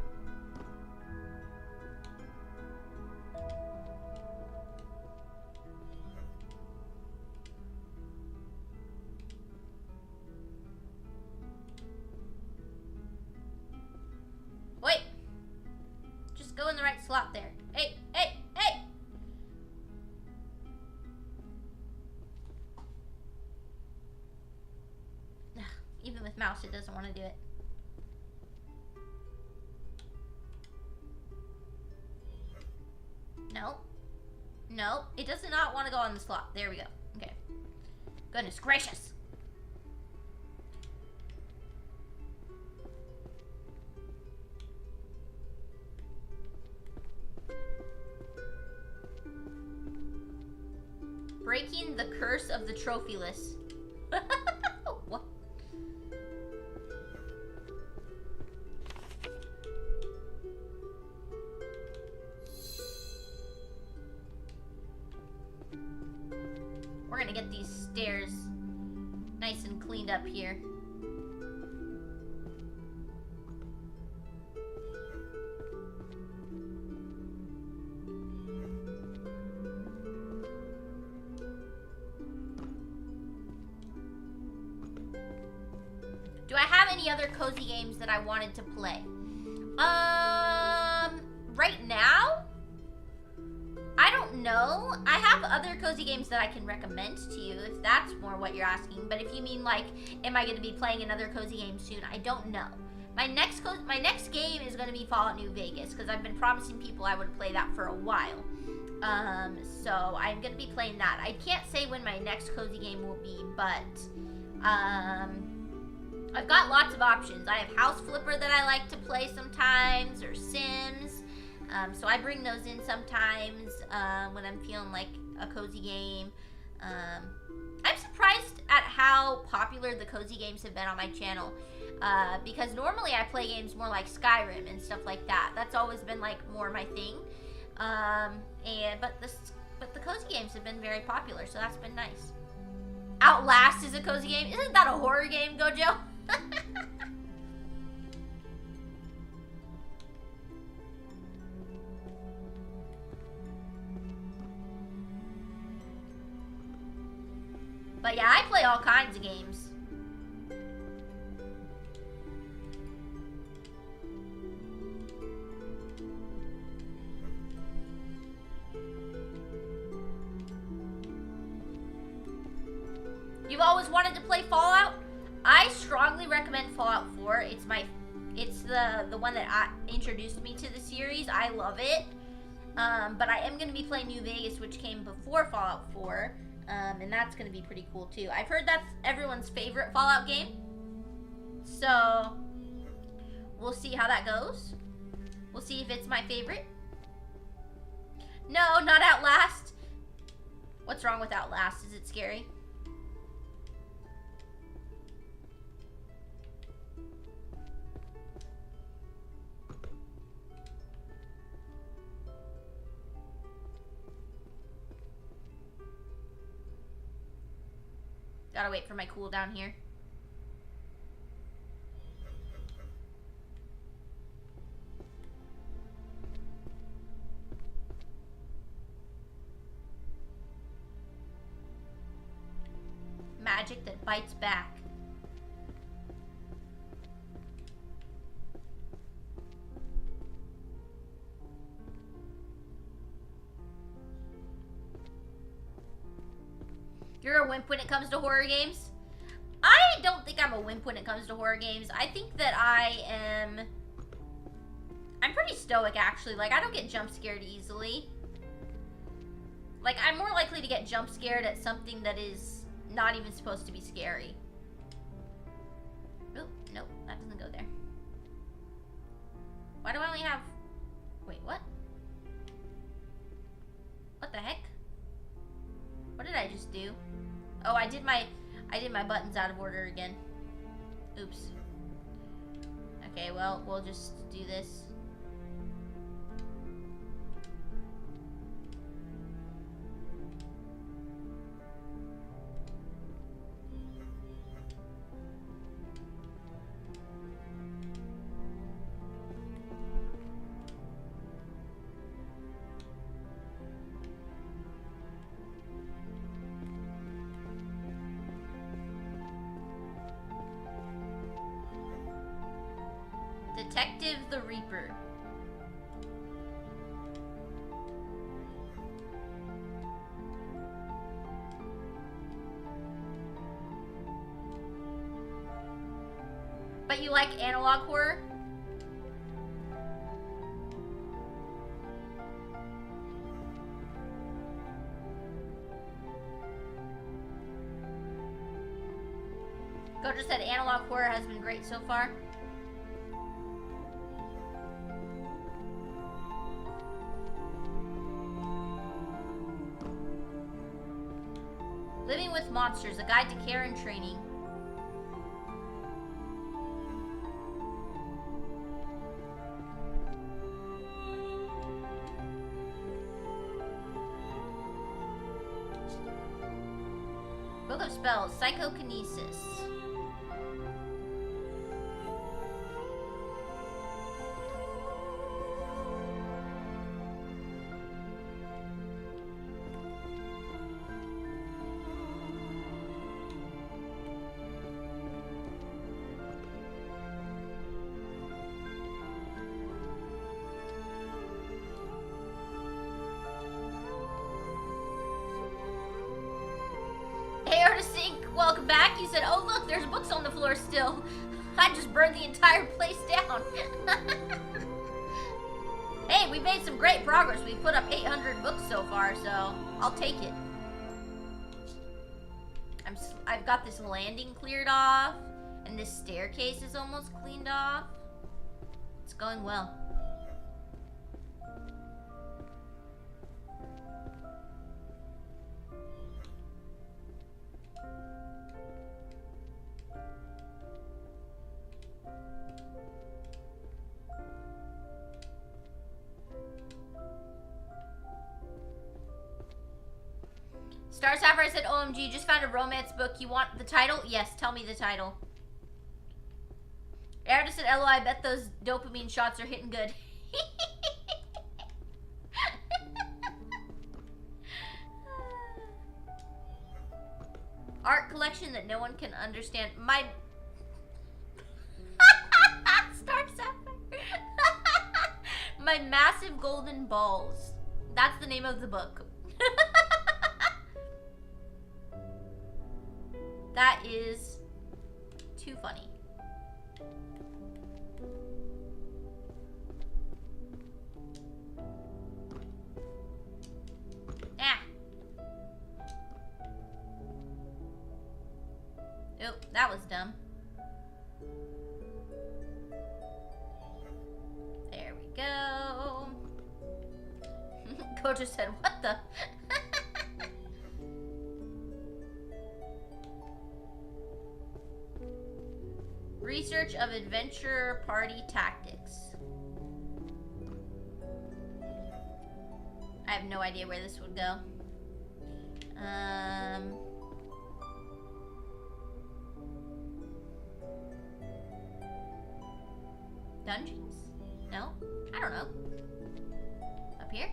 Wait! Just go in the right slot there. Hey, hey, hey! with mouse, it doesn't want to do it. No. No, it does not want to go on the slot. There we go. Okay. Goodness gracious. Breaking the curse of the trophyless. What? We're gonna get these stairs nice and cleaned up here. Do I have any other cozy games that I wanted to play? Right now? I don't know. I have other cozy games that I can recommend to you if that's more what you're asking. But if you mean like, am I going to be playing another cozy game soon? I don't know. My next game is going to be Fallout New Vegas because I've been promising people I would play that for a while. So I'm going to be playing that. I can't say when my next cozy game will be, but I've got lots of options. I have House Flipper that I like to play sometimes, or Sims. So I bring those in sometimes when I'm feeling like a cozy game. I'm surprised at how popular the cozy games have been on my channel. Because normally I play games more like Skyrim and stuff like that. That's always been like more my thing. But the cozy games have been very popular, so that's been nice. Outlast is a cozy game. Isn't that a horror game, Gojo? But yeah, I play all kinds of games. You've always wanted to play Fallout? I strongly recommend Fallout 4. It's the one that introduced me to the series. I love it. But I am going to be playing New Vegas, which came before Fallout 4. And that's going to be pretty cool too. I've heard that's everyone's favorite Fallout game. So we'll see how that goes. We'll see if it's my favorite. No, not Outlast. What's wrong with Outlast? Is it scary? Gotta wait for my cooldown here. Magic that bites back. You're a wimp when it comes to horror games? I don't think I'm a wimp when it comes to horror games. I think that I'm pretty stoic, actually. Like, I don't get jump scared easily. Like, I'm more likely to get jump scared at something that is not even supposed to be scary. Oop, nope, that doesn't go there. Why do I only have... Wait, what? What the heck? What did I just do? Oh, I did my buttons out of order again. Oops. Okay, well, we'll just do this. Detective the Reaper. you like analog horror? Gojo said analog horror has been great so far. Living with Monsters, a guide to care and training. Book of Spells, Psychokinesis. Welcome back. You said, oh look, there's books on the floor still. I just burned the entire place down. Hey, we made some great progress. We put up 800 books so far, so I'll take it. I've got this landing cleared off, and this staircase is almost cleaned off. It's going well. Star Sapphire said, OMG, just found a romance book. You want the title? Yes, tell me the title. Erda said, LOL, I bet those dopamine shots are hitting good. Art collection that no one can understand. My... Star Sapphire. My massive golden balls. That's the name of the book. That is too funny. Ah. Oh, that was dumb. There we go. Coach just said, what the? Research of adventure party tactics. I have no idea where this would go. Dungeons? No? I don't know. Up here?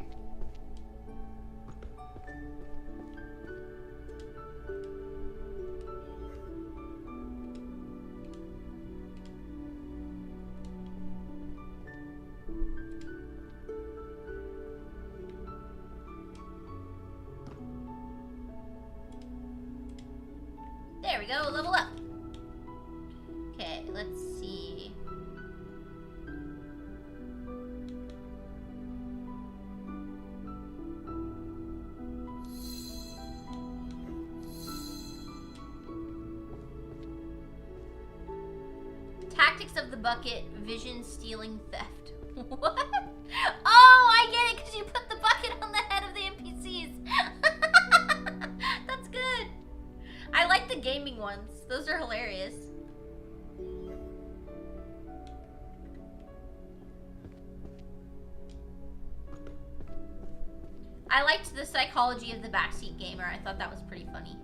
There we go, level up. Okay, let's see. Tactics of the bucket, vision stealing theft. What? Oh, I get it, because you put the bucket on the head of the NPCs. That's good. I like the gaming ones. Those are hilarious. I liked the psychology of the backseat gamer. I thought that was pretty funny.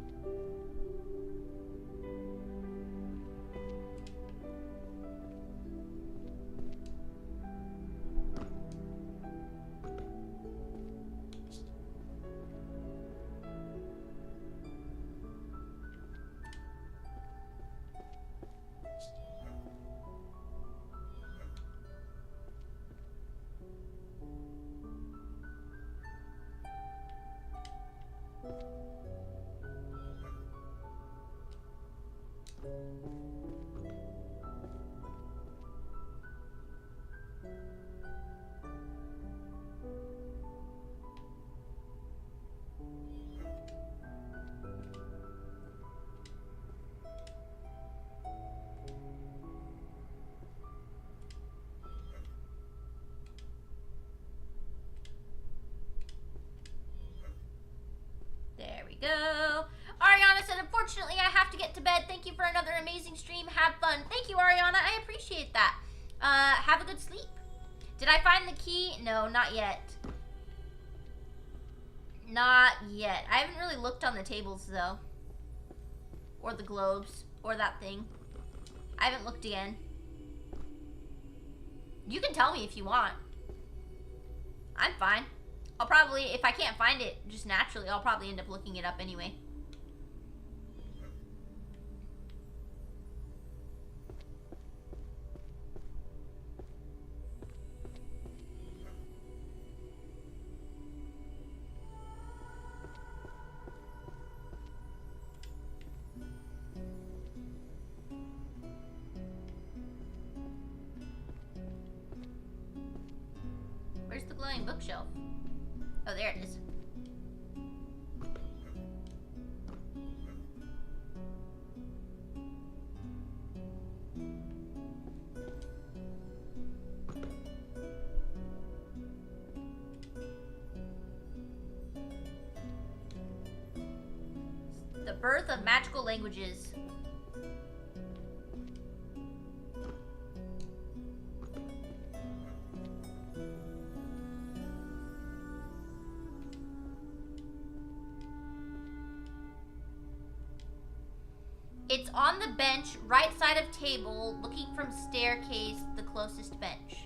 you for another amazing stream. Have fun. Thank you, Ariana. I appreciate that. Have a good sleep. Did I find the key? No, not yet. Not yet. I haven't really looked on the tables, though. Or the globes. Or that thing. I haven't looked again. You can tell me if you want. I'm fine. I'll probably, if I can't find it just naturally, I'll probably end up looking it up anyway. Where's the glowing bookshelf? Oh, there it is. The birth of magical languages. It's on the bench, right side of table, looking from staircase, the closest bench.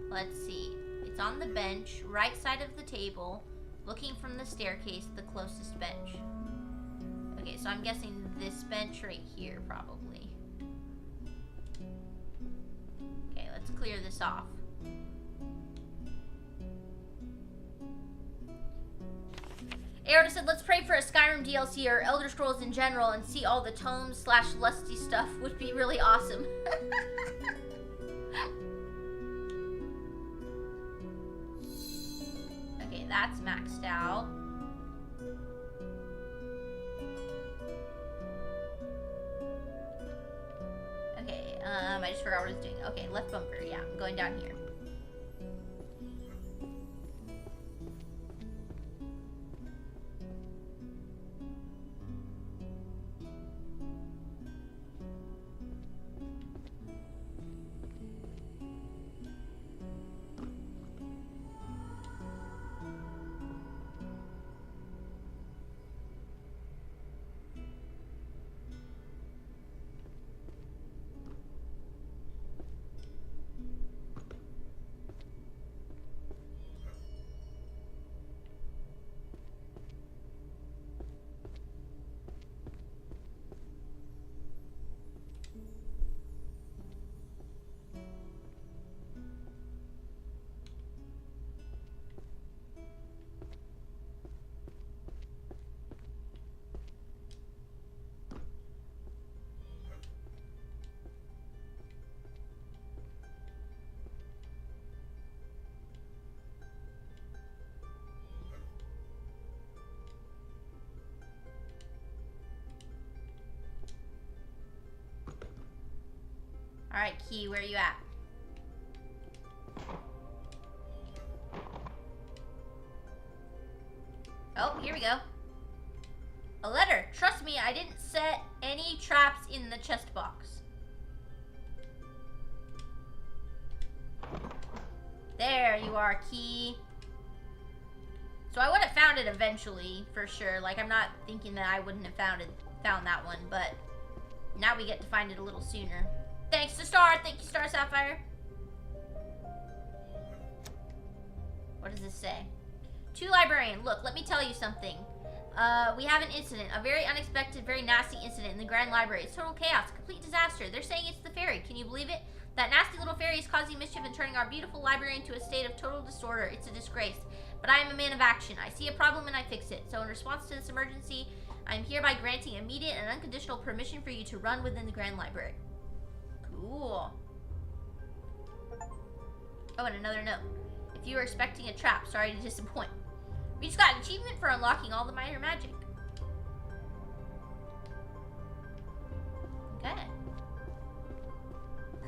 Let's see. It's on the bench, right side of the table, looking from the staircase, the closest bench. Okay, so I'm guessing this bench right here, probably. Okay, let's clear this off. Aerota said, let's pray for a Skyrim DLC or Elder Scrolls in general and see all the tomes / lusty stuff would be really awesome. Okay, that's maxed out. Okay, I just forgot what I was doing. Okay, left bumper, yeah, I'm going down here. Alright, Key, where are you at? Oh, here we go. A letter. Trust me, I didn't set any traps in the chest box. There you are, Key. So I would have found it eventually, for sure. Like, I'm not thinking that I wouldn't have found that one, but now we get to find it a little sooner. Thanks to Star. Thank you, Star Sapphire. What does this say? To Librarian, look, let me tell you something. We have an incident, a very unexpected, very nasty incident in the Grand Library. It's total chaos, complete disaster. They're saying it's the fairy. Can you believe it? That nasty little fairy is causing mischief and turning our beautiful library into a state of total disorder. It's a disgrace. But I am a man of action. I see a problem and I fix it. So in response to this emergency, I am hereby granting immediate and unconditional permission for you to run within the Grand Library. Cool. Oh, and another note. If you were expecting a trap, sorry to disappoint. We just got an achievement for unlocking all the minor magic. Okay.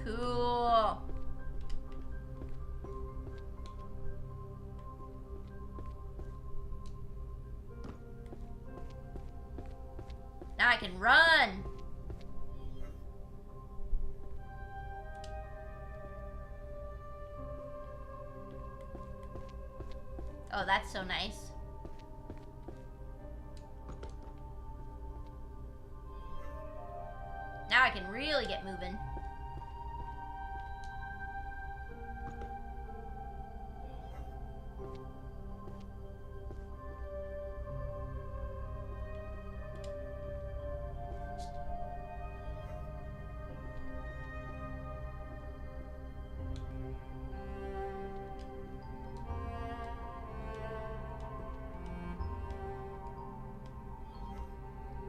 Cool. Now I can run. Oh, that's so nice. Now I can really get moving.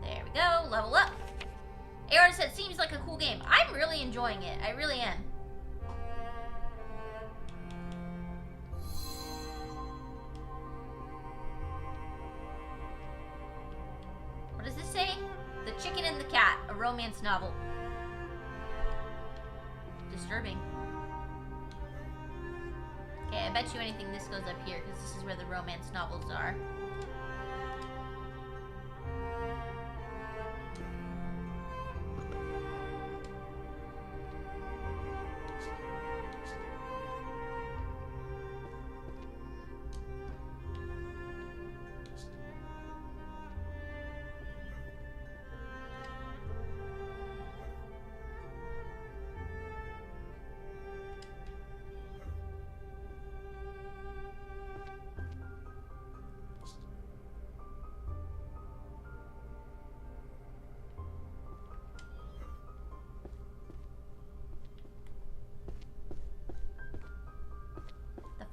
There we go, level up. Aaron said, seems like a cool game. I'm really enjoying it. I really am. What does this say? The Chicken and the Cat, a romance novel. Disturbing. Okay, I bet you anything this goes up here, because this is where the romance novels are.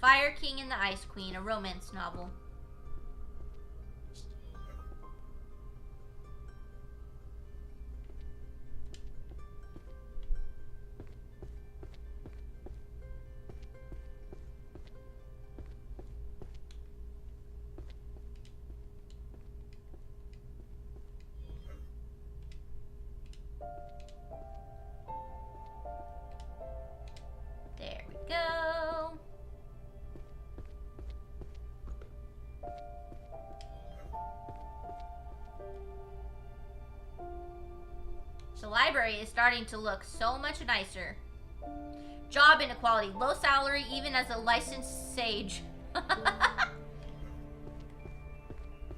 Fire King and the Ice Queen, a romance novel. There we go. The library is starting to look so much nicer. Job inequality, low salary even as a licensed sage.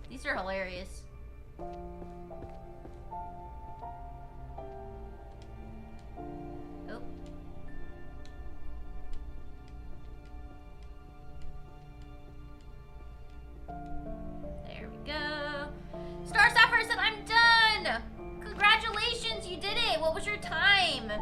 These are hilarious. Oh. There we go. Star Sapphire said, I'm done! Congratulations, you did it! What was your time?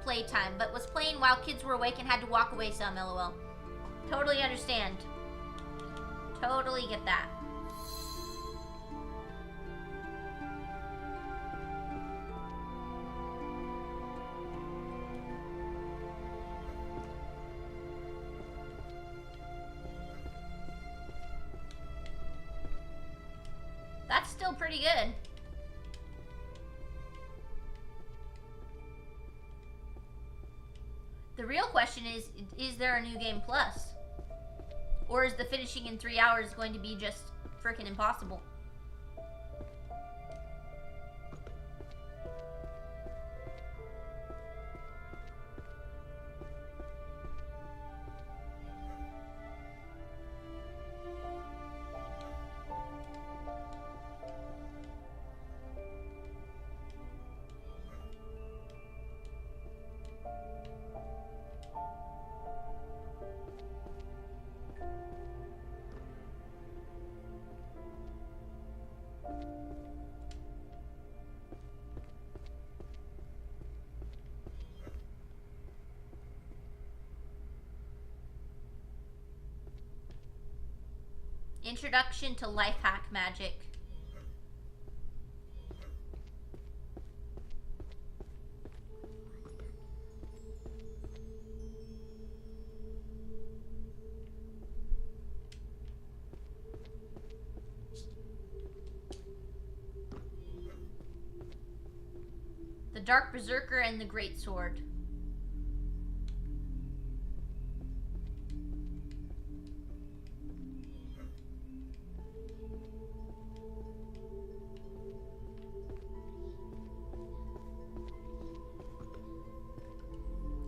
Playtime, but was playing while kids were awake and had to walk away some, lol. Totally understand. Totally get that. That's still pretty good. The real question is there a new game plus? Or is the finishing in 3 hours going to be just freaking impossible? Introduction to life hack magic. Dark Berserker and the Great Sword.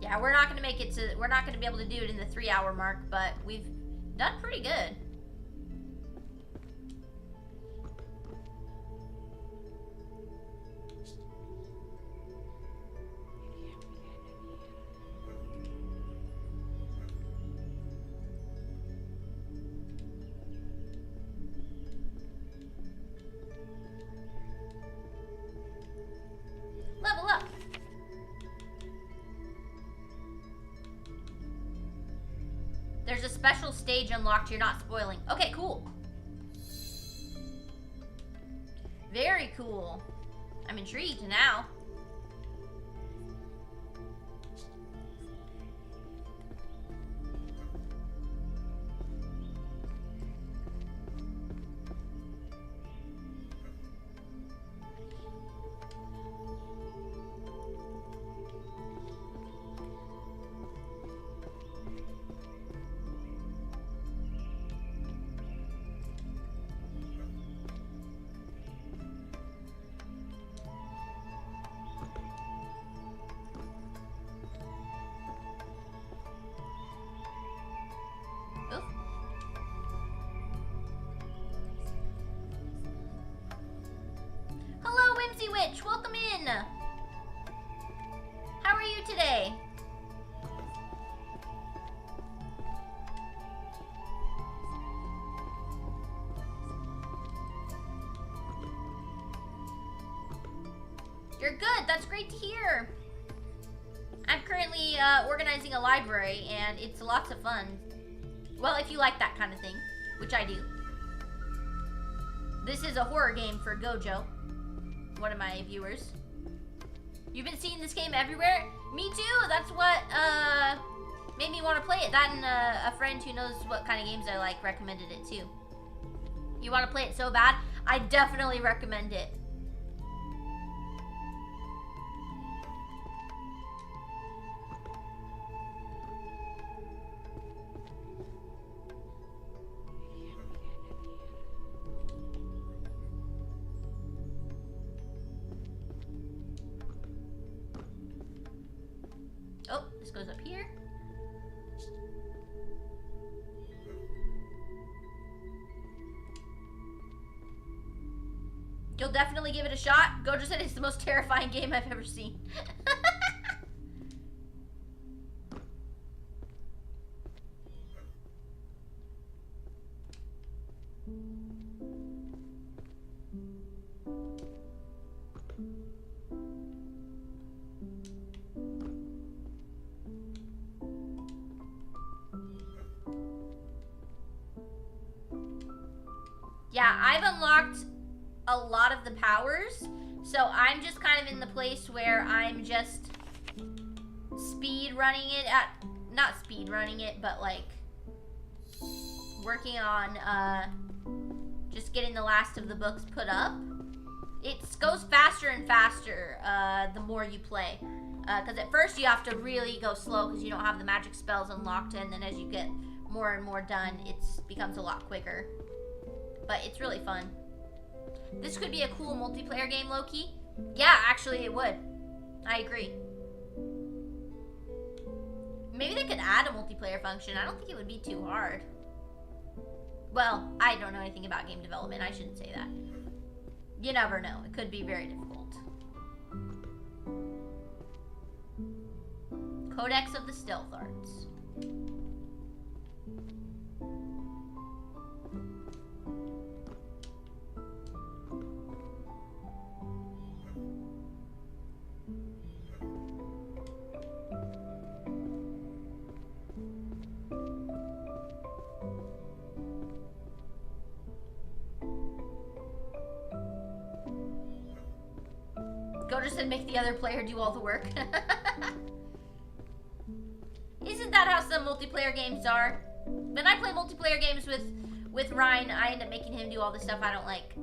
Yeah, we're not gonna make it to, we're not gonna be able to do it in the 3-hour mark, but we've done pretty good. Level up. There's a special stage unlocked you're not spoiling. Okay, cool. Very cool. I'm intrigued now. Oof. Hello, Whimsy Witch. Welcome in. How are you today? You're good. That's great to hear. I'm currently organizing a library, and it's lots of fun. Well, if you like that kind of thing, which I do. This is a horror game for Gojo, one of my viewers. You've been seeing this game everywhere? Me too! That's what made me want to play it. That and a friend who knows what kind of games I like recommended it too. You want to play it so bad? I definitely recommend it. Oh, this goes up here. You'll definitely give it a shot. Gojo said it's the most terrifying game I've ever seen. Yeah, I've unlocked a lot of the powers, so I'm just kind of in the place where I'm just speed running it not speed running it, but like working on just getting the last of the books put up. It goes faster and faster the more you play, because at first you have to really go slow because you don't have the magic spells unlocked, and then as you get more and more done, it becomes a lot quicker. But it's really fun. This could be a cool multiplayer game, low-key. Yeah, actually it would. I agree. Maybe they could add a multiplayer function. I don't think it would be too hard. Well, I don't know anything about game development. I shouldn't say that. You never know. It could be very difficult. Codex of the Stealth Arts. Gojo said make the other player do all the work. Isn't that how some multiplayer games are? When I play multiplayer games with Ryan, I end up making him do all the stuff I don't like.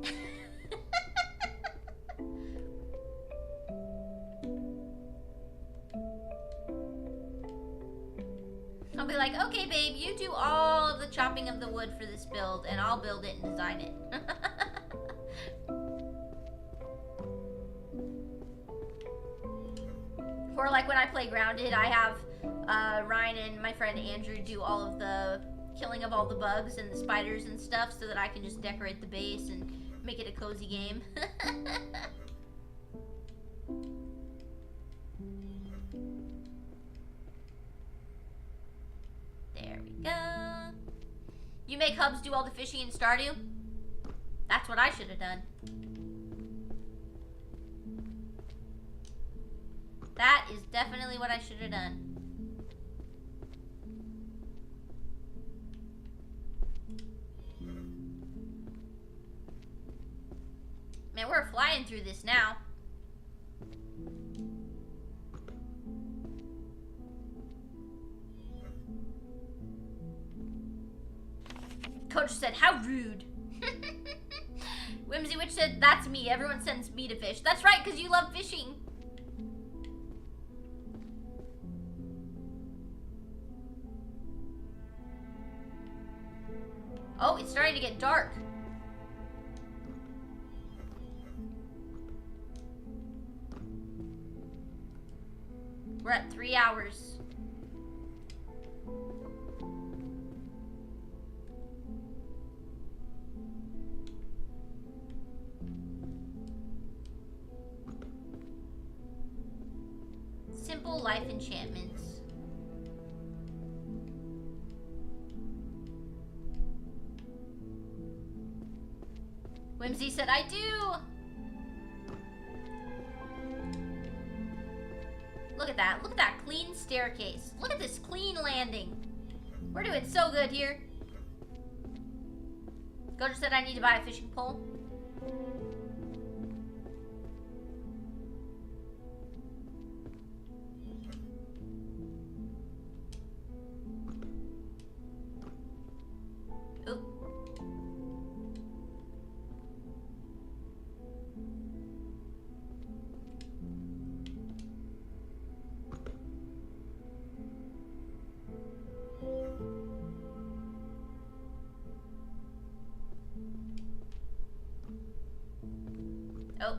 I'll be like, okay, babe, you do all of the chopping of the wood for this build, and I'll build it and design it. Or like when I play Grounded, I have Ryan and my friend Andrew do all of the killing of all the bugs and the spiders and stuff so that I can just decorate the base and make it a cozy game. There we go. You make Hubs do all the fishing in Stardew? That's what I should have done. That is definitely what I should have done. Man, we're flying through this now. Coach said, how rude. Whimsy Witch said, that's me. Everyone sends me to fish. That's right, because you love fishing. Oh, it's starting to get dark. We're at 3 hours. Simple life enchantments. Whimsy said, I do. Look at that. Look at that clean staircase. Look at this clean landing. We're doing so good here. Gojo said I need to buy a fishing pole. Oop. Oh.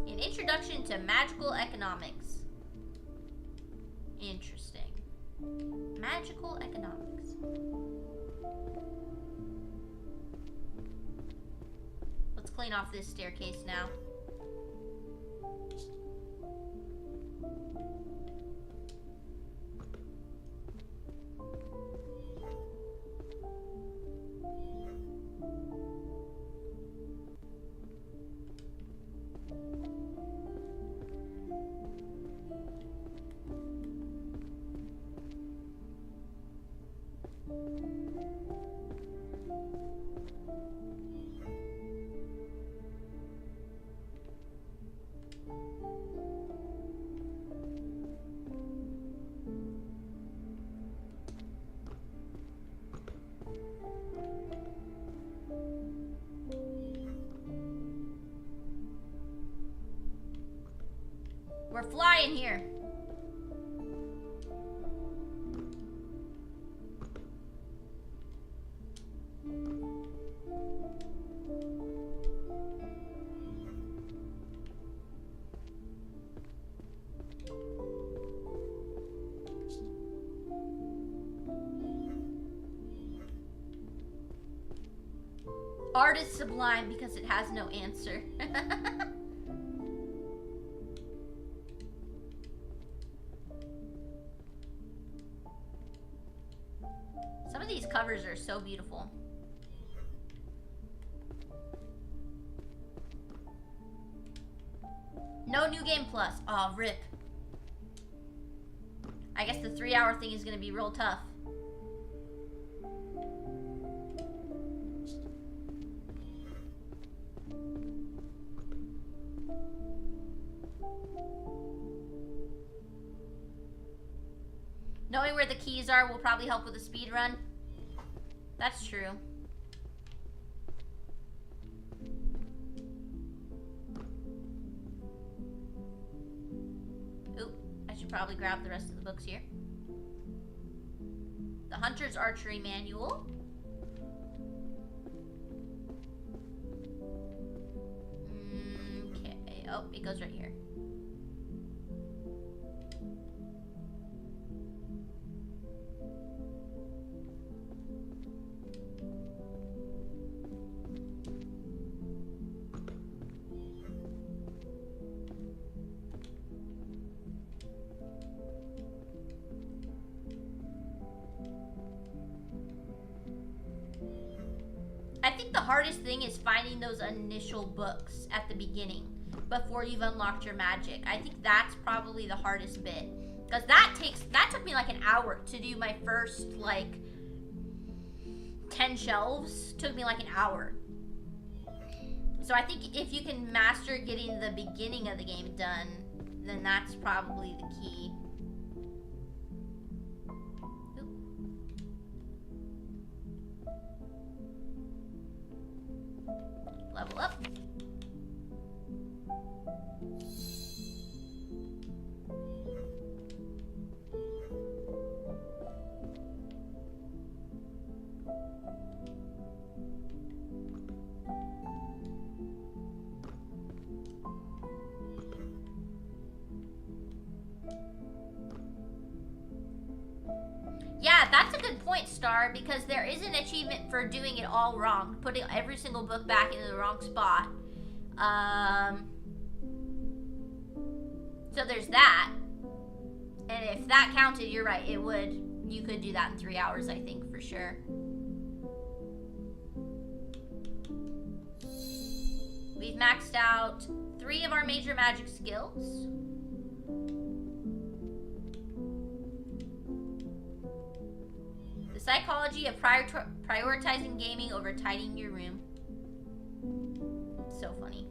An introduction to magical economics. Interesting. Magical economics. Let's clean off this staircase now. Art is sublime because it has no answer. Some of these covers are so beautiful. No New Game Plus. Aw, rip. I guess the 3-hour thing is gonna be real tough. Knowing where the keys are will probably help with the speed run. That's true. Oop, I should probably grab the rest of the books here. The Hunter's Archery Manual. Okay, oh, it goes right here. I think the hardest thing is finding those initial books at the beginning before you've unlocked your magic. I think that's probably the hardest bit, because that took me like an hour to do my first like 10 shelves. Took me like an hour. So I think if you can master getting the beginning of the game done, then that's probably the key. Level up. Yeah, that's a good point, Star, because there is an achievement for doing it all wrong, putting every single book back into the wrong spot. So there's that. And if that counted, you're right, it would. You could do that in 3 hours, I think, for sure. We've maxed out 3 of our major magic skills. The psychology of prioritizing gaming over tidying your room. So funny.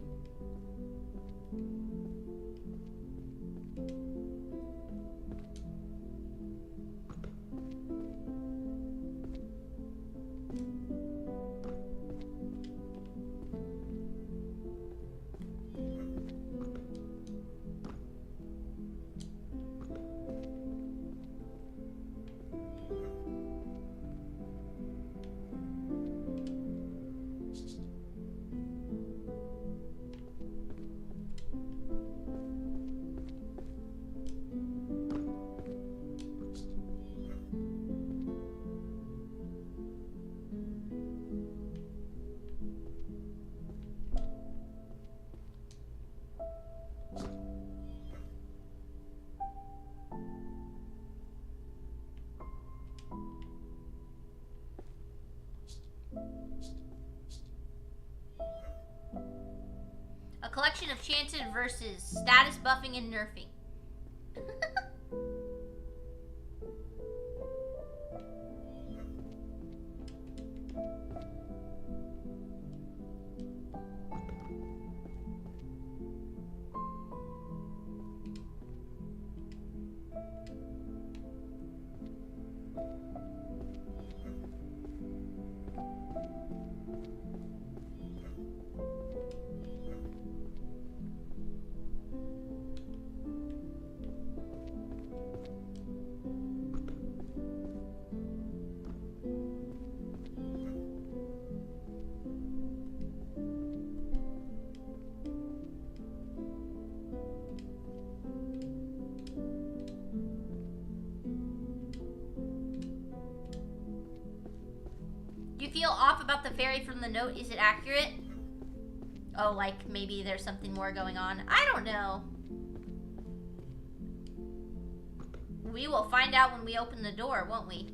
A collection of chanted verses, status buffing and nerfing. Do you feel off about the fairy from the note? Is it accurate? Oh, like maybe there's something more going on. I don't know. We will find out when we open the door, won't we?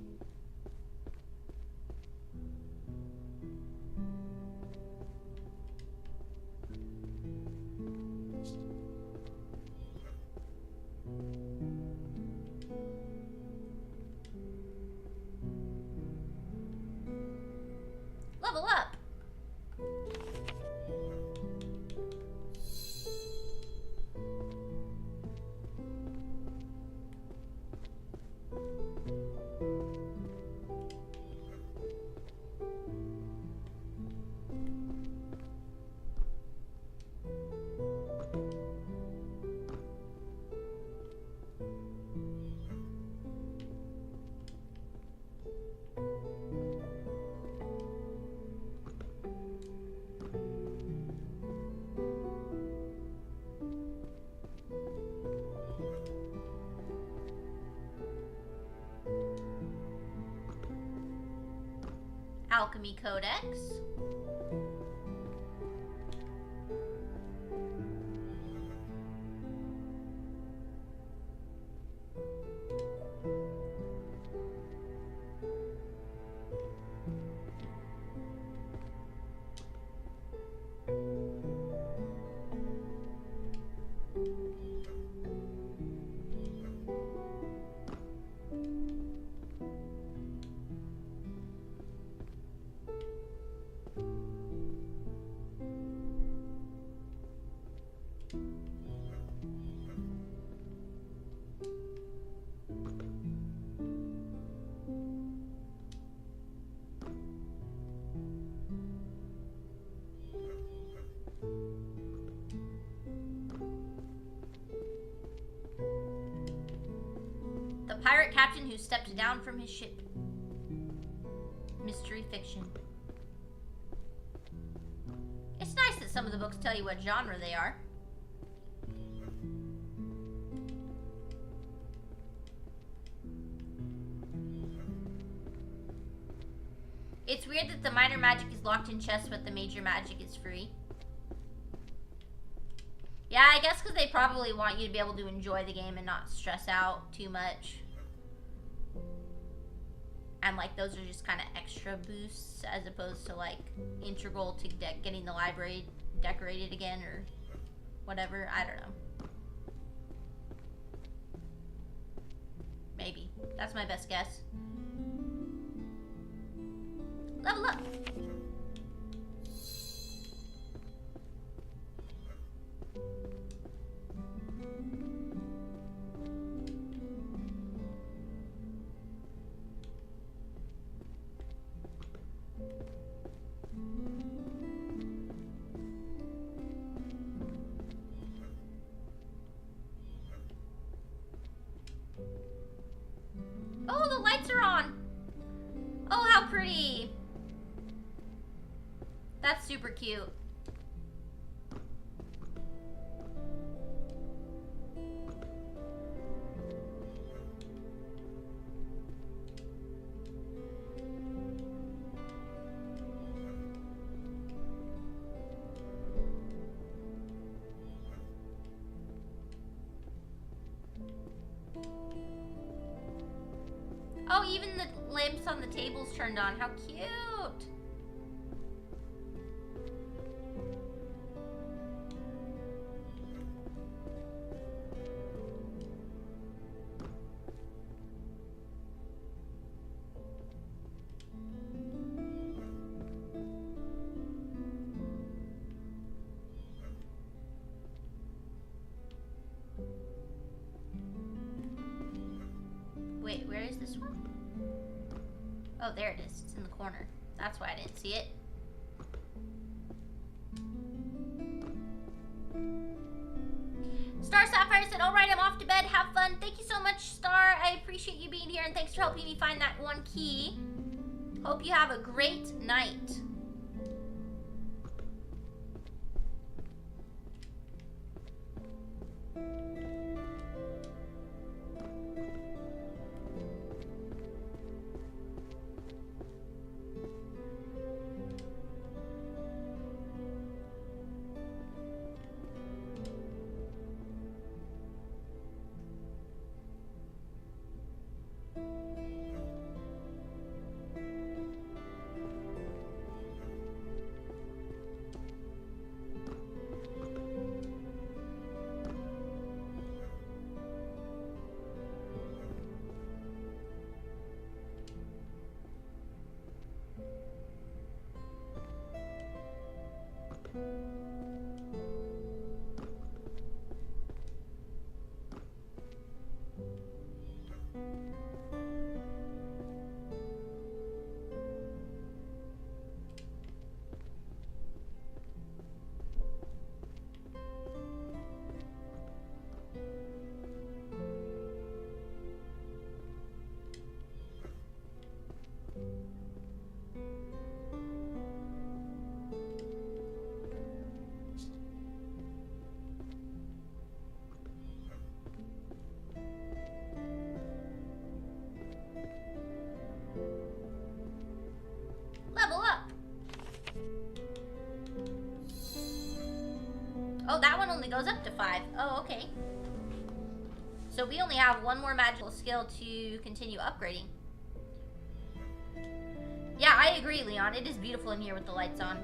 Level up. Alchemy Codex. The pirate captain who stepped down from his ship. Mystery fiction. It's nice that some of the books tell you what genre they are. It's weird that the minor magic is locked in chests, but the major magic is free. Yeah, I guess because they probably want you to be able to enjoy the game and not stress out too much. And like those are just kind of extra boosts as opposed to like integral to getting the library decorated again or whatever. I don't know. Maybe. That's my best guess. Level up! Oh, the lights are on! Oh, how pretty! That's super cute. Oh, even the lamps on the tables turned on. How cute! Wait, where is this one? Oh, there it is. It's in the corner. That's why I didn't see it. Star Sapphire said, alright, I'm off to bed. Have fun. Thank you so much, Star. I appreciate you being here, and thanks for helping me find that one key. Hope you have a great night. Oh, that one only goes up to 5. Oh, okay. So we only have one more magical skill to continue upgrading. Yeah, I agree, Leon. It is beautiful in here with the lights on.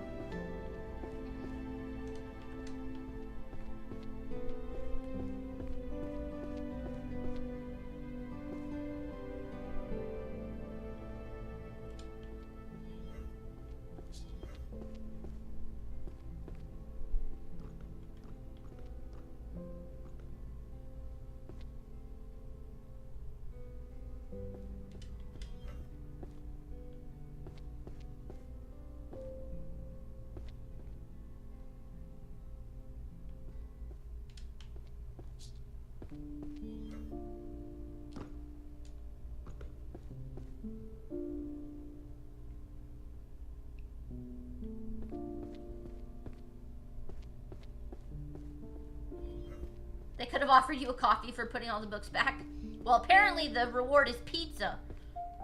They could have offered you a coffee for putting all the books back. Well, apparently the reward is pizza.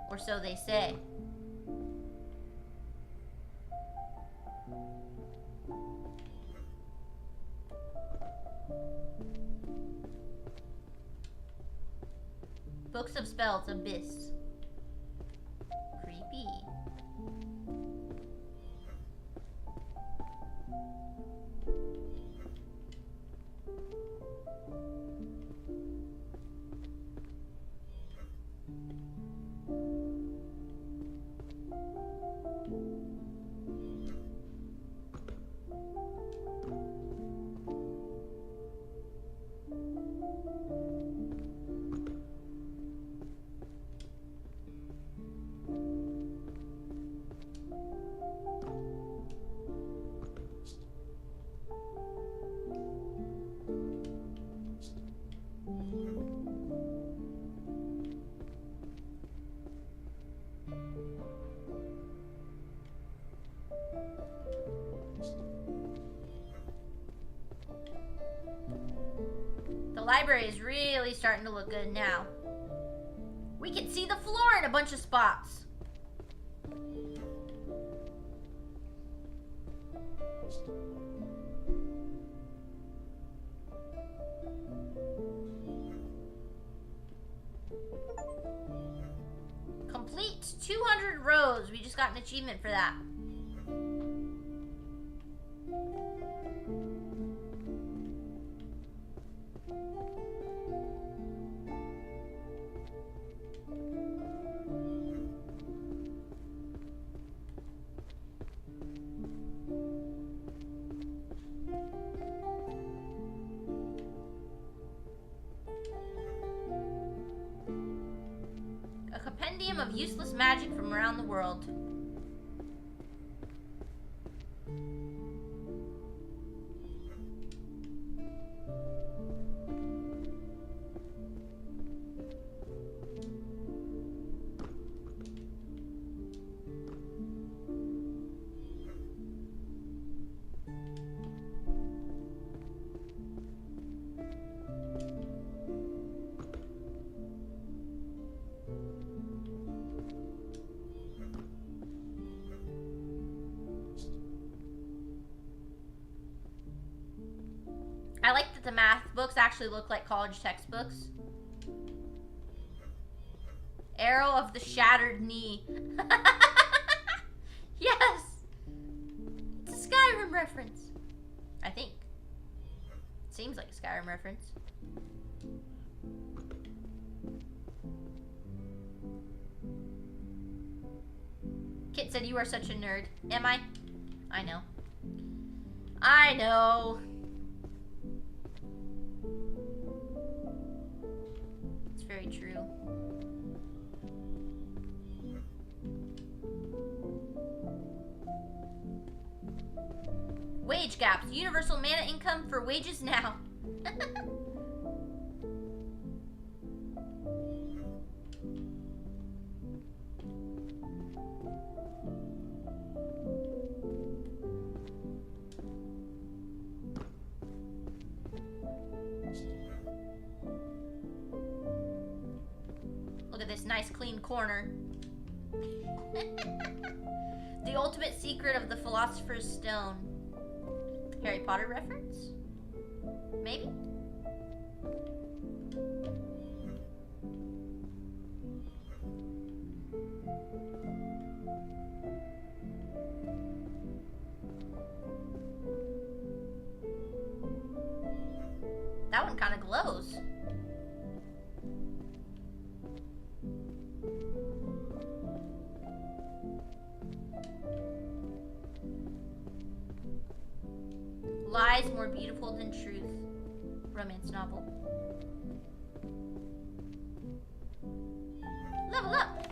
Or so they say. Books of Spells, Abyss. Creepy. The library is really starting to look good now. We can see the floor in a bunch of spots. Complete 200 rows. We just got an achievement for that. Of useless magic from around the world. I like that the math books actually look like college textbooks. Arrow of the Shattered Knee. Yes! It's a Skyrim reference. I think. Seems like a Skyrim reference. Kit said you are such a nerd. Am I? I know. I know. Very true. Wage gaps. Universal mana income for wages now. Look at this nice clean corner. The ultimate secret of the Philosopher's Stone. Harry Potter reference? Maybe? That one kind of glows. Lies more beautiful than truth. Romance novel. Level up!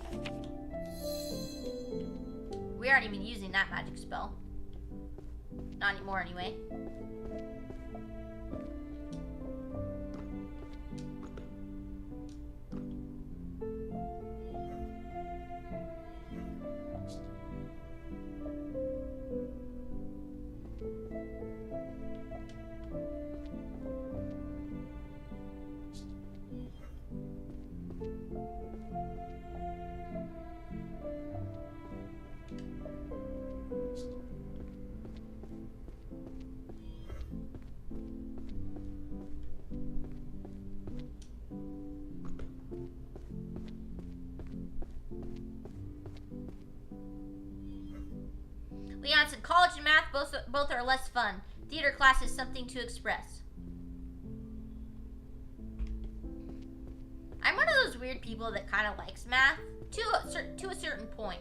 We aren't even using that magic spell. Not anymore, anyway. Leon said college and math both are less fun. Theater class is something to express. I'm one of those weird people that kind of likes math to a certain point.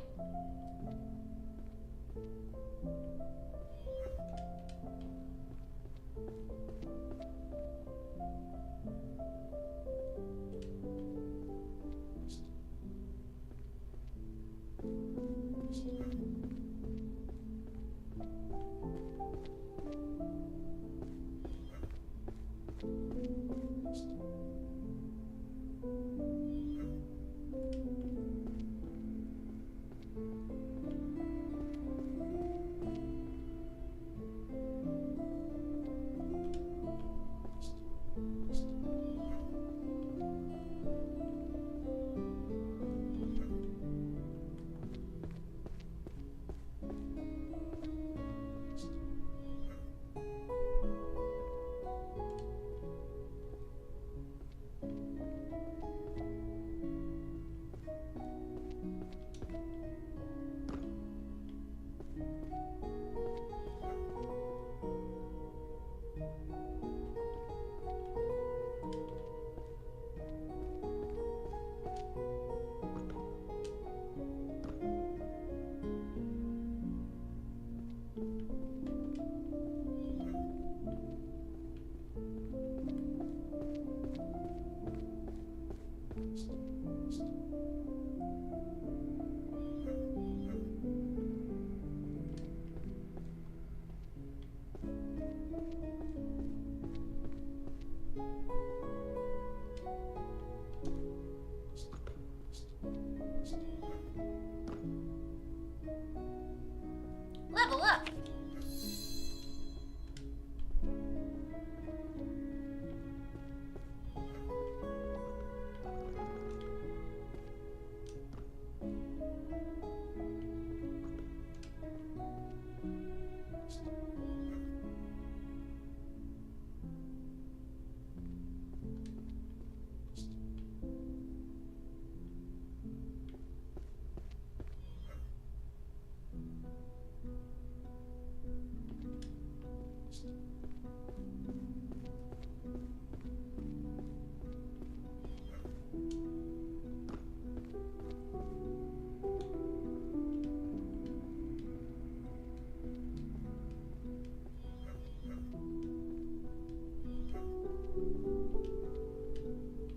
Level up.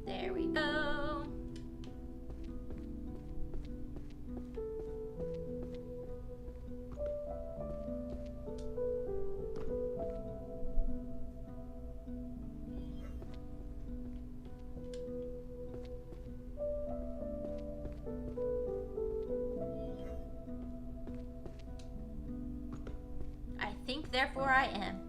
There we go. I think, therefore I am.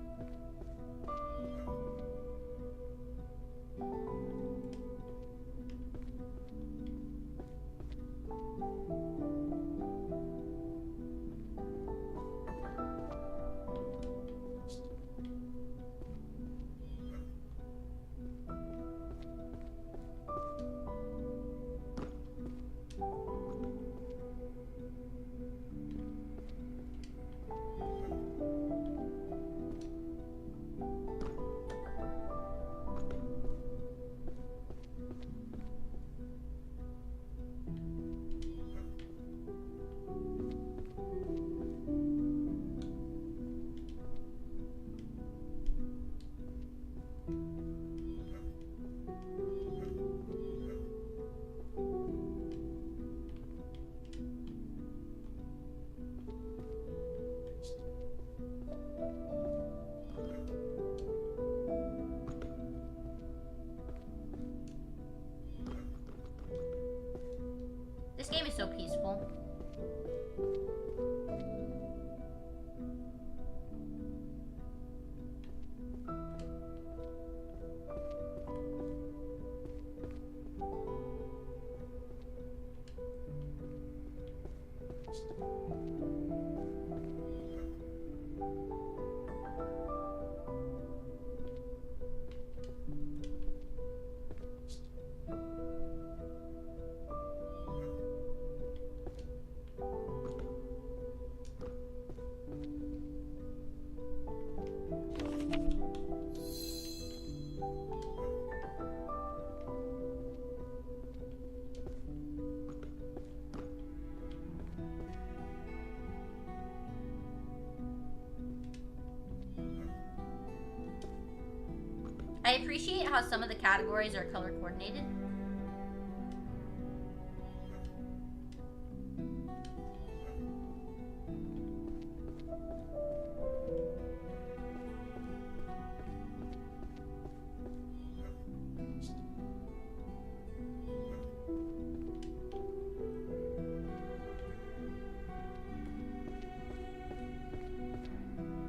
I appreciate how some of the categories are color coordinated.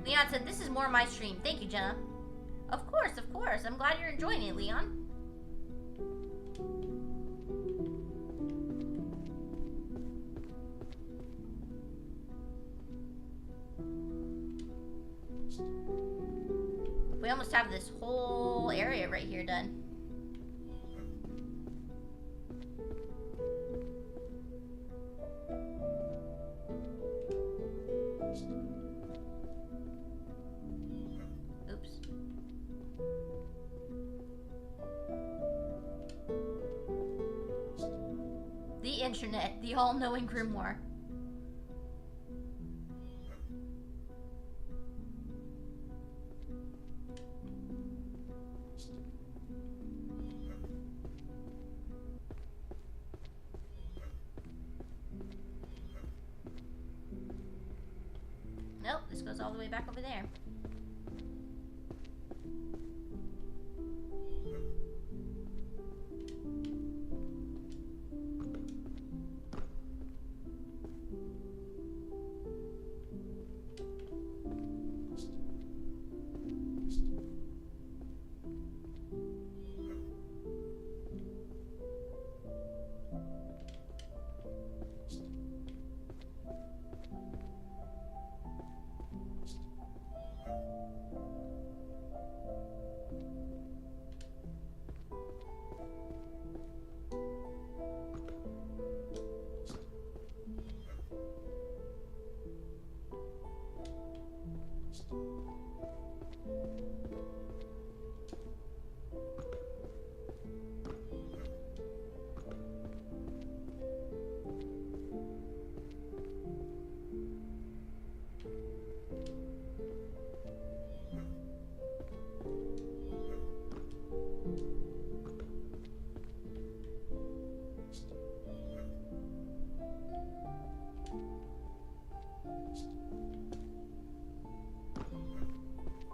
Leon said, this is more my stream. Thank you, Jenna. Of course, of course. I'm glad you're enjoying it, Leon. We almost have this whole area right here done. Oops. The internet, the all-knowing grimoire. Nope, this goes all the way back over there.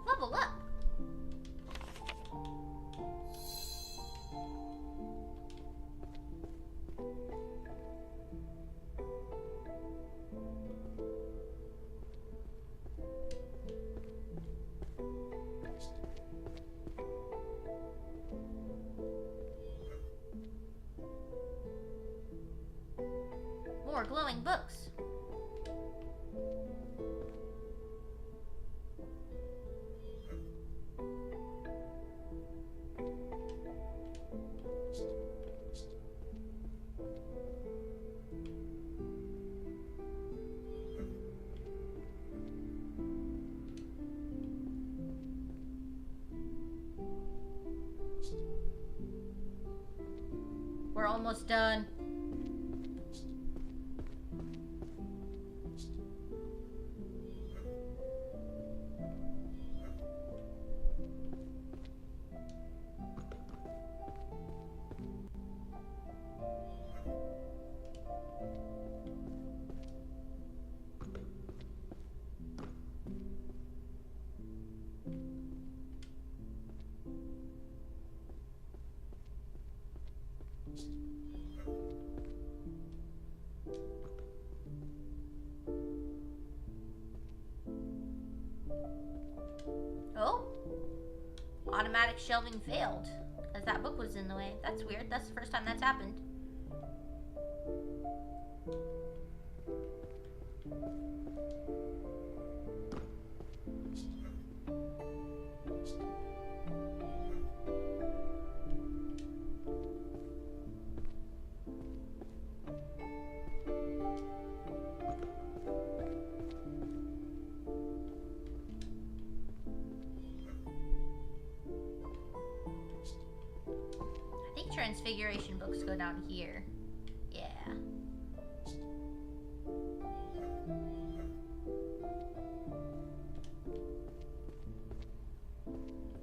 Level up. More glowing books. We're almost done. Oh, automatic shelving failed as that book was in the way. That's weird. That's the first time that's happened. Transfiguration books go down here. Yeah.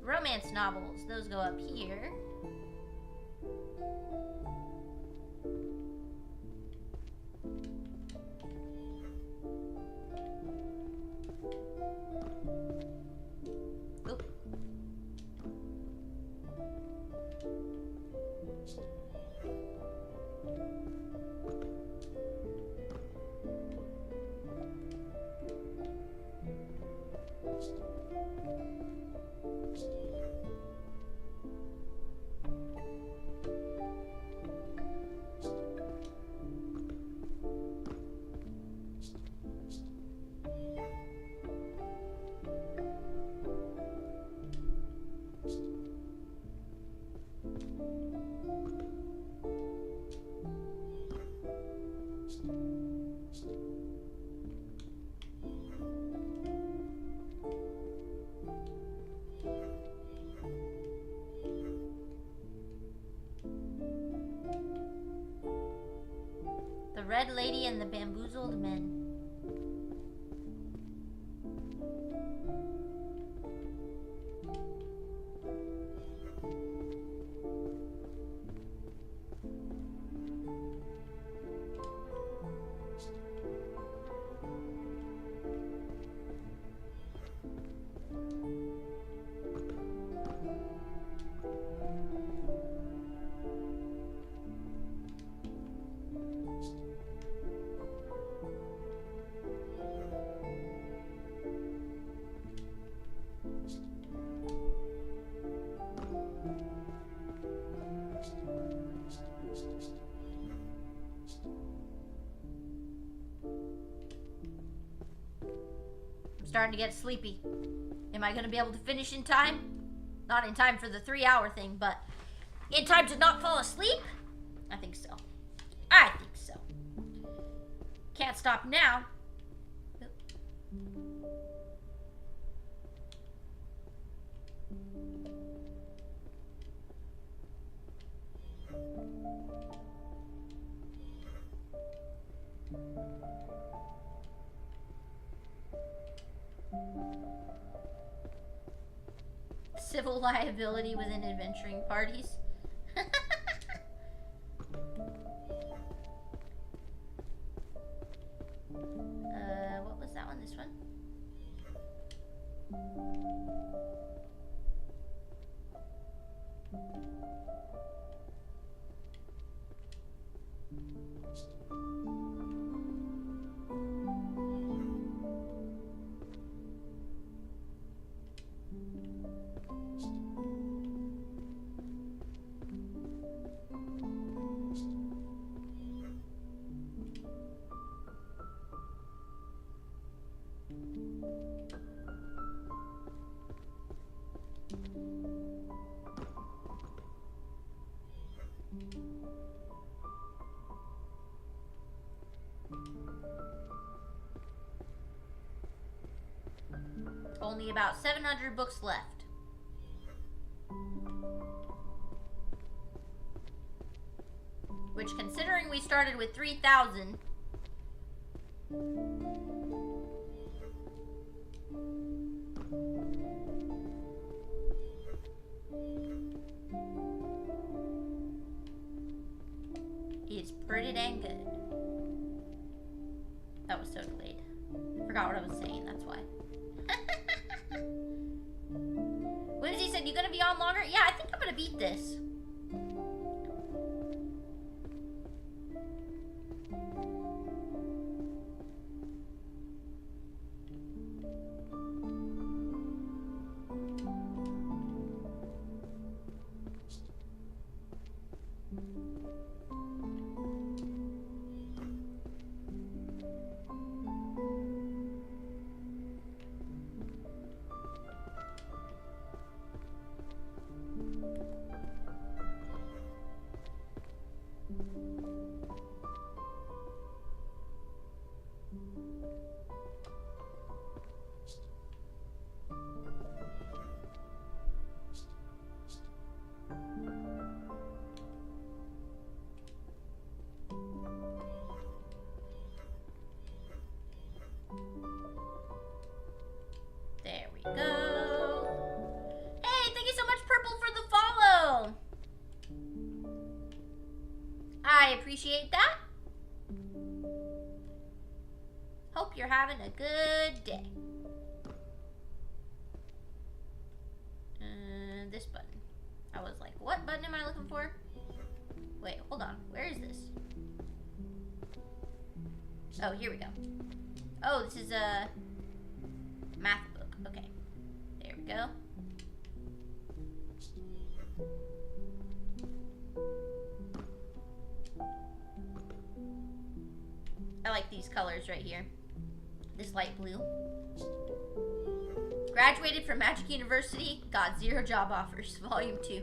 Bro, romance novels. Those go up here. Oop. The Red Lady and the Bamboozled Men. Starting to get sleepy. Am I going to be able to finish in time? Not in time for the 3-hour thing, but in time to not fall asleep? I think so. I think so. Can't stop now. Civil liability within adventuring parties. What was that one? This one? Only about 700 books left. Which, considering we started with 3,000... is pretty dang good. That was so delayed. Forgot what I was saying, that's why. Whimsy said, you gonna be on longer? Yeah, I think I'm gonna beat this. appreciate that. Hope you're having a good day. This button. I was like, what button am I looking for? Wait, hold on. Where is this? Oh, here we go. Oh, this is a math book. Okay. There we go. I like these colors right here. This light blue. Graduated from Magic University, got 0 job offers, volume 2.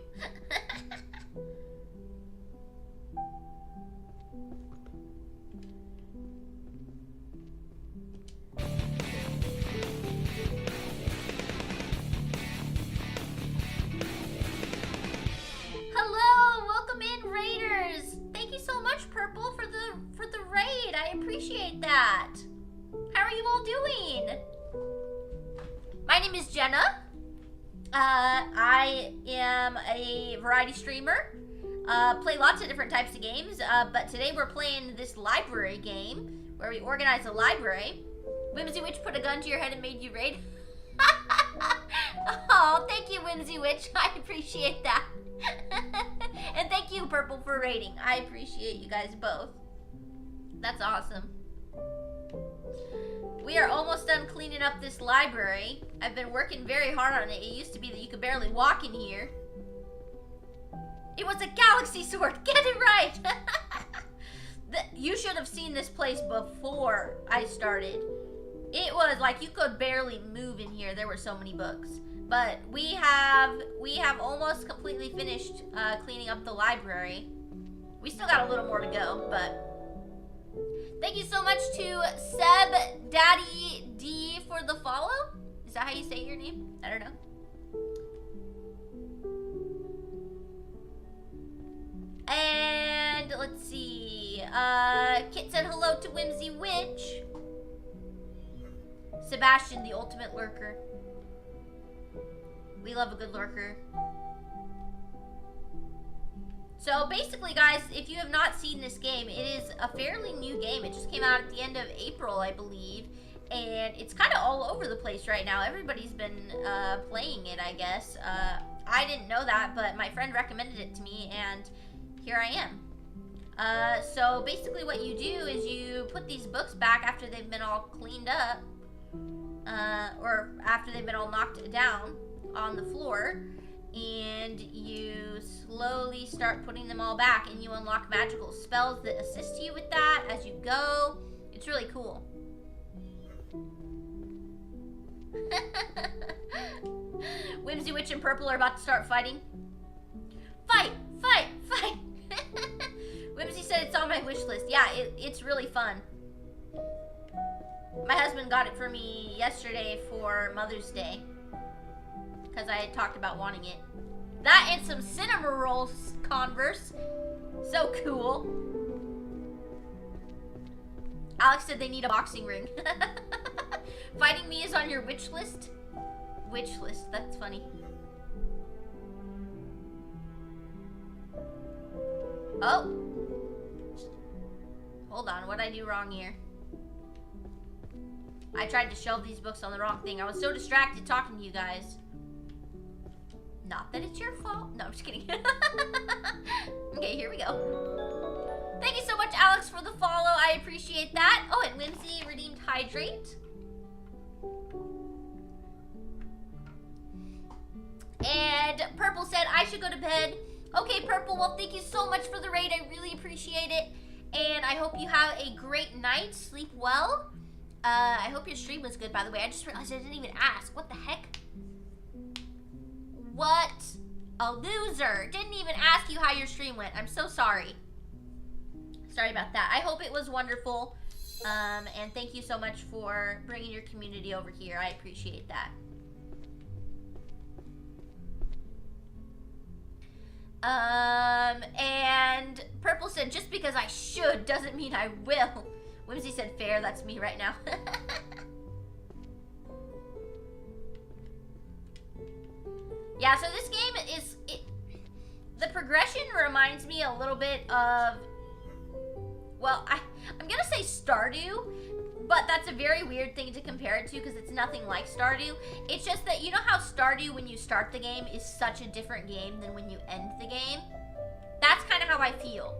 Hello, welcome in, Raiders. Thank you so much, Purple, for the raid. I appreciate that. How are you all doing? My name is Jenna. I am a variety streamer. Play lots of different types of games, but today we're playing this library game where we organize a library. Whimsy Witch put a gun to your head and made you raid. Oh, thank you, Whimsy Witch. I appreciate that. And thank you, Purple, for raiding. I appreciate you guys both. That's awesome. We are almost done cleaning up this library. I've been working very hard on it. It used to be that you could barely walk in here. It was a galaxy sword. Get it right. You should have seen this place before I started. It was like you could barely move in here. There were so many books. But we have almost completely finished cleaning up the library. We still got a little more to go, but thank you so much to Seb Daddy D for the follow. Is that how you say your name? I don't know. And let's see. Kit said hello to Whimsy Witch. Sebastian, the ultimate lurker. We love a good lurker. So basically, guys, if you have not seen this game, it is a fairly new game. It just came out at the end of April, I believe. And it's kind of all over the place right now. Everybody's been playing it, I guess. I didn't know that, but my friend recommended it to me, and here I am. So basically what you do is you put these books back after they've been all cleaned up. Or after they've been all knocked down on the floor. And you slowly start putting them all back, and you unlock magical spells that assist you with that as you go. It's really cool. Whimsy Witch and Purple are about to start fighting. Fight! Fight! Fight! Whimsy said it's on my wish list. Yeah, it's really fun. My husband got it for me yesterday for Mother's Day, because I had talked about wanting it. That and some cinema rolls, Converse. So cool. Alex said they need a boxing ring. Fighting me is on your wish list? Wish list, that's funny. Oh. Hold on, what'd I do wrong here? I tried to shelve these books on the wrong thing. I was so distracted talking to you guys. Not that it's your fault. No, I'm just kidding. Okay, here we go. Thank you so much, Alex, for the follow. I appreciate that. Oh, and Whimsy redeemed Hydrate. And Purple said I should go to bed. Okay, Purple, well, thank you so much for the raid. I really appreciate it. And I hope you have a great night. Sleep well. I hope your stream was good, by the way. I just realized I didn't even ask. What the heck? What a loser. Didn't even ask you how your stream went. I'm so sorry. Sorry about that. I hope it was wonderful. And thank you so much for bringing your community over here. I appreciate that. And Purple said, just because I should doesn't mean I will. Whimsy said, fair. That's me right now. Yeah, so this game is... the progression reminds me a little bit of well, I'm gonna say Stardew, but that's a very weird thing to compare it to because it's nothing like Stardew. It's just that you know how Stardew, when you start the game, is such a different game than when you end the game? That's kind of how I feel.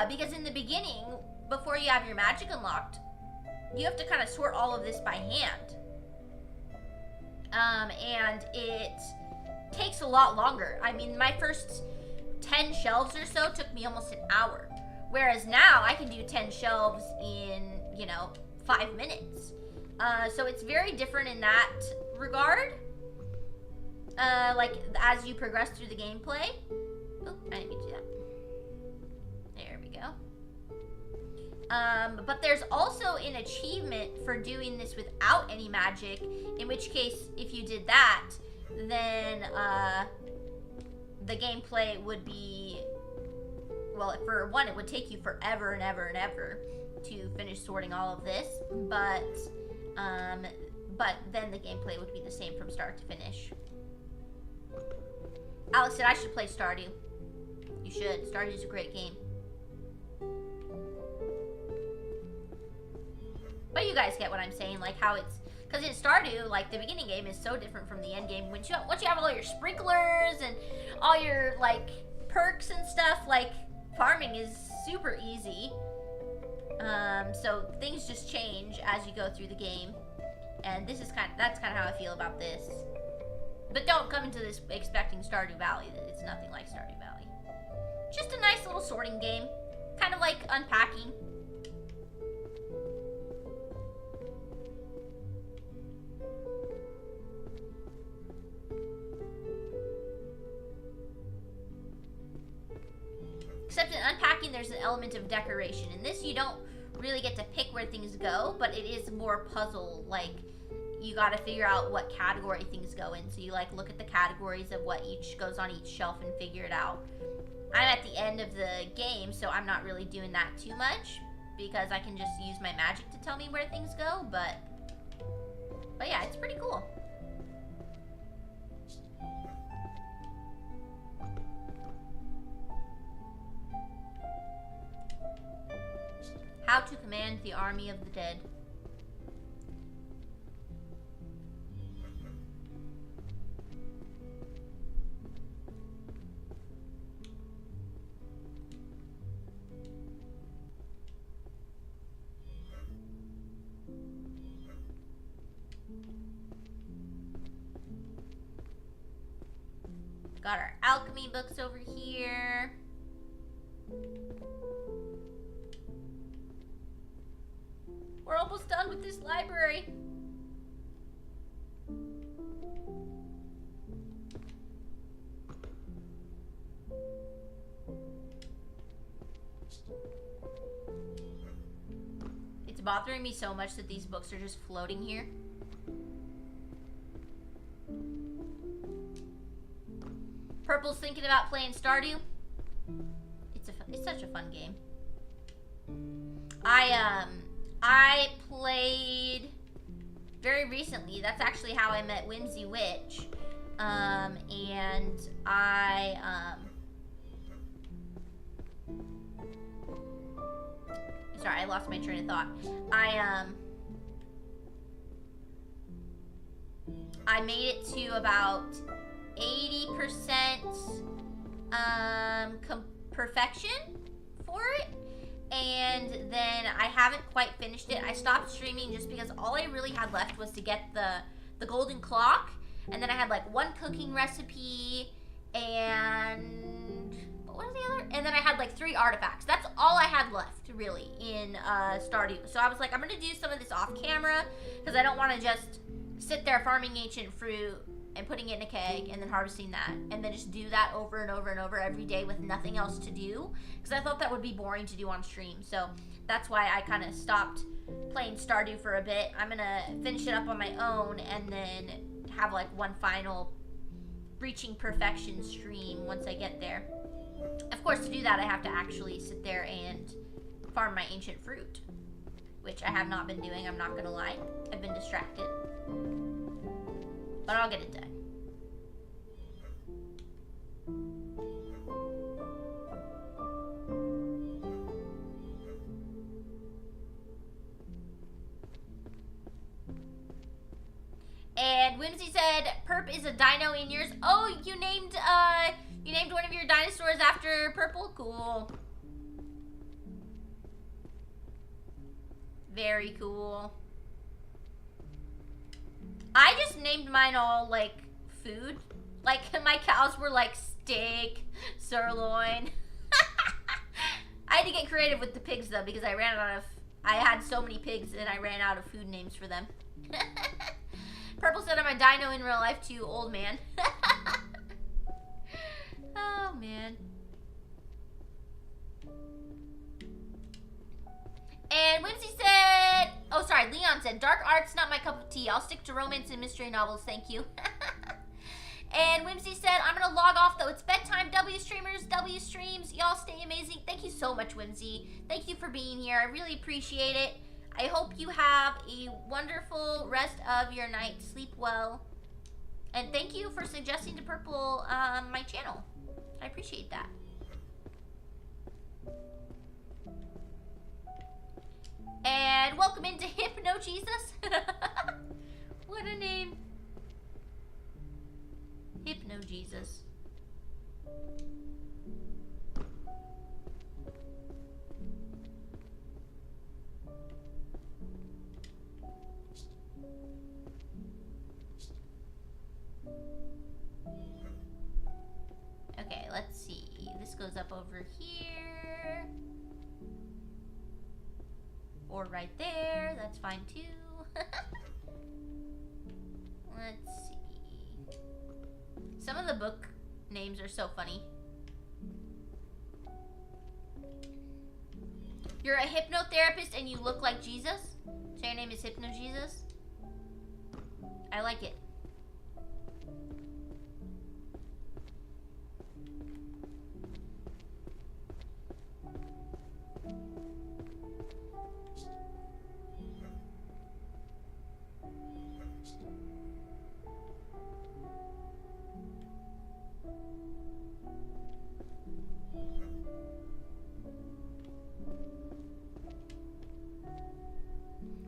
Because in the beginning, before you have your magic unlocked, you have to kind of sort all of this by hand. And it takes a lot longer. I mean, my first 10 shelves or so took me almost an hour. Whereas now I can do 10 shelves in, 5 minutes. So it's very different in that regard. Like, as you progress through the gameplay. Oh, I didn't mean to do that. There we go. But there's also an achievement for doing this without any magic, in which case, if you did that, then the gameplay would be, well, for one, it would take you forever and ever and ever to finish sorting all of this, but then the gameplay would be the same from start to finish. Alex said I should play Stardew. You should. Stardew's a great game. But you guys get what I'm saying, like how it's, because in Stardew, like the beginning game is so different from the end game. Once you have all your sprinklers and all your like perks and stuff, like farming is super easy. So things just change as you go through the game, and that's kind of how I feel about this. But don't come into this expecting Stardew Valley. It's nothing like Stardew Valley. Just a nice little sorting game, kind of like unpacking. Except in unpacking, there's an element of decoration. In this, you don't really get to pick where things go, but it is more puzzle. Like, you gotta figure out what category things go in. So you, like, look at the categories of what each goes on each shelf and figure it out. I'm at the end of the game, so I'm not really doing that too much because I can just use my magic to tell me where things go, but yeah, it's pretty cool. How to command the army of the dead. Got our alchemy books over here. We're almost done with this library. It's bothering me so much that these books are just floating here. Purple's thinking about playing Stardew. It's such a fun game. I played very recently. That's actually how I met Whimsy Witch. And sorry, I lost my train of thought. I made it to about 80% perfection for it, and then I haven't quite finished it. I stopped streaming just because all I really had left was to get the golden clock, and then I had like one cooking recipe and what was the other? And then I had like 3 artifacts. That's all I had left really in Stardew. So I was like, I'm gonna do some of this off camera because I don't want to just sit there farming ancient fruit and putting it in a keg and then harvesting that and then just do that over and over and over every day with nothing else to do, because I thought that would be boring to do on stream. So that's why I kind of stopped playing Stardew for a bit. I'm gonna finish it up on my own and then have like one final reaching perfection stream once I get there. Of course, to do that I have to actually sit there and farm my ancient fruit, which I have not been doing, I'm not gonna lie. I've been distracted. But I'll get it done. And Whimsy said, Perp is a dino in yours. Oh, you named one of your dinosaurs after Purple? Cool. Very cool. I just named mine all, like, food. Like, my cows were, like, steak, sirloin. I had to get creative with the pigs, though, because I had so many pigs, and I ran out of food names for them. Purple said I'm a dino in real life, too, old man. Oh, man. And Whimsy said, oh, sorry, Leon said, dark art's not my cup of tea. I'll stick to romance and mystery novels, thank you. And Whimsy said, I'm going to log off, though. It's bedtime. W streamers, W streams. Y'all stay amazing. Thank you so much, Whimsy. Thank you for being here. I really appreciate it. I hope you have a wonderful rest of your night. Sleep well. And thank you for suggesting to Purple my channel. I appreciate that. And welcome into Hypno Jesus. What a name. Hypno Jesus. Okay, let's see. This goes up over here. Or right there. That's fine too. Let's see. Some of the book names are so funny. You're a hypnotherapist and you look like Jesus? So your name is Hypno Jesus? I like it.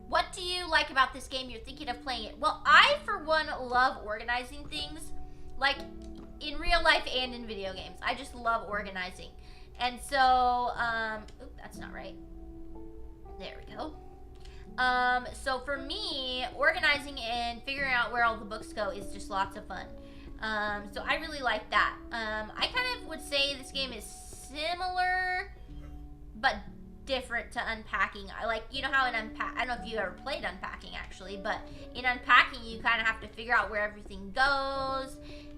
What do you like about this game? You're thinking of playing it. Well, I, for one, love organizing things. Like, in real life and in video games. I just love organizing. And so, oop, that's not right. There we go. So for me, organizing and figuring out where all the books go is just lots of fun. So I really like that. I kind of would say this game is similar, but different to unpacking. I like, you know how in I don't know if you ever played unpacking actually, but in unpacking you kind of have to figure out where everything goes,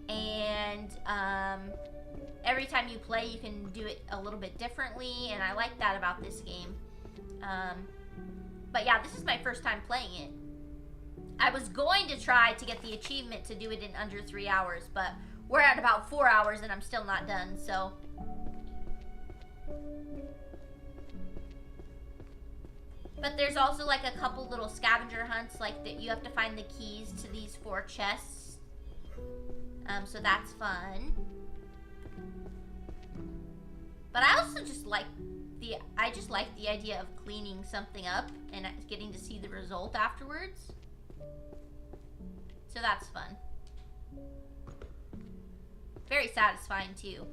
and every time you play you can do it a little bit differently, and I like that about this game. But yeah, this is my first time playing it. I was going to try to get the achievement to do it in under 3 hours, but we're at about 4 hours and I'm still not done, so. But there's also like a couple little scavenger hunts, like that you have to find the keys to these 4 chests. So that's fun. But I also just like the idea of cleaning something up and getting to see the result afterwards. So that's fun. Very satisfying too.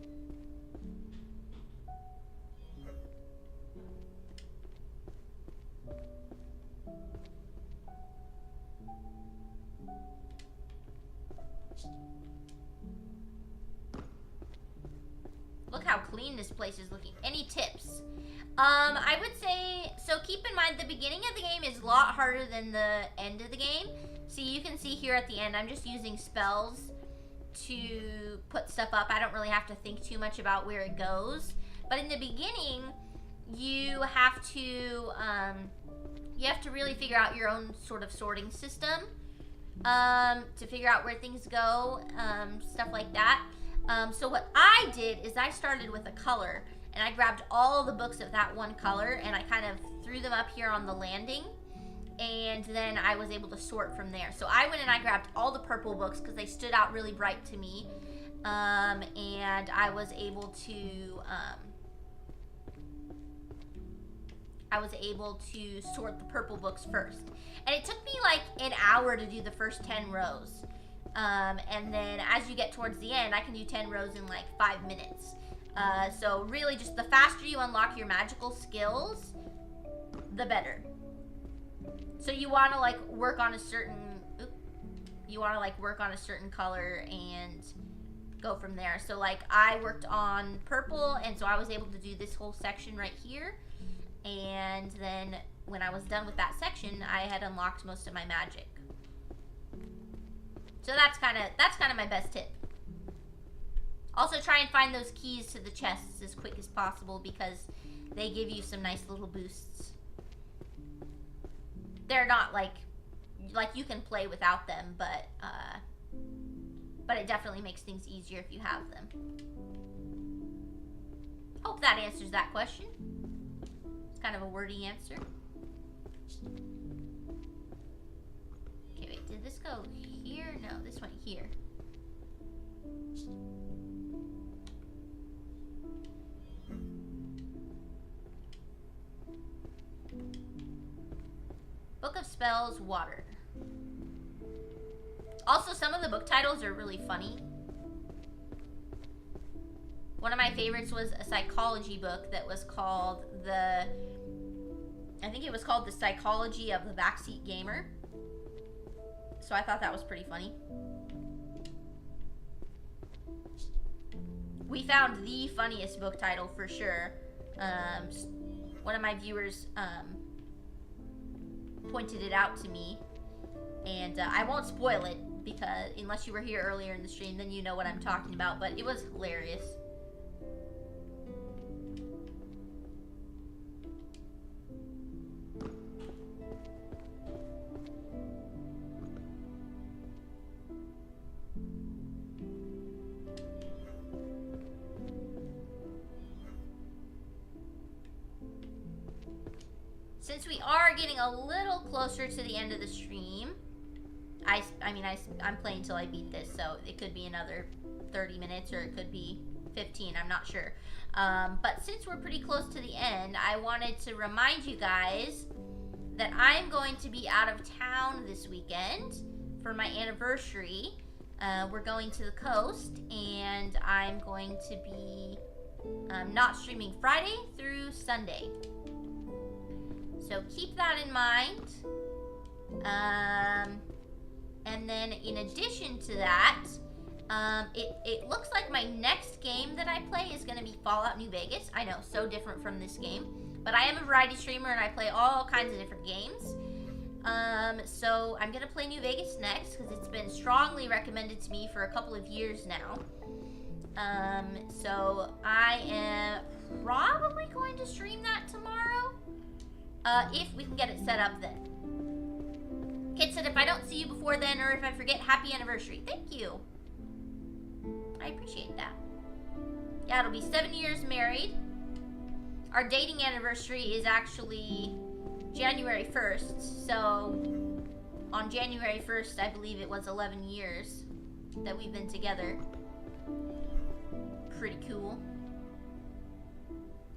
Look how clean this place is looking. Any tips? I would say, so keep in mind the beginning of the game is a lot harder than the end of the game. See, you can see here at the end, I'm just using spells to put stuff up. I don't really have to think too much about where it goes. But in the beginning, you have to really figure out your own sort of sorting system to figure out where things go, stuff like that. So what I did is I started with a color, and I grabbed all the books of that one color, and I kind of threw them up here on the landing, and then I was able to sort from there. So I went and I grabbed all the purple books because they stood out really bright to me, and I was able to I was able to sort the purple books first. And it took me like an hour to do the first 10 rows. And then as you get towards the end, I can do 10 rows in like 5 minutes. So really just the faster you unlock your magical skills, the better. So you want to like work on a certain, color and go from there. So like I worked on purple, and so I was able to do this whole section right here. And then when I was done with that section, I had unlocked most of my magic. So that's kind of my best tip. Also try and find those keys to the chests as quick as possible because they give you some nice little boosts. They're not like you can play without them, but it definitely makes things easier if you have them. Hope that answers that question. It's kind of a wordy answer. Okay, wait, did this go here? No, this went here. Book of Spells, water. Also, some of the book titles are really funny. One of my favorites was a psychology book that was called I think it was called The Psychology of the Backseat Gamer. So I thought that was pretty funny. We found the funniest book title for sure. One of my viewers pointed it out to me, and I won't spoil it because unless you were here earlier in the stream, then you know what I'm talking about, but it was hilarious. Since we are getting a little closer to the end of the stream, I'm playing till I beat this, so it could be another 30 minutes or it could be 15, I'm not sure. But since we're pretty close to the end, I wanted to remind you guys that I'm going to be out of town this weekend for my anniversary. We're going to the coast, and I'm going to be not streaming Friday through Sunday. So keep that in mind. And then in addition to that, it looks like my next game that I play is going to be Fallout New Vegas. I know, so different from this game. But I am a variety streamer and I play all kinds of different games. So I'm going to play New Vegas next because it's been strongly recommended to me for a couple of years now. So I am probably going to stream that tomorrow. If we can get it set up then. Kid said if I don't see you before then or if I forget, happy anniversary. Thank you. I appreciate that. Yeah, it'll be 7 years married. Our dating anniversary is actually January 1st. So on January 1st, I believe it was 11 years that we've been together. Pretty cool.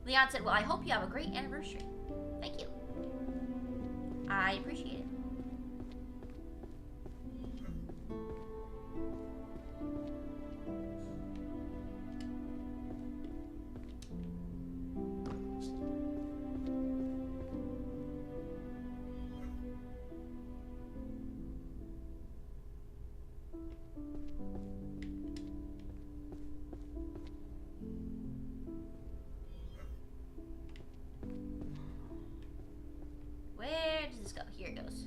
Leon said, well, I hope you have a great anniversary. Thank you. I appreciate it. Where does this go? Here it goes.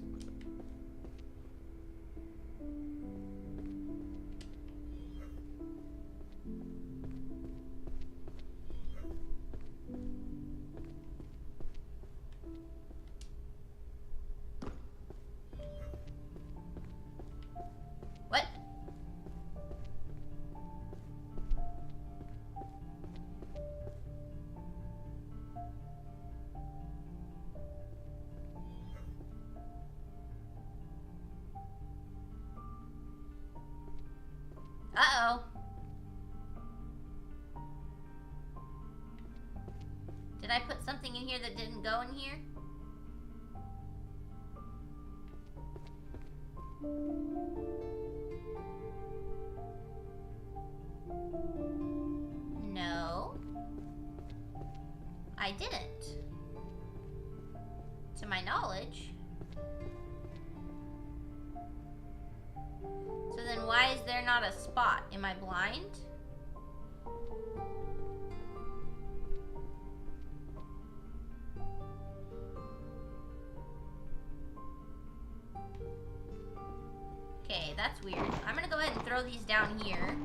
What? Did I put something in here that didn't go in here? No. I didn't. To my knowledge. So then why is there not a spot? Am I blind? Okay, that's weird. I'm gonna go ahead and throw these down here,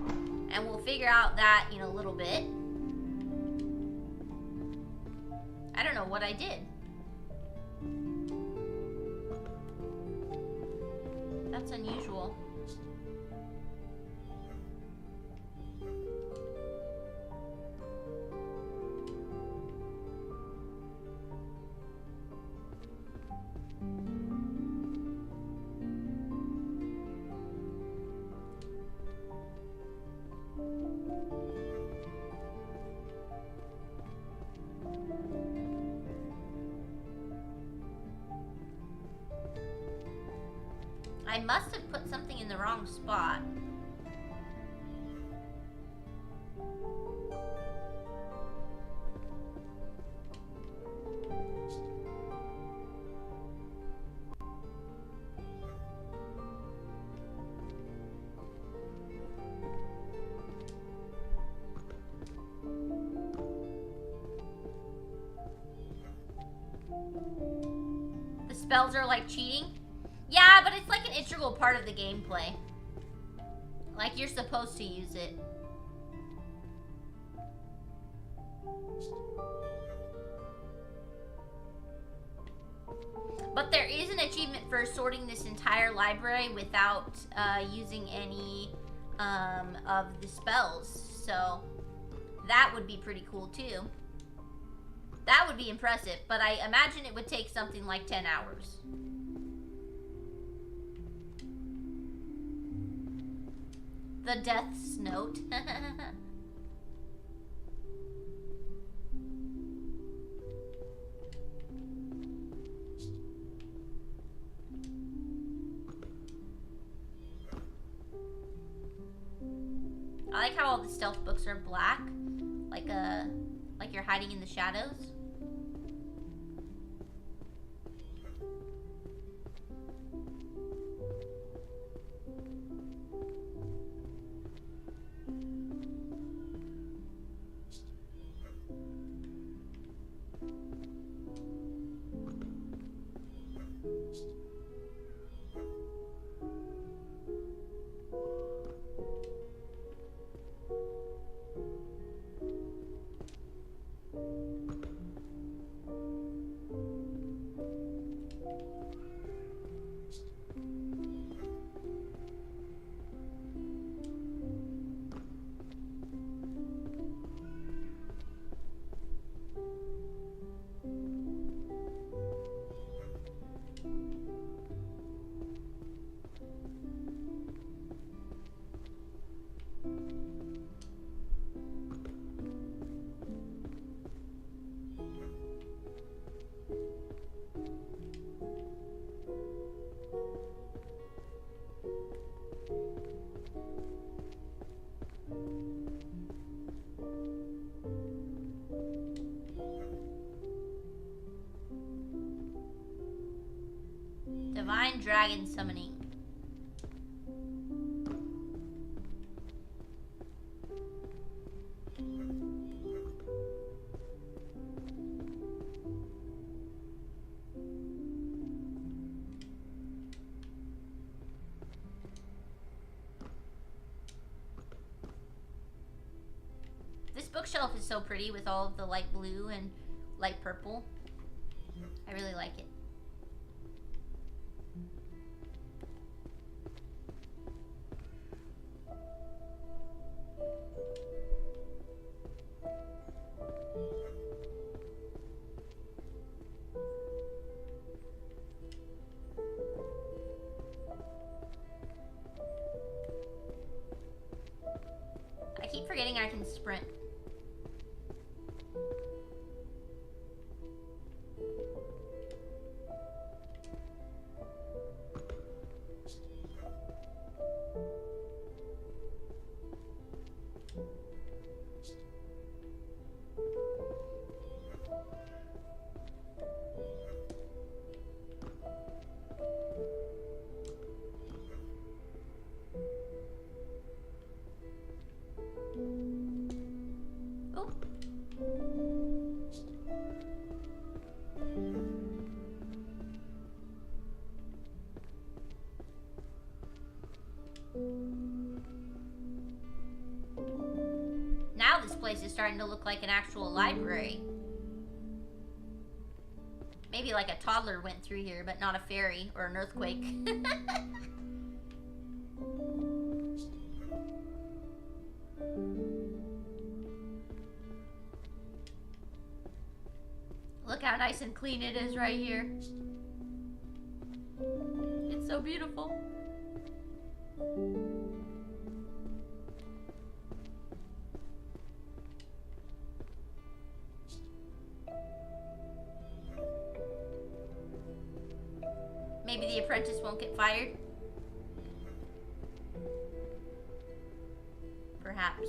and we'll figure out that in a little bit. I don't know what I did. That's unusual. I must have put something in the wrong spot. The spells are like cheating? Yeah, but it's like an integral part of the gameplay. Like, you're supposed to use it. But there is an achievement for sorting this entire library without using any of the spells. So, that would be pretty cool too. That would be impressive, but I imagine it would take something like 10 hours. The Death's Note. I like how all the stealth books are black, like you're hiding in the shadows. Divine Dragon Summoning. This bookshelf is so pretty with all of the light blue and light purple. I really like it. I keep forgetting I can sprint. Now this place is starting to look like an actual library. Maybe like a toddler went through here, but not a fairy or an earthquake. Look how nice and clean it is right here. It's so beautiful. Maybe the apprentice won't get fired. Perhaps.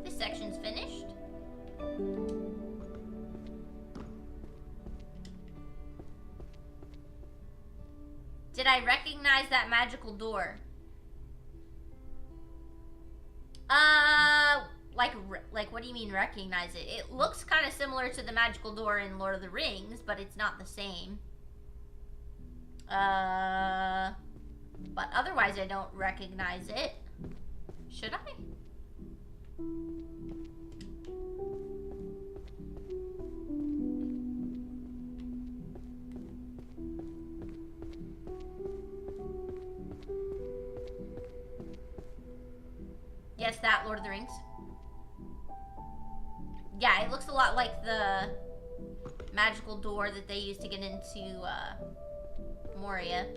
This section's finished. Did I recognize that magical door? Like what do you mean recognize it? It looks kind of similar to the magical door in Lord of the Rings, but it's not the same. But otherwise I don't recognize it. Should I? Yes, that Lord of the Rings. Yeah, it looks a lot like the magical door that they used to get into Moria.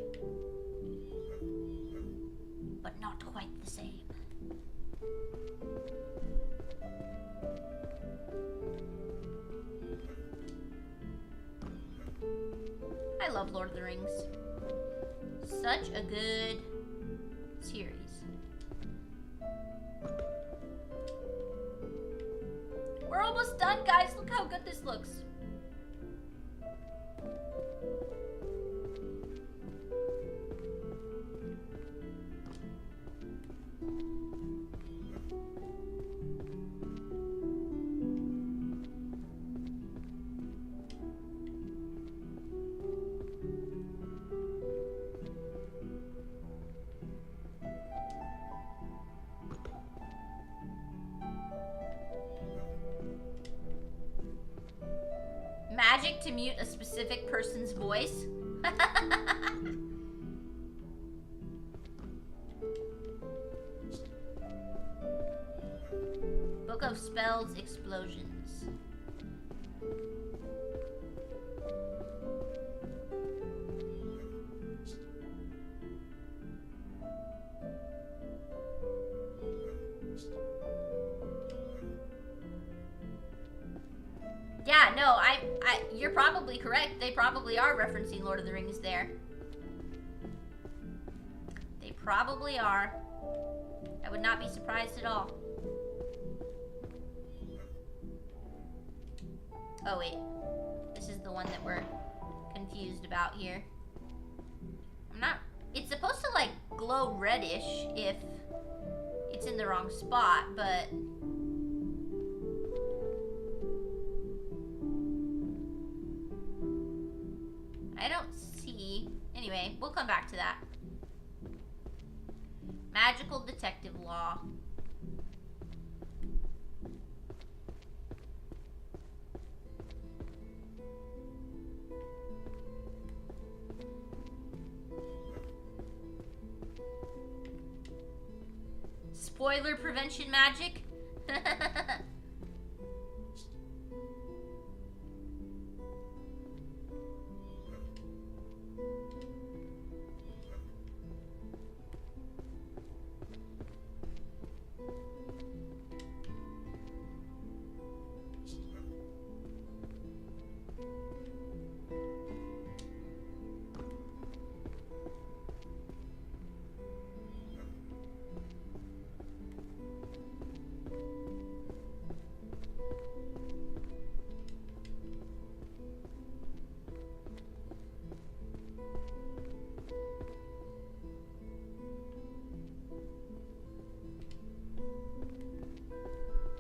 But not quite the same. I love Lord of the Rings. Such a good series. We're almost done, guys. Look how good this looks. Magic to mute a specific person's voice. Book of Spells Explosions. Yeah, no, you're probably correct. They probably are referencing Lord of the Rings there. They probably are. I would not be surprised at all. Oh wait, this is the one that we're confused about here. I'm not, it's supposed to like glow reddish if it's in the wrong spot, but I don't see. Anyway, we'll come back to that. Magical detective law. Spoiler prevention magic.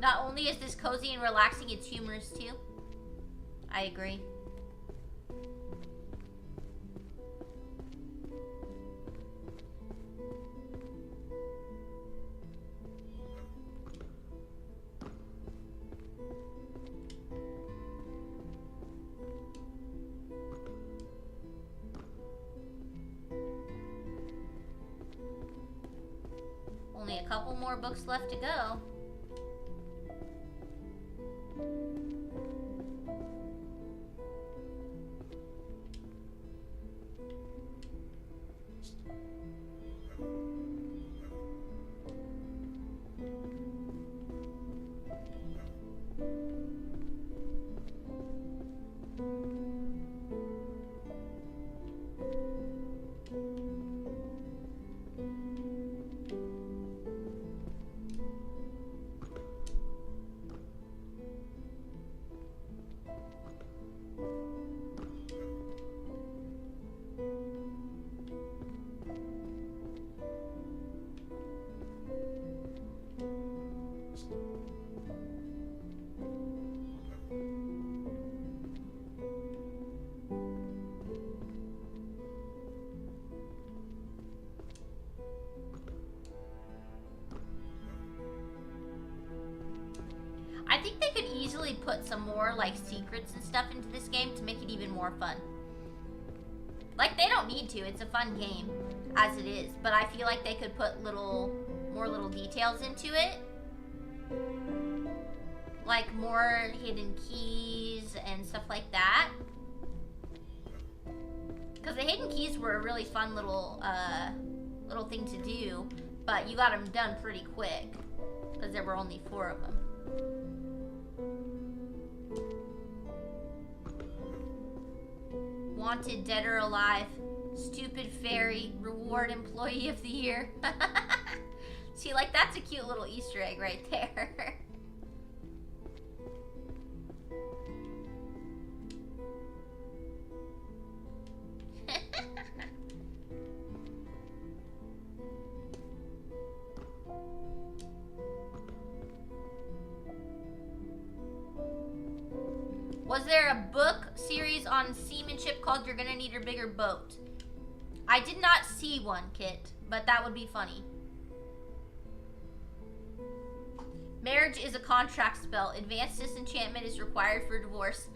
Not only is this cozy and relaxing, it's humorous too. I agree. Only a couple more books left to go. I think they could easily put some more like secrets and stuff into this game to make it even more fun. Like, they don't need to, it's a fun game as it is, but I feel like they could put more little details into it. Like more hidden keys and stuff like that. Because the hidden keys were a really fun little thing to do, but you got them done pretty quick because there were only 4 of them. Wanted, dead or alive, stupid fairy, reward employee of the year. See, like, that's a cute little Easter egg right there. Was there a book series on seamanship called You're Gonna Need a Bigger Boat? I did not see one, Kit, but that would be funny. Marriage is a contract spell. Advanced disenchantment is required for divorce.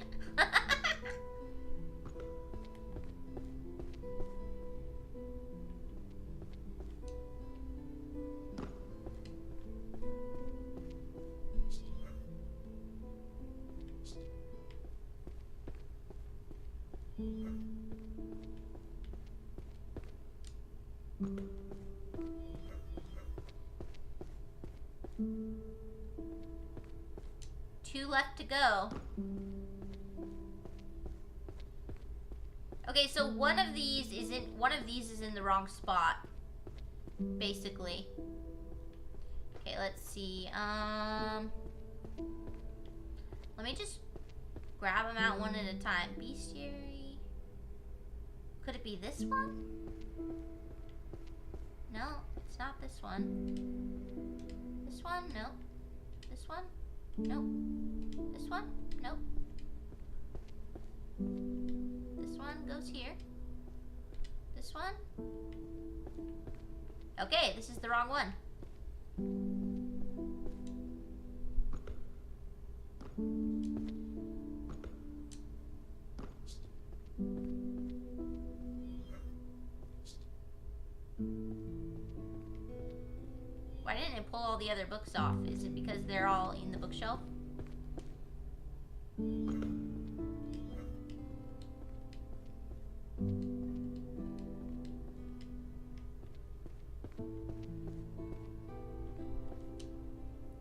Two left to go. Okay, so one of these is in the wrong spot, basically. Okay, let's see. Let me just grab them out one at a time. Bestiary. Could it be this one? No, it's not this one. This one? No. This one? Nope. This one? Nope. This one goes here. This one? Okay, this is the wrong one. Why didn't it pull all the other books off? Is it because they're all in the bookshelf?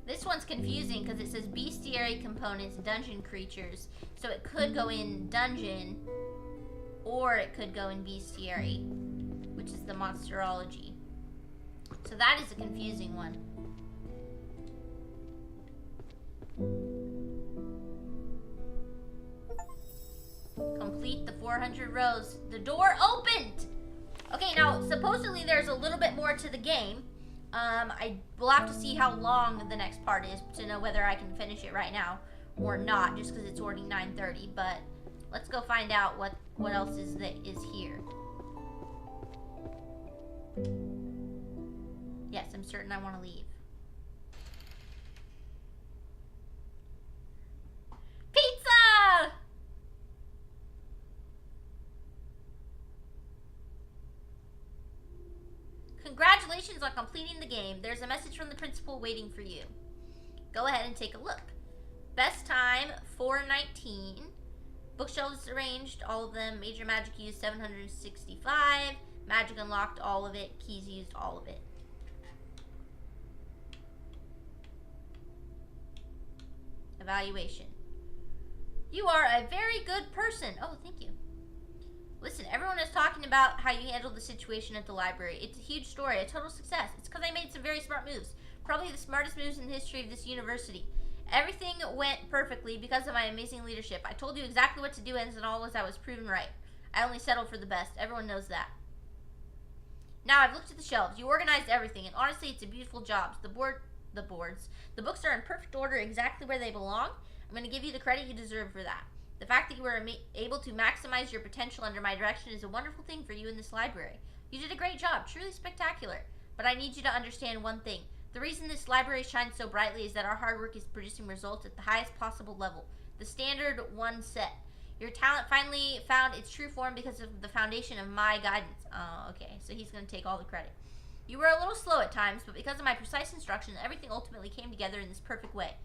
This one's confusing because it says bestiary components, dungeon creatures. So it could go in dungeon, or it could go in bestiary, which is the monsterology. So that is a confusing one. Complete the 400 rows. The door opened! Okay, now, supposedly there's a little bit more to the game. I will have to see how long the next part is to know whether I can finish it right now or not, just because it's already 9:30. But let's go find out what else is here. Yes, I'm certain I want to leave. Pizza! Congratulations on completing the game. There's a message from the principal waiting for you. Go ahead and take a look. Best time, 4:19. Bookshelves arranged, all of them. Major magic used, 765. Magic unlocked, all of it. Keys used, all of it. Evaluation. You are a very good person. Oh, thank you. Listen, everyone is talking about how you handled the situation at the library. It's a huge story, a total success. It's because I made some very smart moves. Probably the smartest moves in the history of this university. Everything went perfectly because of my amazing leadership. I told you exactly what to do, and as always, I was proven right. I only settled for the best. Everyone knows that. Now, I've looked at the shelves. You organized everything, and honestly, it's a beautiful job. The books are in perfect order, exactly where they belong. I'm going to give you the credit you deserve for that. The fact that you were able to maximize your potential under my direction is a wonderful thing for you in this library. You did a great job, truly spectacular. But I need you to understand one thing. The reason this library shines so brightly is that our hard work is producing results at the highest possible level. The standard one set. Your talent finally found its true form because of the foundation of my guidance. Oh, okay, so he's going to take all the credit. You were a little slow at times, but because of my precise instruction, everything ultimately came together in this perfect way.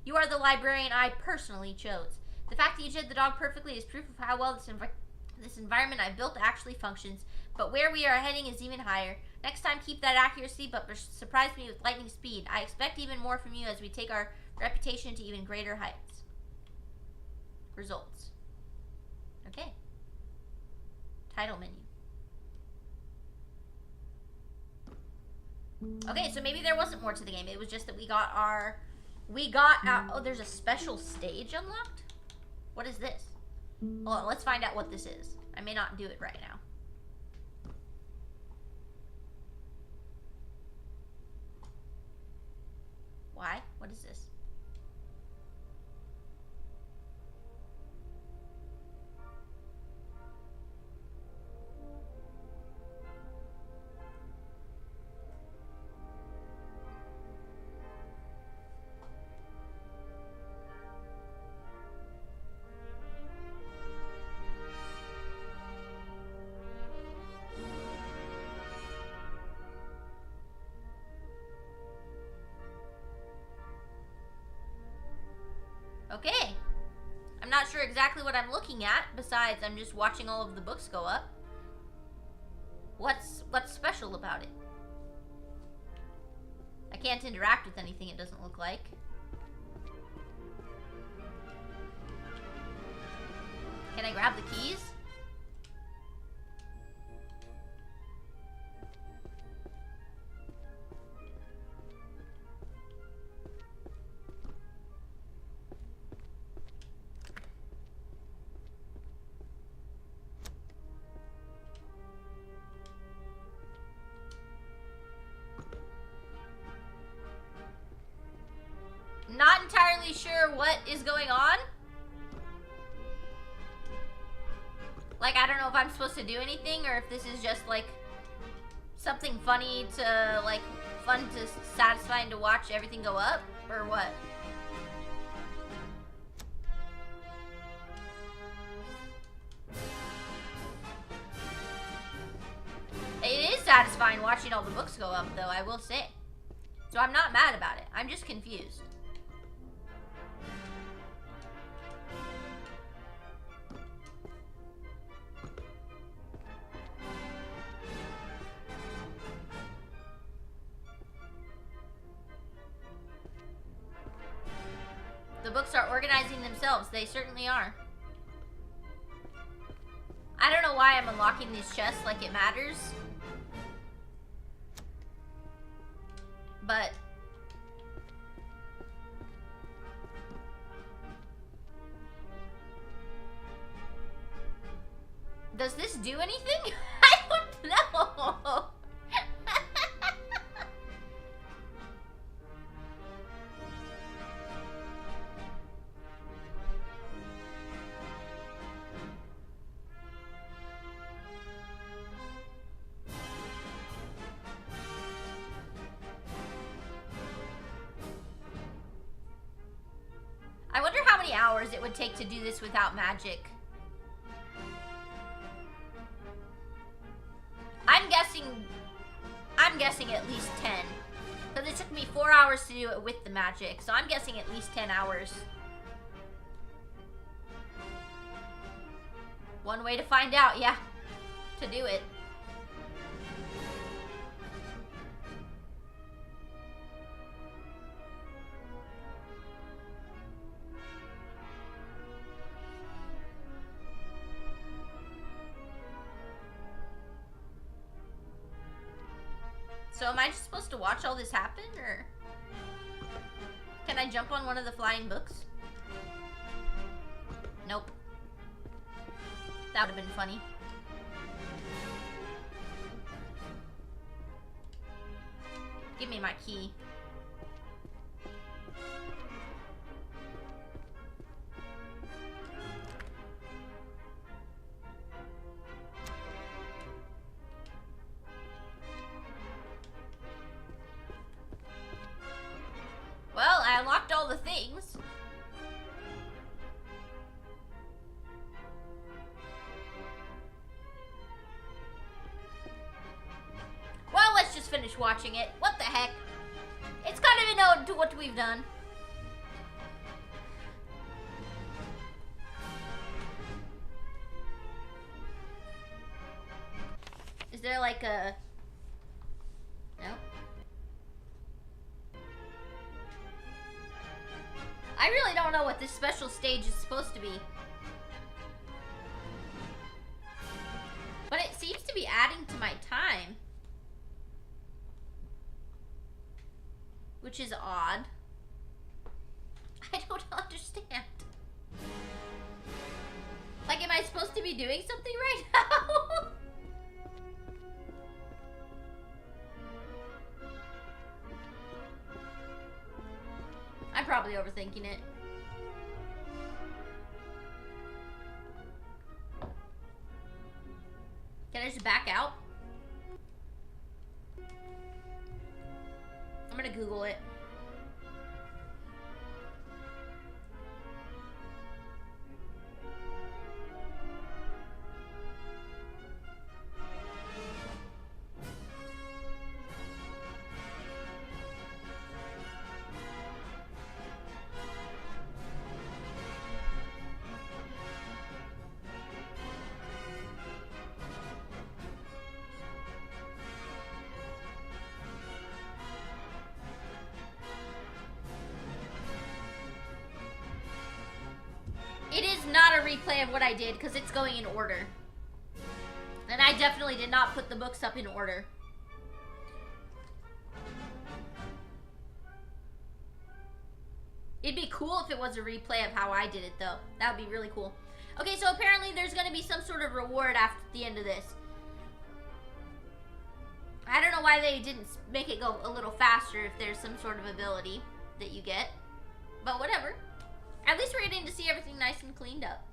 You are the librarian I personally chose. The fact that you did the dog perfectly is proof of how well this environment I've built actually functions, but where we are heading is even higher. Next time, keep that accuracy, but surprise me with lightning speed. I expect even more from you as we take our reputation to even greater heights. Results. Okay. Title menu. Okay, so maybe there wasn't more to the game. It was just that we got our, oh, there's a special stage unlocked? What is this? Hold on, let's find out what this is. I may not do it right now. Why? What is this? Okay. I'm not sure exactly what I'm looking at, besides I'm just watching all of the books go up. What's special about it? I can't interact with anything, it doesn't look like. Can I grab the keys? Not entirely sure what is going on. Like, I don't know if I'm supposed to do anything or if this is just like something funny to, like, fun to satisfying to watch everything go up? Or what? It is satisfying watching all the books go up, though, I will say. So I'm not mad about it. I'm just confused. The books are organizing themselves. They certainly are. I don't know why I'm unlocking these chests like it matters. But does this do anything? I don't know. I wonder how many hours it would take to do this without magic. I'm guessing at least 10. Because it took me 4 hours to do it with the magic. So I'm guessing at least 10 hours. One way to find out, yeah. To do it. So am I just supposed to watch all this happen, or can I jump on one of the flying books? Nope. That would have been funny. Give me my key. Well, I unlocked all the things. Well, let's just finish watching it. What the heck? It's kind of an ode to what we've done. Is there like a... No? I really don't know what this special stage is supposed to be. But it seems to be adding to my time. Which is odd. I don't understand. Like, am I supposed to be doing something right now? I'm probably overthinking it. Can I just back out? I'm gonna Google it. It is not a replay of what I did because it's going in order. And I definitely did not put the books up in order. It'd be cool if it was a replay of how I did it, though. That would be really cool. Okay, so apparently there's going to be some sort of reward after the end of this. I don't know why they didn't make it go a little faster if there's some sort of ability that you get. But whatever. At least we're getting to see everything nice and cleaned up.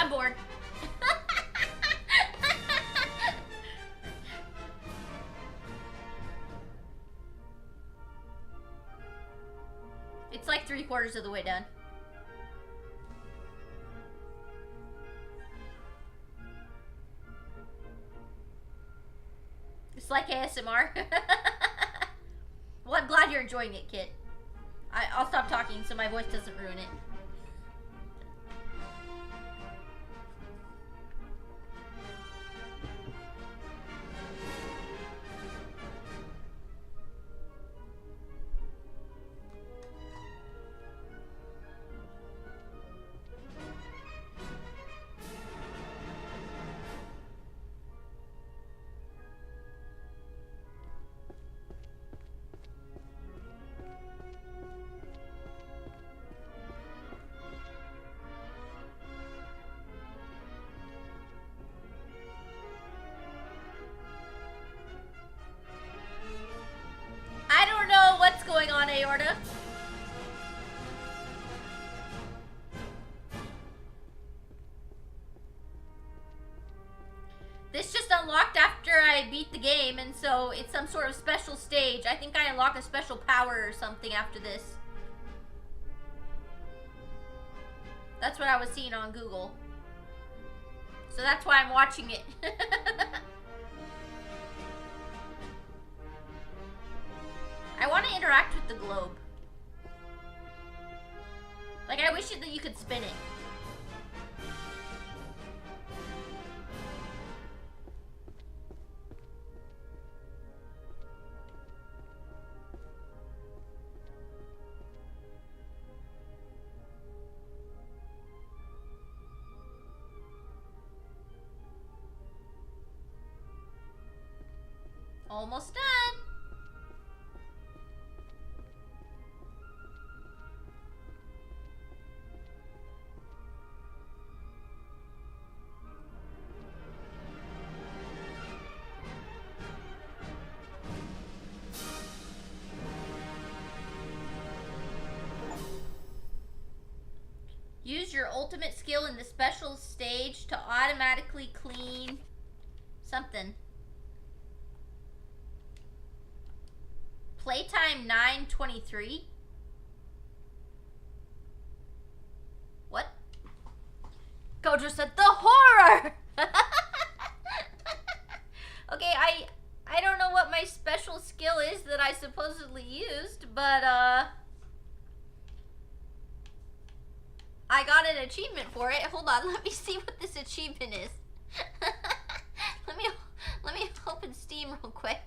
I'm bored. It's like 3/4 of the way done. It's like ASMR. Well, I'm glad you're enjoying it, kid. I'll stop talking so my voice doesn't ruin it. Going on, Aorta? This just unlocked after I beat the game, and so it's some sort of special stage. I think I unlock a special power or something after this. That's what I was seeing on Google. So that's why I'm watching it. I want to interact with the globe. Like, I wish that you could spin it. Almost done. Use your ultimate skill in the special stage to automatically clean something. Playtime 9:23. What? Gojo said the horror! Okay, I don't know what my special skill is that I supposedly used, but I got an achievement for it. Hold on, let me see what this achievement is. let me open Steam real quick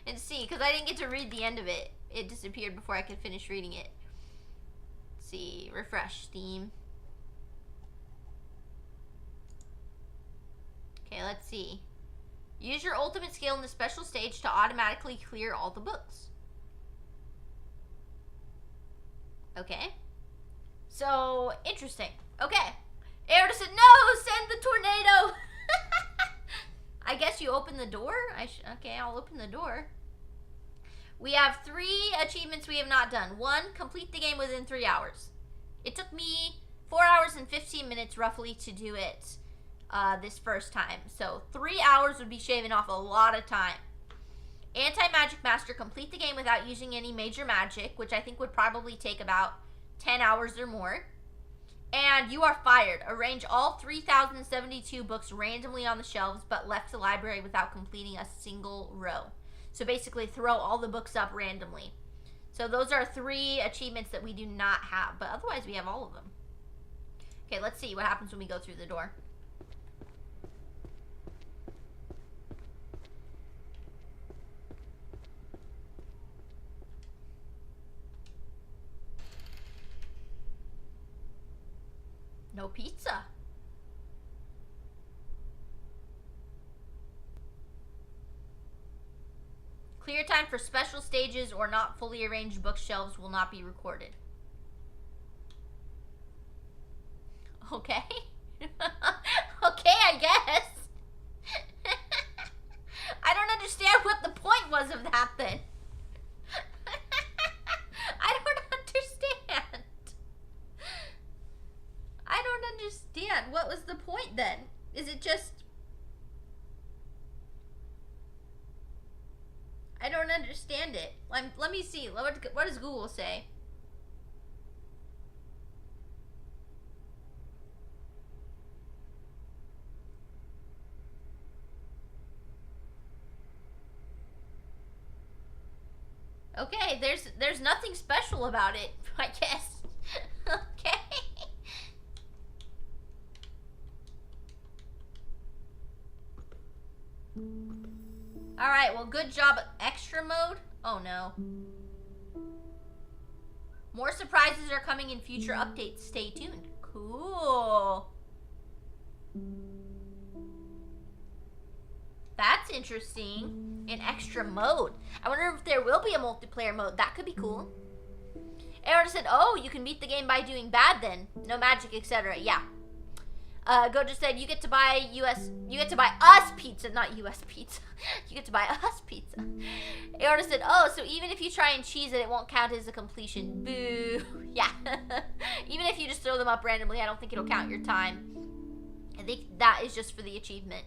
and see, because I didn't get to read the end of it. It disappeared before I could finish reading it. Let's see, refresh Steam. Okay, let's see. Use your ultimate skill in the special stage to automatically clear all the books. Okay. So, interesting. Okay. Aorta said, no, send the tornado. I guess you open the door? Okay, I'll open the door. We have 3 achievements we have not done. 1, complete the game within 3 hours. It took me 4 hours and 15 minutes roughly to do it this first time. So 3 hours would be shaving off a lot of time. Anti-Magic Master, complete the game without using any major magic, which I think would probably take about 10 hours or more. And you are fired. Arrange all 3,072 books randomly on the shelves, but left the library without completing a single row. So basically throw all the books up randomly. So those are 3 achievements that we do not have, but otherwise we have all of them. Okay, let's see what happens when we go through the door. No pizza. Clear time for special stages or not fully arranged bookshelves will not be recorded. Okay. Okay, I guess. I don't understand what the point was of that then. I don't understand. I don't understand. What was the point? I don't understand it. Let me see. What does Google say? Okay, there's nothing special about it, I guess. Okay. Alright, well, good job. Extra mode? Oh, no. More surprises are coming in future updates. Stay tuned. Cool. That's interesting. In extra mode. I wonder if there will be a multiplayer mode. That could be cool. Aaron said, oh, you can beat the game by doing bad then. No magic, etc. Yeah. Gojo said, you get to buy us pizza, not US pizza. You get to buy us pizza. Aorta said, oh, so even if you try and cheese it, it won't count as a completion. Boo. Yeah. Even if you just throw them up randomly, I don't think it'll count your time. I think that is just for the achievement.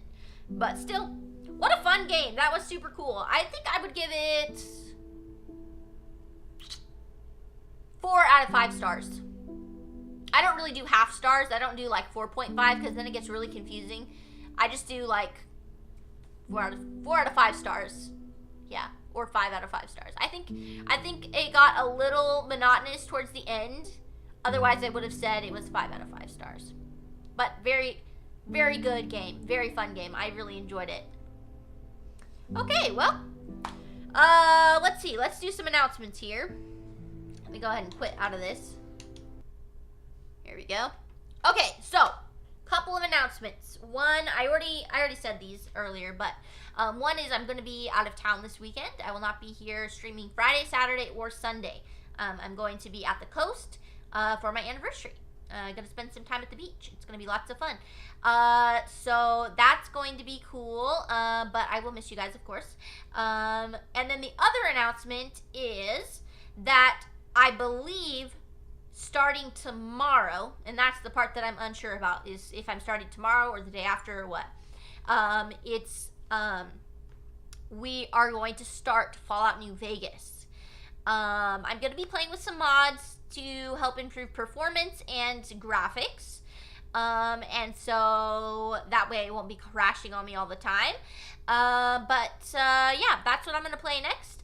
But still, what a fun game. That was super cool. I think I would give it 4 out of 5 stars. I don't really do half stars. I don't do like 4.5 because then it gets really confusing. I just do like 4 out of 5 stars. Yeah, or 5 out of 5 stars. I think it got a little monotonous towards the end. Otherwise, I would have said it was 5 out of 5 stars. But very, very good game. Very fun game. I really enjoyed it. Okay, well, let's see. Let's do some announcements here. Let me go ahead and quit out of this. Here we go. Okay, so couple of announcements. One, I already said these earlier, but one is I'm going to be out of town this weekend. I will not be here streaming Friday, Saturday, or Sunday. I'm going to be at the coast for my anniversary. I'm going to spend some time at the beach. It's going to be lots of fun. So that's going to be cool, but I will miss you guys, of course. And then the other announcement is that I believe starting tomorrow, and that's the part that I'm unsure about, is if I'm starting tomorrow or the day after or what. We are going to start Fallout New Vegas. I'm going to be playing with some mods to help improve performance and graphics. And so that way it won't be crashing on me all the time. Yeah, that's what I'm going to play next.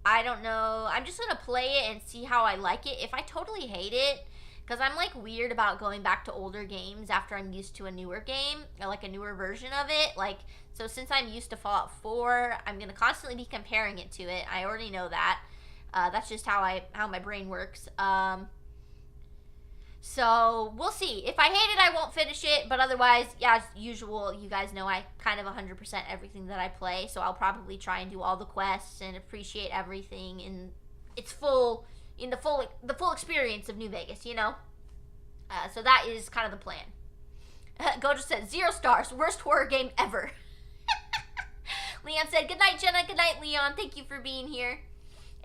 I don't know. I'm just going to play it and see how I like it. If I totally hate it, because I'm like weird about going back to older games after I'm used to a newer game, or like a newer version of it. Like, so since I'm used to Fallout 4, I'm going to constantly be comparing it to it. I already know that. That's just how my brain works. So we'll see. If I hate it, I won't finish it. But otherwise, yeah, as usual, you guys know I kind of 100% everything that I play. So I'll probably try and do all the quests and appreciate everything in its full, the full experience of New Vegas. You know. So that is kind of the plan. Gojo said 0 stars, worst horror game ever. Leon said good night, Jenna. Good night, Leon. Thank you for being here.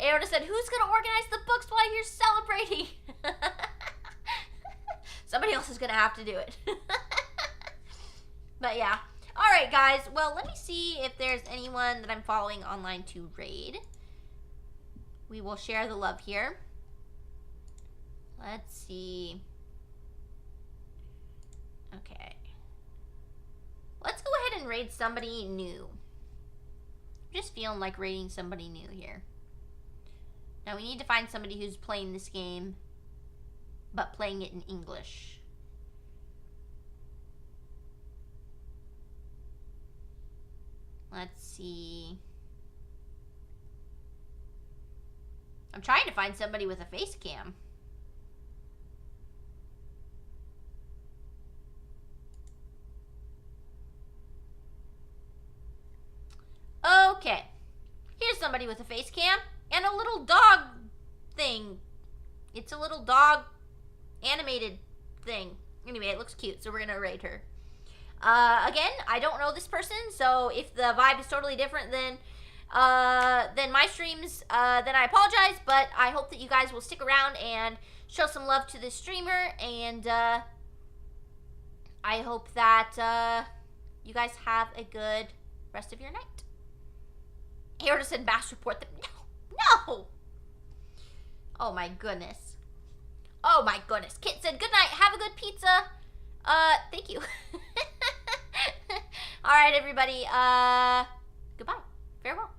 Aorta said, who's gonna organize the books while you're celebrating? Somebody else is going to have to do it. But yeah. Alright, guys. Well, let me see if there's anyone that I'm following online to raid. We will share the love here. Let's see. Okay. Let's go ahead and raid somebody new. I'm just feeling like raiding somebody new here. Now, we need to find somebody who's playing this game, but playing it in English. Let's see. I'm trying to find somebody with a face cam. Okay. Here's somebody with a face cam and a little dog thing. It's a little dog animated thing. Anyway, it looks cute, so we're gonna rate her. Again, I don't know this person, so if the vibe is totally different than my streams, then I apologize, but I hope that you guys will stick around and show some love to this streamer, and I hope that you guys have a good rest of your night. Here to send mass report them. No! Oh my goodness. Oh my goodness. Kit said, good night. Have a good pizza. Thank you. Alright, everybody. Goodbye. Farewell.